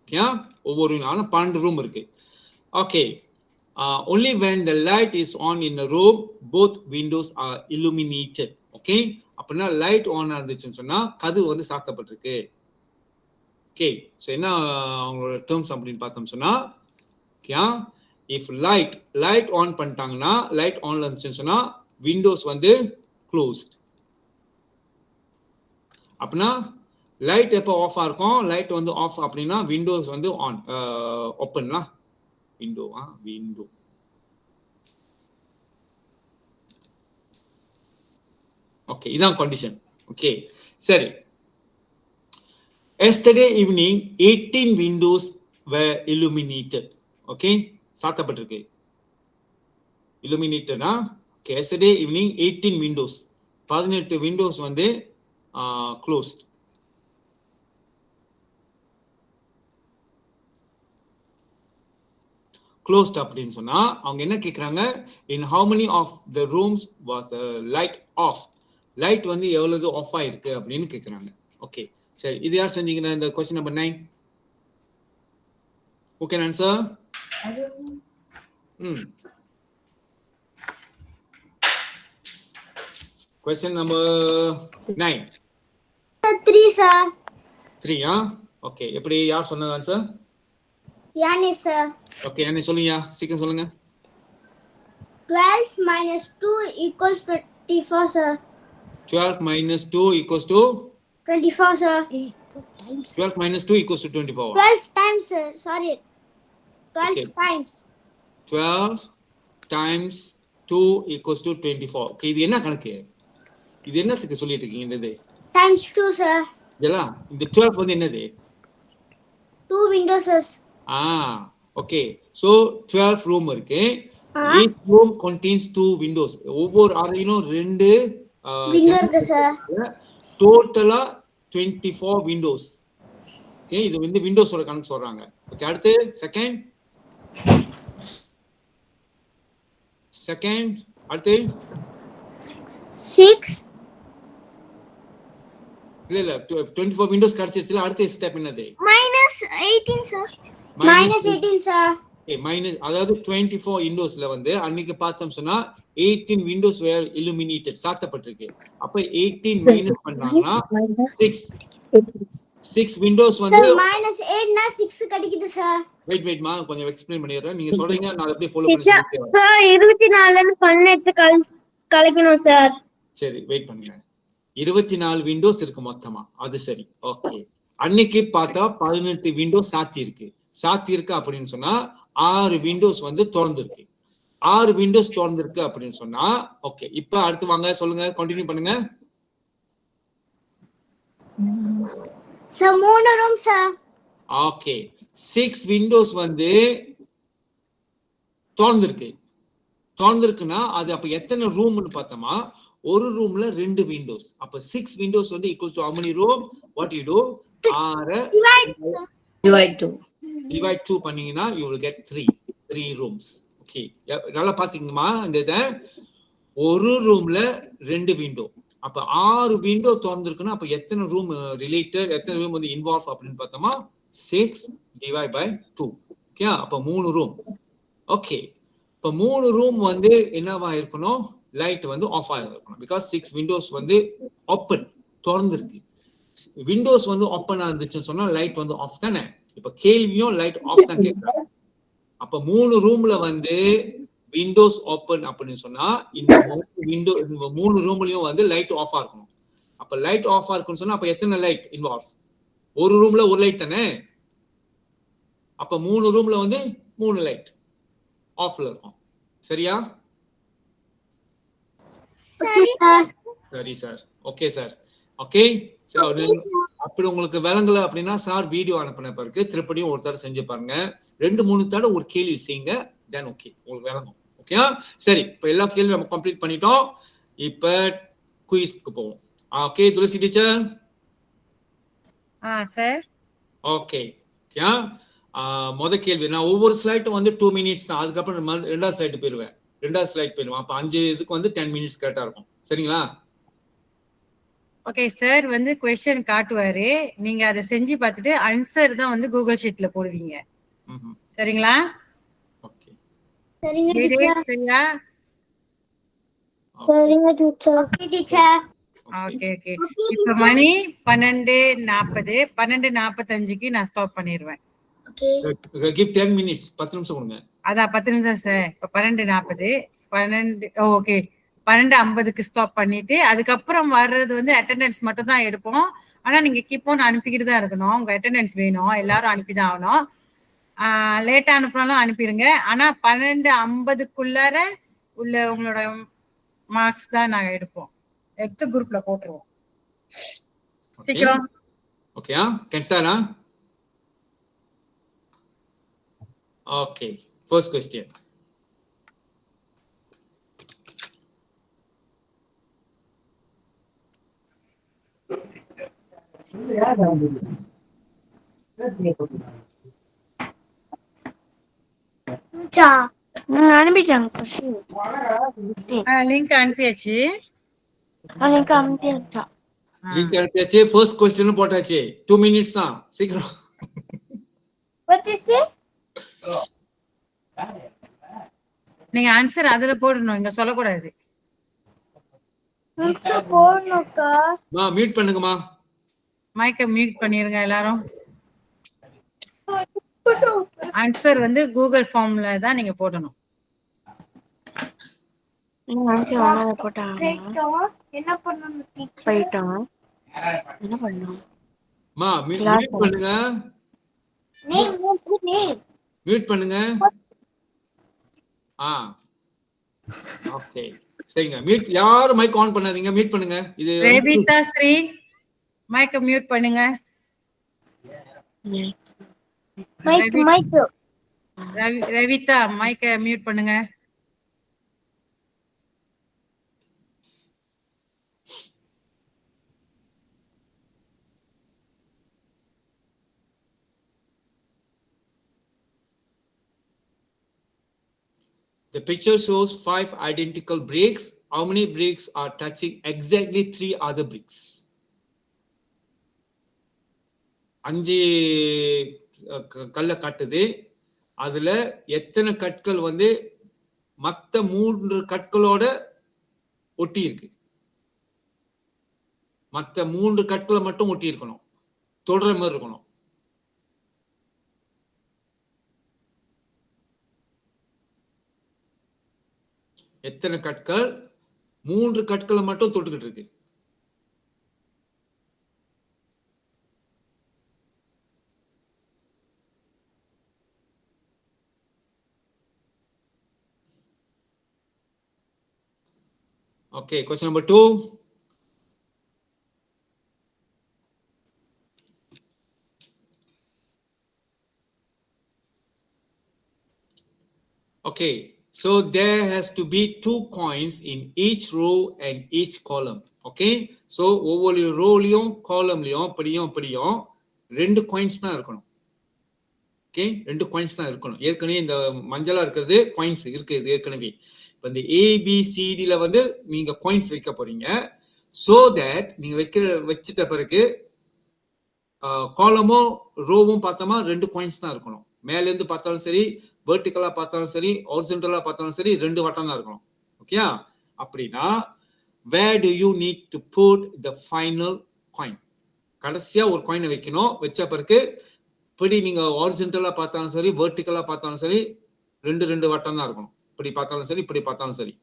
ஓகே, ஒவ்வொரு 12 ரூம் இருக்கு. Okay, only when the light is on in the room both windows are illuminated. Okay, அப்படின்னா லைட் ஆன் இருந்துச்சுன்னு சொன்னா கதவு வந்து சாத்தப்பட்டிருக்கு. ஓகே, ஸோ என்ன அவங்களோட டேர்ம்ஸ் அப்படின்னு பார்த்தோம் சொன்னா, ஓகே, இஃப் லைட் ஆன் பண்ணிட்டாங்கன்னா, லைட் ஆன்ல இருந்துச்சுன்னு சொன்னா விண்டோஸ் வந்து க்ளோஸ்ட். அப்படின்னா லைட் எப்போ ஆஃப் இருக்கும், லைட் வந்து ஆஃப் அப்படின்னா விண்டோஸ் வந்து ஆன் ஓப்பன்லாம். விண்டோ ஓகே, இதான் கண்டிஷன். ஓகே, சரி. Yesterday evening 18 windows were illuminated. Okay, சாத்தப்பட்டிருக்கு. Illuminated okay. Yesterday evening 18 windows, 18 windows வந்து closed. Closed அப்படின்னு சொன்னா அவங்க என்ன கேக்குறாங்க, in how many of the rooms was the light off? Light வந்து எவ்வளவு ஆஃப் ஆயிருக்கு அப்படின்னு கேக்குறாங்க. ஓகே, சரி, இது யார் செஞ்சீங்கன்னா இந்த question number 9? Who can answer? Question number 9. 3 sir. 3 okay, எப்படி யார் சொன்னது ஆன்சர்? Yani sir. ஓகே, யானி சொல்லுங்க, சீக்கிரம் சொல்லுங்க. 12 minus 2 equals 24 sir. 12 minus 2 equals to 24 sir. 12 minus 2 equals to 24. 12 times sir. Sorry. 12 Okay. times. 12 times 2 equals to 24. Okay, இது என்ன கணக்கு? இது என்னத்துக்கு சொல்லிட்டு இருக்கீங்க இந்த இது? Times 2 sir. இதெல்லாம் இந்த 12 வந்து என்னது? 2 windows sir. Okay. So 12 room இருக்கு. Each room contains 2 windows. ஒவ்வொரு அறையிலும் 2 window இருக்கு sir. டோட்டலா 24 windows. Okay, இது வந்து விண்டோஸோட கணக்கு சொல்றாங்க. ஓகே, அடுத்து செகண்ட் அடுத்து 6 இல்ல 24 விண்டோஸ் கிடைச்சிருச்சுல, அடுத்த ஸ்டெப் என்னது? -18 sir. minus 18 sir. மைனஸ், அதாவது 24 விண்டோஸ்ல வந்து அன்னைக்கு பார்த்தோம் சொன்னா 18 விண்டோஸ் வேர் illuminated, சாத்தப்பட்டிருக்கு. அப்ப 18 மைனஸ் பண்ணாங்கன்னா 6 விண்டோஸ் வந்து sir minus 8 னா 6 கிடைக்குது sir. வெயிட் மா, கொஞ்சம் எக்ஸ்பிளைன் பண்ணிடுறேன், நீங்க சொல்றீங்க, நான் அப்படியே ஃபாலோ பண்ணி சொல்றேன். சார் 24 ல 12 கழிக்கணும் சார். சரி, வெயிட் பண்ணுங்க. 24 விண்டோஸ் இருக்கு மொத்தமா, அது சரி. ஓகே, அன்னைக்கு பார்த்தா 18 விண்டோஸ் சாத்தி இருக்கு அப்படின்னு சொன்னா 6 விண்டோஸ் வந்து திறந்திருக்கு. 6 விண்டோஸ் திறந்திருக்கு அப்படின்னு சொன்னா ஓகே, இப்ப அடுத்து வாங்க, சொல்லுங்க, கண்டினியூ பண்ணுங்க. sir 3 room sir. Okay, 6 Windows வந்து திறந்திருக்குன்னா அது அப்ப எத்தனை ரூம்னு பார்த்தோமா, ஒரு ரூம்ல 2 விண்டோஸ். அப்ப 6 விண்டோஸ் வந்து equals to how many room? What you do? 6 divide 2 பண்ணீங்கன்னா you will get 3 rooms. Okay, நல்லா பாத்தீங்கம்மா, இந்த இத ஒரு ரூம்ல 2 விண்டோ, அப்ப 6 விண்டோ திறந்திருக்குன்னா அப்ப எத்தனை ரூம் ரிலேட்டட், எத்தனை ரூம் வந்து இன்வால்வ் அப்படின்னு பார்த்தோமா, 6 divide by 2. ஓகே, அப்ப 3 ரூம். ஓகே, இப்ப 3 ரூம் வந்து என்னவா இருக்கணும், லைட் வந்து ஆஃப் ஆகிருக்கணும். பிகாஸ் 6 விண்டோஸ் வந்து ஓப்பன், திறந்திருக்கு. விண்டோஸ் வந்து ஓப்பனா இருந்துச்சுன்னு சொன்னா லைட் வந்து ஆஃப் தானே. இப்ப கேள்வியும் லைட் ஆஃப் தான் கேட்கறாங்க. அப்ப 3 ரூம்ல வந்து விண்டோஸ் ஓப்பன் அப்படின்னு சொன்னா இந்த 3 ரூம்லயும் வந்து லைட் ஆஃபா இருக்கணும். அப்ப லைட் ஆஃபா இருக்குன்னு சொன்னா அப்ப எத்தனை லைட் இன்வால்வ்? ஒரு ரூம்ல ஒரு லைட் தானே. அப்ப 3 ரூம்ல வந்து 3 லைட் ஆஃப்ல இருக்கும். சரியா? சரி சார். Okay sir. ஓகே, அப்படி உங்களுக்கு விளங்கல அப்படின்னா சார் வீடியோ அனுப்பின பிறகு திருப்படியும் ஒரு தடவை செஞ்சு பாருங்க. 2-3 தடவை ஒரு கேள்வி செய்யுங்க, தென் ஓகே உங்களுக்கு விளங்கும். ஓகே, சரி, இப்ப எல்லா கேள்வியும் நம்ம கம்ப்ளீட் பண்ணிட்டோம். இப்ப குயிஸ்க்கு போவோம். ஓகே, துளசி டீச்சர். சார். ஓகே, முத கேள்வி, நான் ஒவ்வொரு ஸ்லைடும் வந்து 2 மினிட்ஸ் தான், அதுக்கப்புறம் ரெண்டாவது ஸ்லைடு போயிருவேன். அப்ப 5 இதுக்கு வந்து 10 மினிட்ஸ் கரெக்டா இருக்கும். சரிங்களா? ஓகே சார், வந்து क्वेश्चन காட்டுவாரு, நீங்க அதை செஞ்சு பார்த்துட்டு ஆன்சர் தான் வந்து கூகுள் ஷீட்ல போடுவீங்க. சரிங்களா? ஓகே, சரிங்க டீச்சர். சரியா? சரிங்க டீச்சர். Okay teacher. ஓகே. இப்ப மணி 12:40, 12:45க்கு நான் ஸ்டாப் பண்ணிடுவேன். ஓகே, give 10 minutes, 10 நிமிஷம் கொடுங்க. அதான் 10 நிமிஷம் சார். இப்ப 12:40, ஓகே, 12:50க்கு ஸ்டாப் பண்ணிட்டு அதுக்கப்புறம் வர்றது வந்து அட்டெண்டன்ஸ் மட்டும் தான் எடுப்போம். ஆனா நீங்க கீப் ஆன் அனுப்பிக்கிட்டு தான் இருக்கணும். உங்க அட்டெண்டன்ஸ் வேணும், எல்லாரும் அனுப்பிதான் ஆகணும். லேட்டா அனுப்பினாலும் அனுப்பிடுங்க. ஆனா 12:50க்குள்ளார உள்ள உங்களோட மார்க்ஸ் தான் நாங்க எடுப்போம். எடுத்து குரூப்ல போட்டுருவோம். சீக்கிரம். Okay, can start, Okay, first question. அனுப்பிட்டாங்க லிங்க் அனுப்பியாச்சு. எனக்கு அனுப்பிட்டா Link அனுப்பியாச்சு, first question போட்டாச்சு. 2 minutes தான், சீக்கிரம். What is it? நீங்க ஆன்சர் அதுல போடணும், இங்க சொல்லக்கூடாது. போடணும்க்கா. மியூட் பண்ணுங்கம்மா. மைக்கை மியூட் பண்ணிருங்க எல்லாரும். ஆன்சர் வந்து கூகுள் ஃபார்ம்ல தான் நீங்க போடணும். என்ன பண்ணணும் teacher? போயிட்டோம். என்ன பண்ணோம்? மியூட் பண்ணுங்க. Name. மியூட் பண்ணுங்க. ஓகே, சரிங்க. மியூட், யாரும் மைக் ஆன் பண்ணாதீங்க, மியூட் பண்ணுங்க. இது ரேபிதா ஸ்ரீ, மைக்கை மியூட் பண்ணுங்க. Mike. ரவிதா, மைக்கை மியூட் பண்ணுங்க. The picture shows 5 identical bricks. How many bricks are touching exactly 3 other bricks? 5 கல்ல காட்டுது. அதுல எத்தனை கற்கள் வந்து மத்த 3 கற்களோட ஒட்டி இருக்கு? மத்த 3 கற்களை மட்டும் ஒட்டி இருக்கணும், தொடர மாதிரி இருக்கணும். எத்தனை கற்கள் 3 கற்களை மட்டும் தொட்டுக்கிட்டு இருக்கு? Okay, question number 2. Okay, so there has to be 2 coins in each row and each column. Okay, so ஒவ்வொரு ரோலையும் காலம்லயும் படியும் 2 coins தான் இருக்கணும். Okay, 2 coins தான் இருக்கணும். ஏற்கனவே இந்த மஞ்சளா இருக்கிறது coins இருக்கு, இது ஏற்கனவே. இப்போ இந்த ABCDல வந்து நீங்க coins வைக்க போறீங்க. So that நீங்க வச்சிட்ட பிறகு காலமோ ரோவும் பார்த்தோமா 2 coins தான் இருக்கணும். மேல இருந்து பார்த்தாலும் சரி, வெர்டிகலா பார்த்தாலும் சரி, ஹாரிசான்டலா பார்த்தாலும் சரி, 2 வட்டம் தான் இருக்கணும். ஓகே, அப்படின்னா where do you need to put the final coin? கடைசியா ஒரு காயினை வைக்கணும். வச்ச பிறகு இப்படி நீங்க ஹாரிசான்டலா பார்த்தாலும் சரி, வெர்டிகலா பார்த்தாலும் சரி, 2 வட்டம் தான் இருக்கணும். இப்படி பார்த்தாலும் சரி, இப்படி பார்த்தாலும் சரி.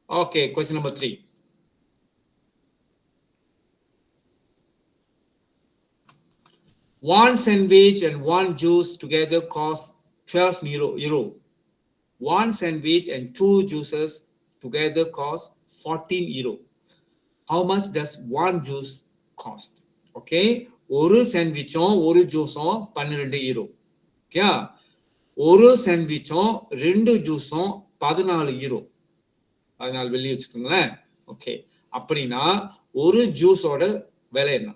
Okay, question number 3. One sandwich and one juice together cost 12 euro. One sandwich and 2 juices together cost 14 euro. How much does one juice cost? Okay, ஒரு சாண்ட்விச்சும் ஒரு ஜூஸும் 12 யூரோ. ஓகே, ஒரு சாண்ட்விச்சும் 2 ஜூஸும் 14 யூரோ. 14 வெள்ளி வச்சுக்கோங்களேன். ஓகே, அப்படின்னா ஒரு ஜூஸோட விலை என்ன?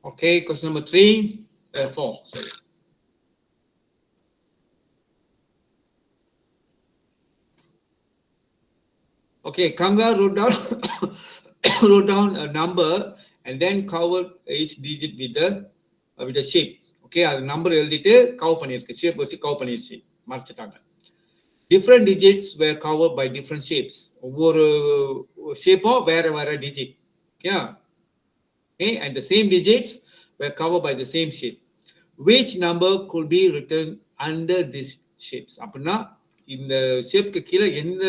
Okay, question number 4. Sorry. Okay, Kanga wrote down wrote down a number and then covered each digit with the shape. Okay, அது நம்பர் எழுதிட்டு கவர் பண்ணிருக்கு, ஷேப் வச்சு கவர் பண்ணிருச்சு, மறைச்சிட்டாங்க. Different digits were covered by different shapes. ஒவ்வொரு ஷேப்பும் வேற வேற digit. Okay, and the same digits were covered by the same shape. Which number could be written under these shapes? அப்படின்னா இந்த ஷேப்க்கு கீழே எந்த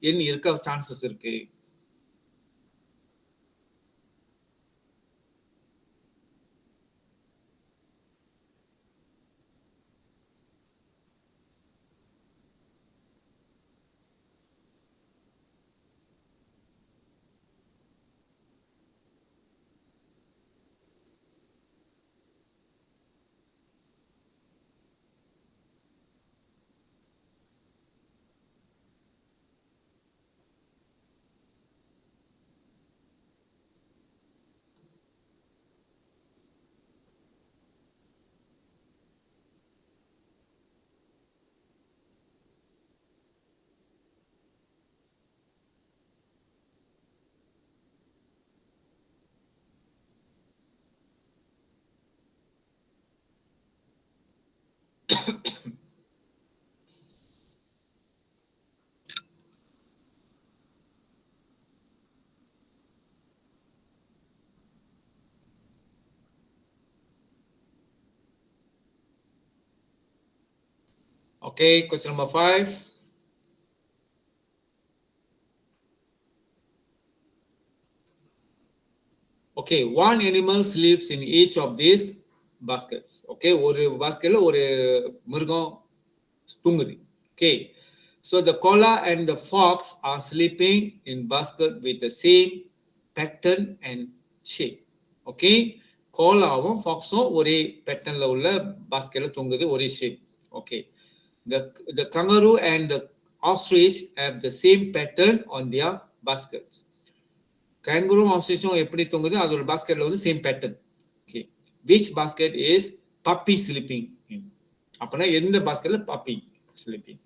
எண் இருக்க சான்சஸ் இருக்கு? Okay, question number 5. Okay, one animal lives in each of these baskets. Okay, ஒரு பாஸ்கெட்ல ஒரு மிருகம் தூங்குது. Okay, so the koala and the fox are sleeping in basket with the same pattern and shape. Okay, கோலாவும் ஃபாக்ஸும் ஒரே பேட்டர்ன்ல உள்ள பாஸ்கெட்ல தூங்குது, ஒரே shape. Okay, the kangaroo and the ostrich have the same pattern on their baskets. Kangaroo ostrichum எப்படி தூங்குது, அதோட பாஸ்கெட்ல வந்து same pattern. Okay, which basket is puppy sleeping in? அப்பனா எந்த பாஸ்கெட்ல puppy sleeping?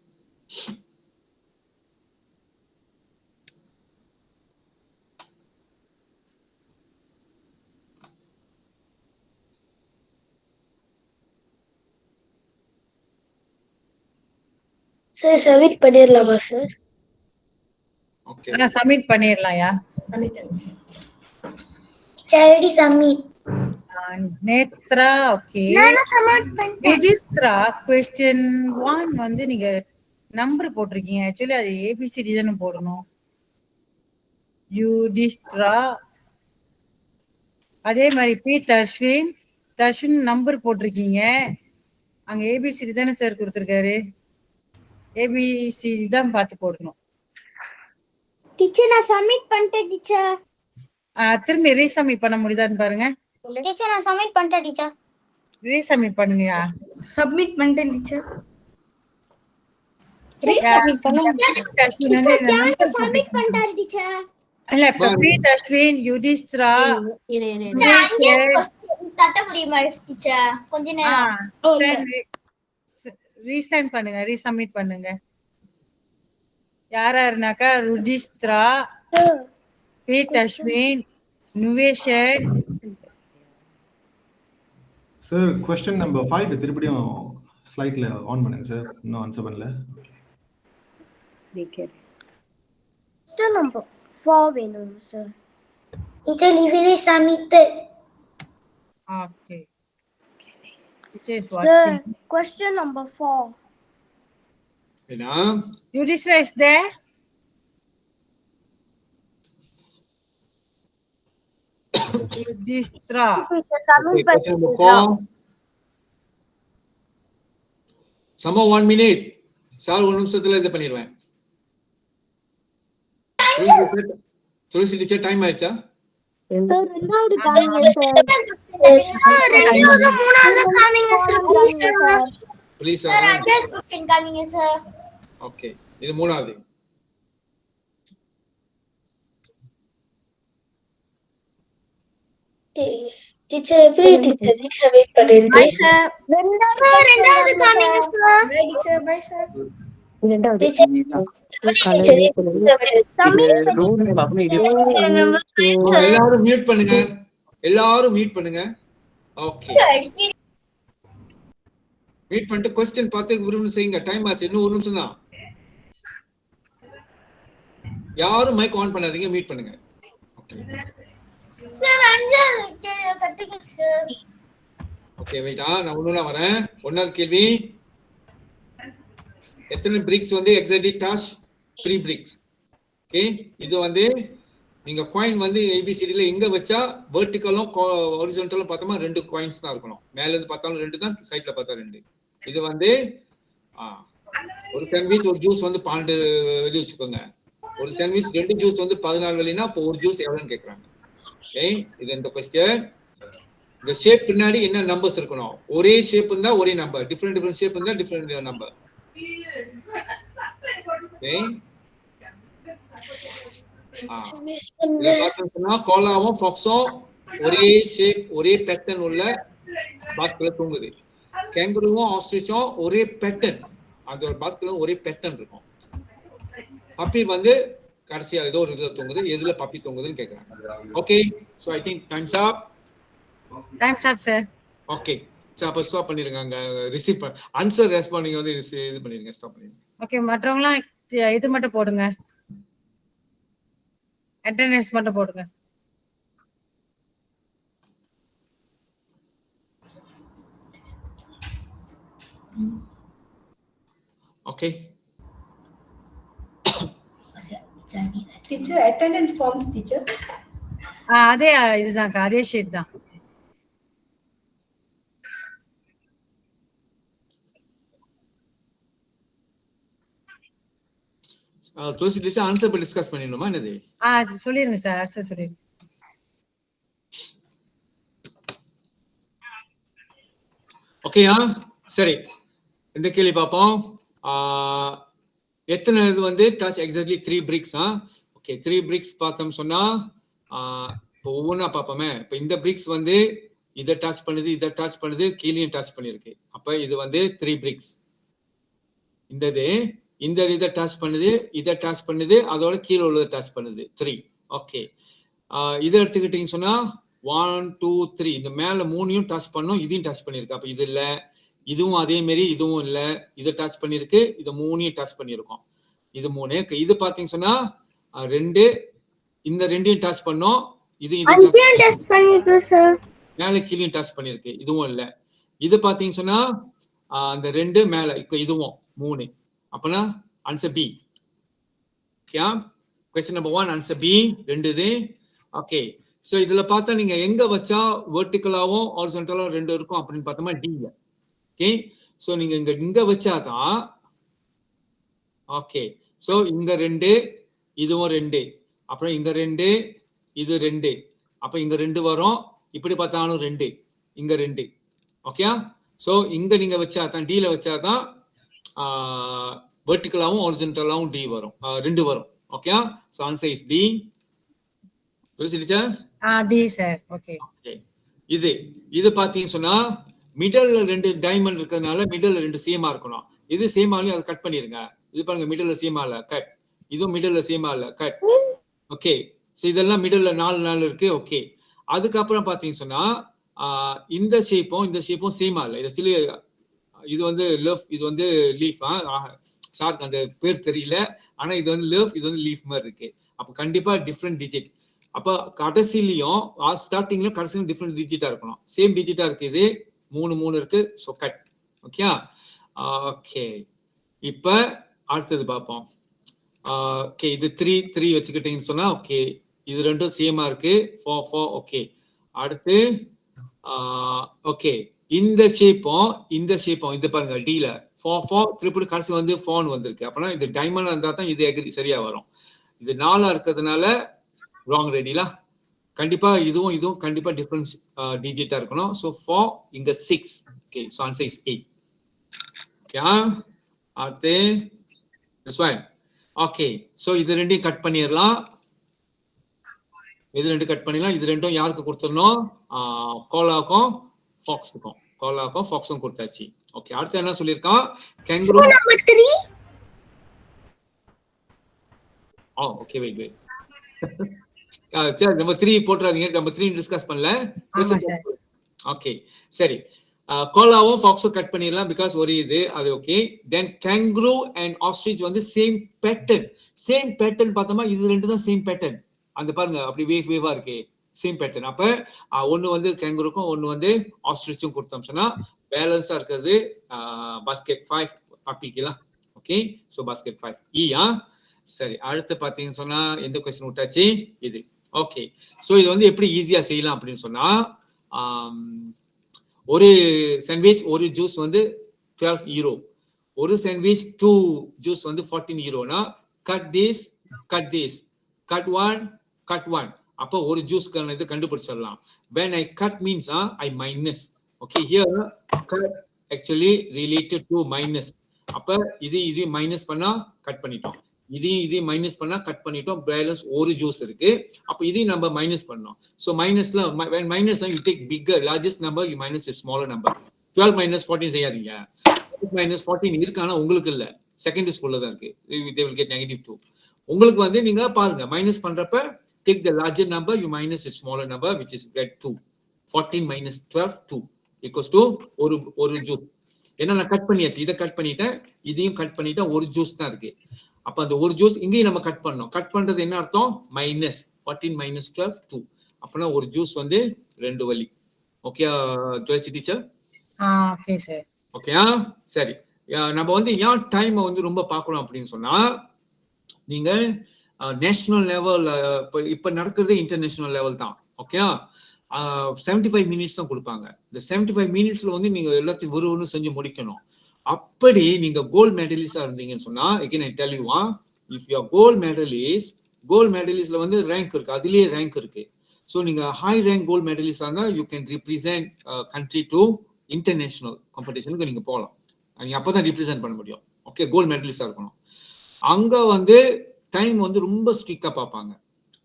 சார் சப்மிட் பண்ணிடலாமா சார்? Okay, சப்மிட் பண்ணிடலாம்யா. Charity submit. நேத்ரா ஓகே. நானும் submit பண்ணிட்டேன். யுதிஸ்த்ரா question 1 வந்து நீங்க நம்பர் போட்டிருக்கீங்க. ஆக்சுவலி அது ஏபிசிடி தானே போடணும். யுதிஸ்த்ரா. அதே மாதிரி பி தர்ஷின் நம்பர் போட்டிருக்கீங்க. அங்க ஏபிசிடி தானே சார் கொடுத்திருக்காரு. ஏபிசிடி தான் பார்த்து போடணும். டீச்சர் நான் சப்மிட் பண்ணிட்டேன் டீச்சர். திரும்பி ரீசப்மிட் பண்ண முடியுதான்னு பாருங்க. டீச்சர் நான் சப்மிட் பண்ணிட்டேன் டீச்சர். ரீசப்மிட் பண்ணுங்கயா. சப்மிட் பண்ணிட்டேன் டீச்சர். ரீசப்மிட் பண்ணுங்க. தர்ஷின் வந்து இந்த நம்பர் சப்மிட் பண்ணிட்டாரு டீச்சர். இல்ல பி தர்ஷின் யுதிஸ்த்ரா தட்ட முடியுமா டீச்சர்? கொஞ்ச நேரம் ரீசெண்ட் பண்ணுங்க, ரீசப்மிட் பண்ணுங்க. யாராருனாக்கா ருதிஸ்த்ரா, பி தர்ஷின், நுவேஷன். சார் கொஸ்டின் நம்பர் 5 திருப்பியும் ஸ்லைட்ல ஆன் பண்ணுங்க சார். இன்னும் ஆன்சர் பண்ணல. Question number 4 வேணும் சார். டீச்சர் லிவினே submit. Okay. Which is watching. Question number 4. ஏனா Yudhishthira is there? Yudhishthira. okay, question number 4. Samo 1 minute. Sir 1 நிமிஷத்துல இது பண்ணிடுவேன். துளசி டீச்சர் டைம் ஆயிடுச்சா? சார் ரெண்டாவது காமிங்க சார். ரெண்டாவது மூணாவது காமிங்க sir. Please sir other question காமிங்க சார். ஓகே, இது மூணாவது. டீச்சர் எப்படி டீச்சர் ரீக்ஸா வெயிட் பண்ணிருக்கு சார் ரெண்டாவது காமிங்க சார் டீச்சர் எல்லாரும் மியூட் பண்ணுங்க, எல்லாரும் மியூட் பண்ணுங்க. ஓகே, வெயிட் பண்ணிட்டு கொஸ்டின் பார்த்து விரும்பி செய்யுங்க. டைம் ஆச்சு, இன்னும் 1 நிமிஷம் தான். யாரும் மைக் ஆன் பண்ணாதீங்க, மியூட் பண்ணுங்க. சார் அஞ்சாவது கேள்வி கட்டுங்க சார். ஓகே வெயிட், நான் ஒண்ணுல வரேன். 1வது கேள்வி, எத்தனை பிரிக்ஸ் வந்து எக்ஸாக்ட்லி டாஸ் 3 பிரிக்ஸ். ஓகே, இது வந்து நீங்க காயின் வந்து ஏபிசிடில எங்க வச்சா வெர்டிகலும் ஹாரிசான்டலும் பார்த்தோமா 2 காயின்ஸ் தான் இருக்கணும். மேல இருந்து பார்த்தாலும் 2 தான், சைடுல பார்த்தா 2. இது வந்து ஒரு சாண்ட்விச் ஒரு ஜூஸ் வந்து 12 வெளி வச்சுக்கோங்க. ஒரு சாண்ட்விச் 2 ஜூஸ் வந்து 14 வெளினா அப்போ ஒரு ஜூஸ் எவ்வளவுன்னு கேக்குறாங்க. ஓகே, இது இந்த क्वेश्चन. இந்த ஷேப் பின்னாடி என்ன நம்பர்ஸ் இருக்கணும்? ஒரே ஷேப் இருந்தா ஒரே நம்பர், டிஃபரண்ட் ஷேப் இருந்தா டிஃபரண்ட் நம்பர். ஓகே, இத பார்த்தோம்னா கோலாவும் ஃபாக்ஸும் ஒரே ஷேப் ஒரே பேட்டர்ன் உள்ள பாஸ்கெட்ல தூங்குது. கேங்கருவும் ஆஸ்ட்ரிச்சும் ஒரே பேட்டர்ன், அந்த ஒரு பாஸ்கெட்ல ஒரே பேட்டர்ன் இருக்கும். பப்பி வந்து கடைசியா ஏதோ ஒரு இதுல தூங்குது, எதுல பப்பி தூங்குதுன்னு கேக்குறாங்க. Okay, so I think times up. Times up sir. Okay, so அப்ப ஸ்டாப் பண்ணிருங்க. அங்க ரிசீவ் ஆன்சர் ரெஸ்பாண்டிங் வந்து இது பண்ணிருங்க, ஸ்டாப் பண்ணிருங்க. ஓகே, மற்றவங்கலாம் இது மட்டும் போடுங்க, அட்டெண்டன்ஸ் மட்டும் போடுங்க. Okay, teacher attendance forms teacher. அதே இதுதான், அதே ஷீட் தான். துளசி டீச்சர் ஆன்சர் பத்தி டிஸ்கஸ் பண்ணிடணுமா என்னது? சொல்லிருங்க சார், ஆன்சர் சொல்லிருங்க. ஓகேயா, சரி. இந்த கேள்வி பார்ப்போம். எத்தனை இது வந்து touch exactly 3 BRICS. Okay, 3 BRICS பார்த்தோம் சொன்னா இப்போ ஒவ்வொன்றா பார்ப்போமே. இப்போ இந்த பிரிக்ஸ் வந்து இதை டச் பண்ணுது, இதை டச் பண்ணுது, கீழேயும் டச் பண்ணிருக்கு. அப்ப இது வந்து 3 பிரிக்ஸ். இந்த இதை டச் பண்ணுது, இதை டச் பண்ணுது, அதோட கீழே உள்ளதை டச் பண்ணுது 3. ஓகே, இதை எடுத்துக்கிட்டீங்கன்னு சொன்னா 1 2 3 இந்த மேல 3யும் டச் பண்ணும், இதையும் டச் பண்ணிருக்கு. அப்ப இது இல்ல, இதுவும் அதே மாதிரி இதுவும் இல்ல, இதை டச் பண்ணிருக்கு, இதை 3யும் டச் பண்ணிருக்கோம். இது 3. இது பாத்தீங்கன்னு சொன்னா 2, இந்த 2யும் டச் பண்ணோம், இது டச் பண்ணிருக்கு சார். மேல கீழேயும் டச் பண்ணிருக்கு, இதுவும் இல்ல. இது பாத்தீங்கன்னு சொன்னா அந்த 2 மேல, இதுவும் 3. அப்பனா answer b. Okay, question number 1 answer b. 2 இது. ஓகே, சோ இதுல பார்த்தா நீங்க எங்க வச்சா வெர்டிகலாவும் ஹாரிசான்டலாவும் 2 இருக்கும் அப்படின்னு பார்த்தோமா டி ல. ஓகே, சோ நீங்க இங்க வச்சாதான். ஓகே, சோ இங்க 2, இதுவும் 2, அப்புறம் இங்க 2, இது 2, அப்ப இங்க 2 வரும். இப்படி பார்த்தாலும் 2, இங்க 2. ஓகே, சோ இங்க நீங்க வச்சாதான் டி ல வச்சாதான் வெர்டிகலாவும் ஹாரிசான்டலாவும் டி வரும், 2 வரும். Okay, so answer is D. புரியுதா? D sir. ஓகே, இது பாத்தீங்க சொன்னா மிடில்ல 2 டைமண்ட் இருக்கிறதுனால மிடில்ல 2 சேமா இருக்கணும். இது சேமாலையும் அதை கட் பண்ணிருங்க. இது பாருங்க, மிடில்ல சேமா இல்ல, கட். இதுவும் மிடில்ல சேமா இல்ல, கட். ஓகே, சோ இதெல்லாம் மிடில்ல 4 இருக்கு. ஓகே, அதுக்கப்புறம் பாத்தீங்க சொன்னா இந்த ஷேப்பும் சேமா இல்ல. இது வந்து லவ், இது வந்து லீஃப். சாருக்கு அந்த பேர் தெரியல, ஆனா இது வந்து லவ், இது வந்து லீஃப் மாதிரி இருக்கு. அப்ப கண்டிப்பா டிஃப்ரெண்ட் டிஜிட். அப்ப கடைசிலையும் ஸ்டார்டிங்லயும் கடைசியும் டிஃப்ரெண்ட் டிஜிட்டா இருக்கணும். சேம் டிஜிட்டா இருக்கு, இது 3 இருக்கு. So cut. ஓகே, ஓகே, இப்ப அடுத்தது பார்ப்போம். ஓகே, இது 3 வச்சுக்கிட்டீங்கன்னு சொன்னா ஓகே, இது 2ம் சேமா இருக்கு. 4 ஓகே. அடுத்து ஓகே, இந்த ஷேப்பும் இது பாருங்க டி ல 4 திருப்பி கடைசி வந்து 4 வந்திருக்கு. அப்பனா இது டைமண்ட் இருந்தா தான் இது சரியா வரும். இது 4 இருக்கிறதுனால ராங் ரெடிலா. கண்டிப்பா இதுவும் கண்டிப்பா டிஃபரன்ஸ் டிஜிட்டா இருக்கணும். சோ 4 இங்க 6. Okay, so answer is 8. Okay, அடுத்து this one. ஓகே, சோ இது ரெண்டையும் கட் பண்ணிரலாம். இது ரெண்டு கட் பண்ணிடலாம். இது ரெண்டும் யாருக்கு கொடுத்துடணும்? கோலாக்கும் ஃபாக்ஸுக்கும். கோலாக்கும் ஃபாக்ஸும் கொடுத்தாச்சு. ஓகே, அடுத்து என்ன சொல்லியிருக்கான்? கேங்குரு. நம்பர் 3. Okay, wait. சரி, நம்பர் 3 போட்டுறாதீங்க. நம்பர் 3 டிஸ்கஸ் பண்ணல. ஓகே, சரி. கோலாவும் ஃபாக்ஸும் கட் பண்ணிடலாம் பிகாஸ் ஒரு இது அது okay. Then kangaroo and ostrich வந்து சேம் பேட்டர்ன் பார்த்தோமா, இது ரெண்டு தான் சேம் பேட்டர்ன். அந்த பாருங்க அப்படி வேவா இருக்கு, சேம் பேட்டர்ன். அப்ப ஒன்னு வந்து கேங்குருக்கும் ஒன்னு வந்து ஆஸ்ட்ரிச்சும் கொடுத்தோம் சொன்னா பேலன்ஸா இருக்கிறது பாஸ்கெட் 5 பாப்பிக்கலாம். ஓகே, சோ பாஸ்கெட் 5 ஈயா. சரி, அடுத்து பாத்தீங்கன்னு சொன்னா எந்த கொஸ்டின் விட்டாச்சு? இது. ஓகே, சோ இது வந்து எப்படி ஈஸியா செய்யலாம் அப்படின்னு சொன்னா, ஒரு சாண்ட்விச் ஒரு ஜூஸ் வந்து 12 யூரோ, ஒரு சாண்ட்விச் 2 ஜூஸ் வந்து 14 யூரோனா கட் திஸ் கட் ஒன். அப்போ ஒரு ஜூஸ்க்கான இது கண்டுபிடிச்சிடலாம். when I cut means I minus. okay, here cut actually related to minus. அப்ப இது மைனஸ் பண்ணா கட் பண்ணிட்டோம், இது மைனஸ் பண்ணா கட் பண்ணிட்டோம். பேலன்ஸ் ஒரு ஜூஸ் இருக்கு. அப்ப இதையும் நம்ம மைனஸ் பண்ணோம். சோ மைனஸ்ல when minus you take bigger largest number, you minus a smaller number. 12 minus 14 செய்யாதீங்க. 12 minus 14 இருக்கானா உங்களுக்கு இல்ல, செகண்டரி ஸ்கூல்ல தான் இருக்கு. they will get -2. உங்களுக்கு வந்து நீங்க பாருங்க மைனஸ் பண்றப்ப take the larger number, you minus a smaller number, which is get 2. 14 minus 12 2 equals to ஒரு ஜூஸ். ஏன்னா நான் கட் பண்ணியாச்சு, இதை கட் பண்ணிட்டேன், இதையும் கட் பண்ணிட்டேன், ஒரு ஜூஸ் தான் இருக்கு. அப்ப அந்த ஒரு ஜூஸ் இங்கேயும் நம்ம கட் பண்ணோம். கட் பண்றது என்ன அர்த்தம்? Minus 14 minus 12 2. அப்பனா ஒரு ஜூஸ் வந்து 2 வழி. ஓகே ஜோய்சி டீச்சர்? Okay sir. ஓகேயா, சரி. நம்ம வந்து ஏன் டைம் வந்து ரொம்ப பார்க்கணும் அப்படின்னு சொன்னா, நீங்க நேஷனல் லெவல் இப்ப நடக்கிறது இன்டர்நேஷனல் லெவல் தான். ஓகே, 75 மினிட்ஸ் தான் கொடுப்பாங்க. இந்த 75 மினிட்ஸ்ல வந்து நீங்க எல்லாத்தையும் ஒன்று செஞ்சு முடிக்கணும். அப்படி நீங்க கோல்ட் மெடலிஸ்டா இருந்தீங்கன்னு சொன்னா, again I tell you, if you are gold medalistல வந்து ரேங்க் இருக்கு, அதுலயே ரேங்க் இருக்கு. சோ நீங்க ஹை ரேங்க் கோல்ட் மெடலிஸ்டா இருந்தா you can represent country to international competitionக்கு நீங்க போகலாம். நீங்க அப்பதான் represent பண்ண முடியும். ஓகே, கோல்ட் மெடலிஸ்டா இருக்கணும். அங்க வந்து டைம் வந்து ரொம்ப ஸ்ட்ரிக்டா பார்ப்பாங்க.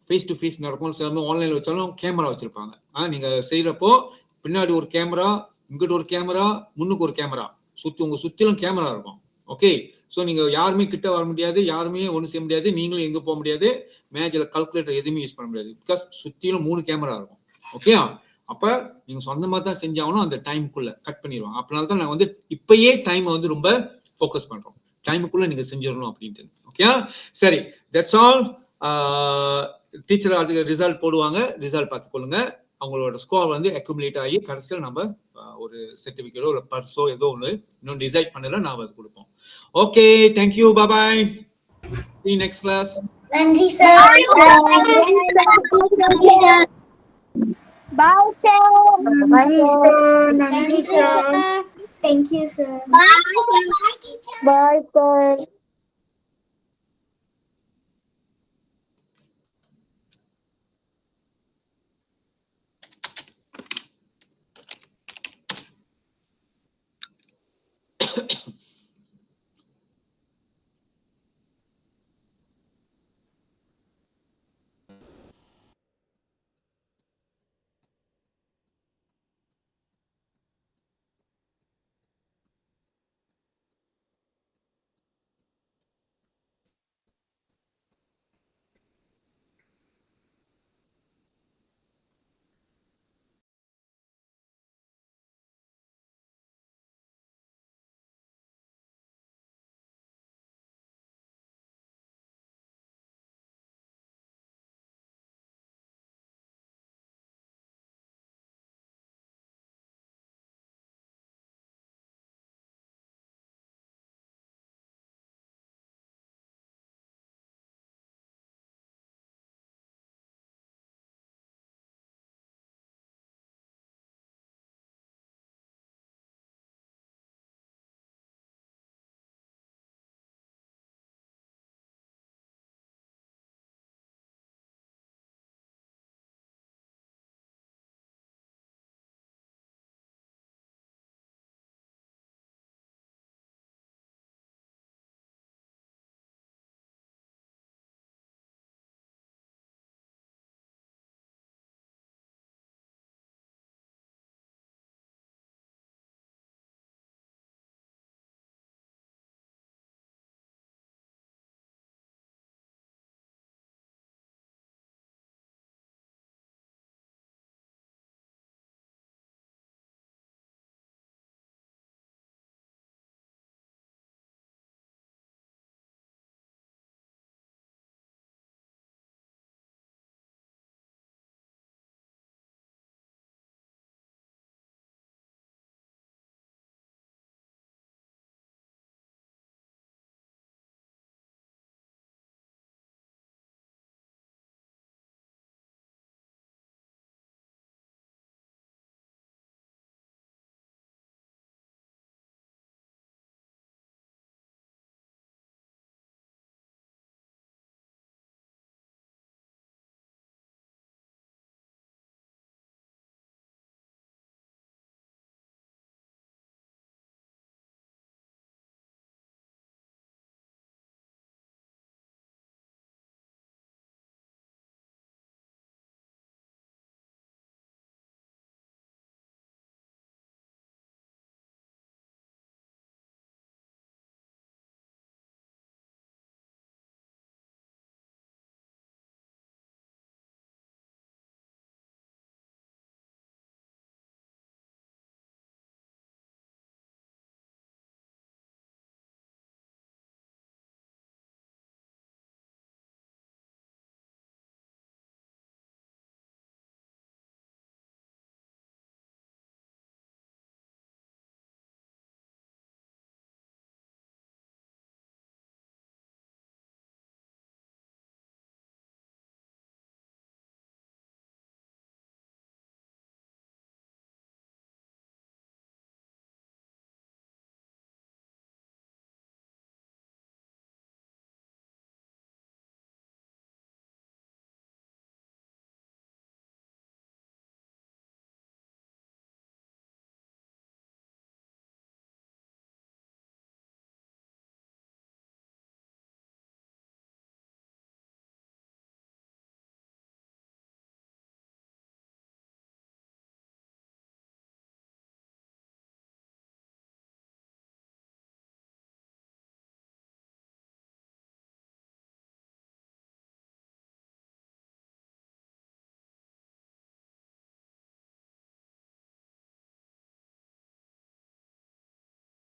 ஃபேஸ் டு ஃபேஸ் நடக்கும், சில ஆன்லைன்ல வச்சாலும் கேமரா வச்சிருப்பாங்க. நீங்க செய்யறப்போ பின்னாடி ஒரு கேமரா, இங்கிட்ட ஒரு கேமரா, முன்னுக்கு ஒரு கேமரா, உங்க சுத்திலும் கேமரா இருக்கும். ஓகே, சோ நீங்க யாருமே கிட்ட வர முடியாது, யாருமே ஒண்ணு செய்ய முடியாது, நீங்களும் எங்க போக முடியாது, மேஜ்ல கால்குலேட்டர் எதுவுமே யூஸ் பண்ண முடியாது. பிகாஸ் சுத்திலும் 3 கேமரா இருக்கும். ஓகே, அப்ப நீங்க சொந்தமா தான் செஞ்சாகணும். அந்த டைமுக்குள்ள கட் பண்ணிடுவாங்க. அதனால தான் நான் வந்து இப்பயே டைம் வந்து ரொம்ப ஃபோக்கஸ் பண்றோம், டைமுக்குள்ள நீங்க செஞ்சிடணும் அப்படின்ட்டு. ஓகே, சரி, தட்ஸ் ஆல். டீச்சர் அதுக்கு ரிசல்ட் போடுவாங்க, ரிசல்ட் பார்த்துக்கொள்ளுங்க. அவங்களோட ஸ்கோர் வந்து அக்யூமுலேட் ஆகி கடைசியில் நம்ம ஒரு சர்டிபிகேட்டோ ஒரு பர்ஸோ ஏதோ ஒன்று இன்னும் டிசைட் பண்ணல நான் அது கொடுப்போம். Okay, thank you, bye. See you next class. நன்றி sir. Bye sir. Bye sir. Thank you sir. Thank you sir. Bye, sir.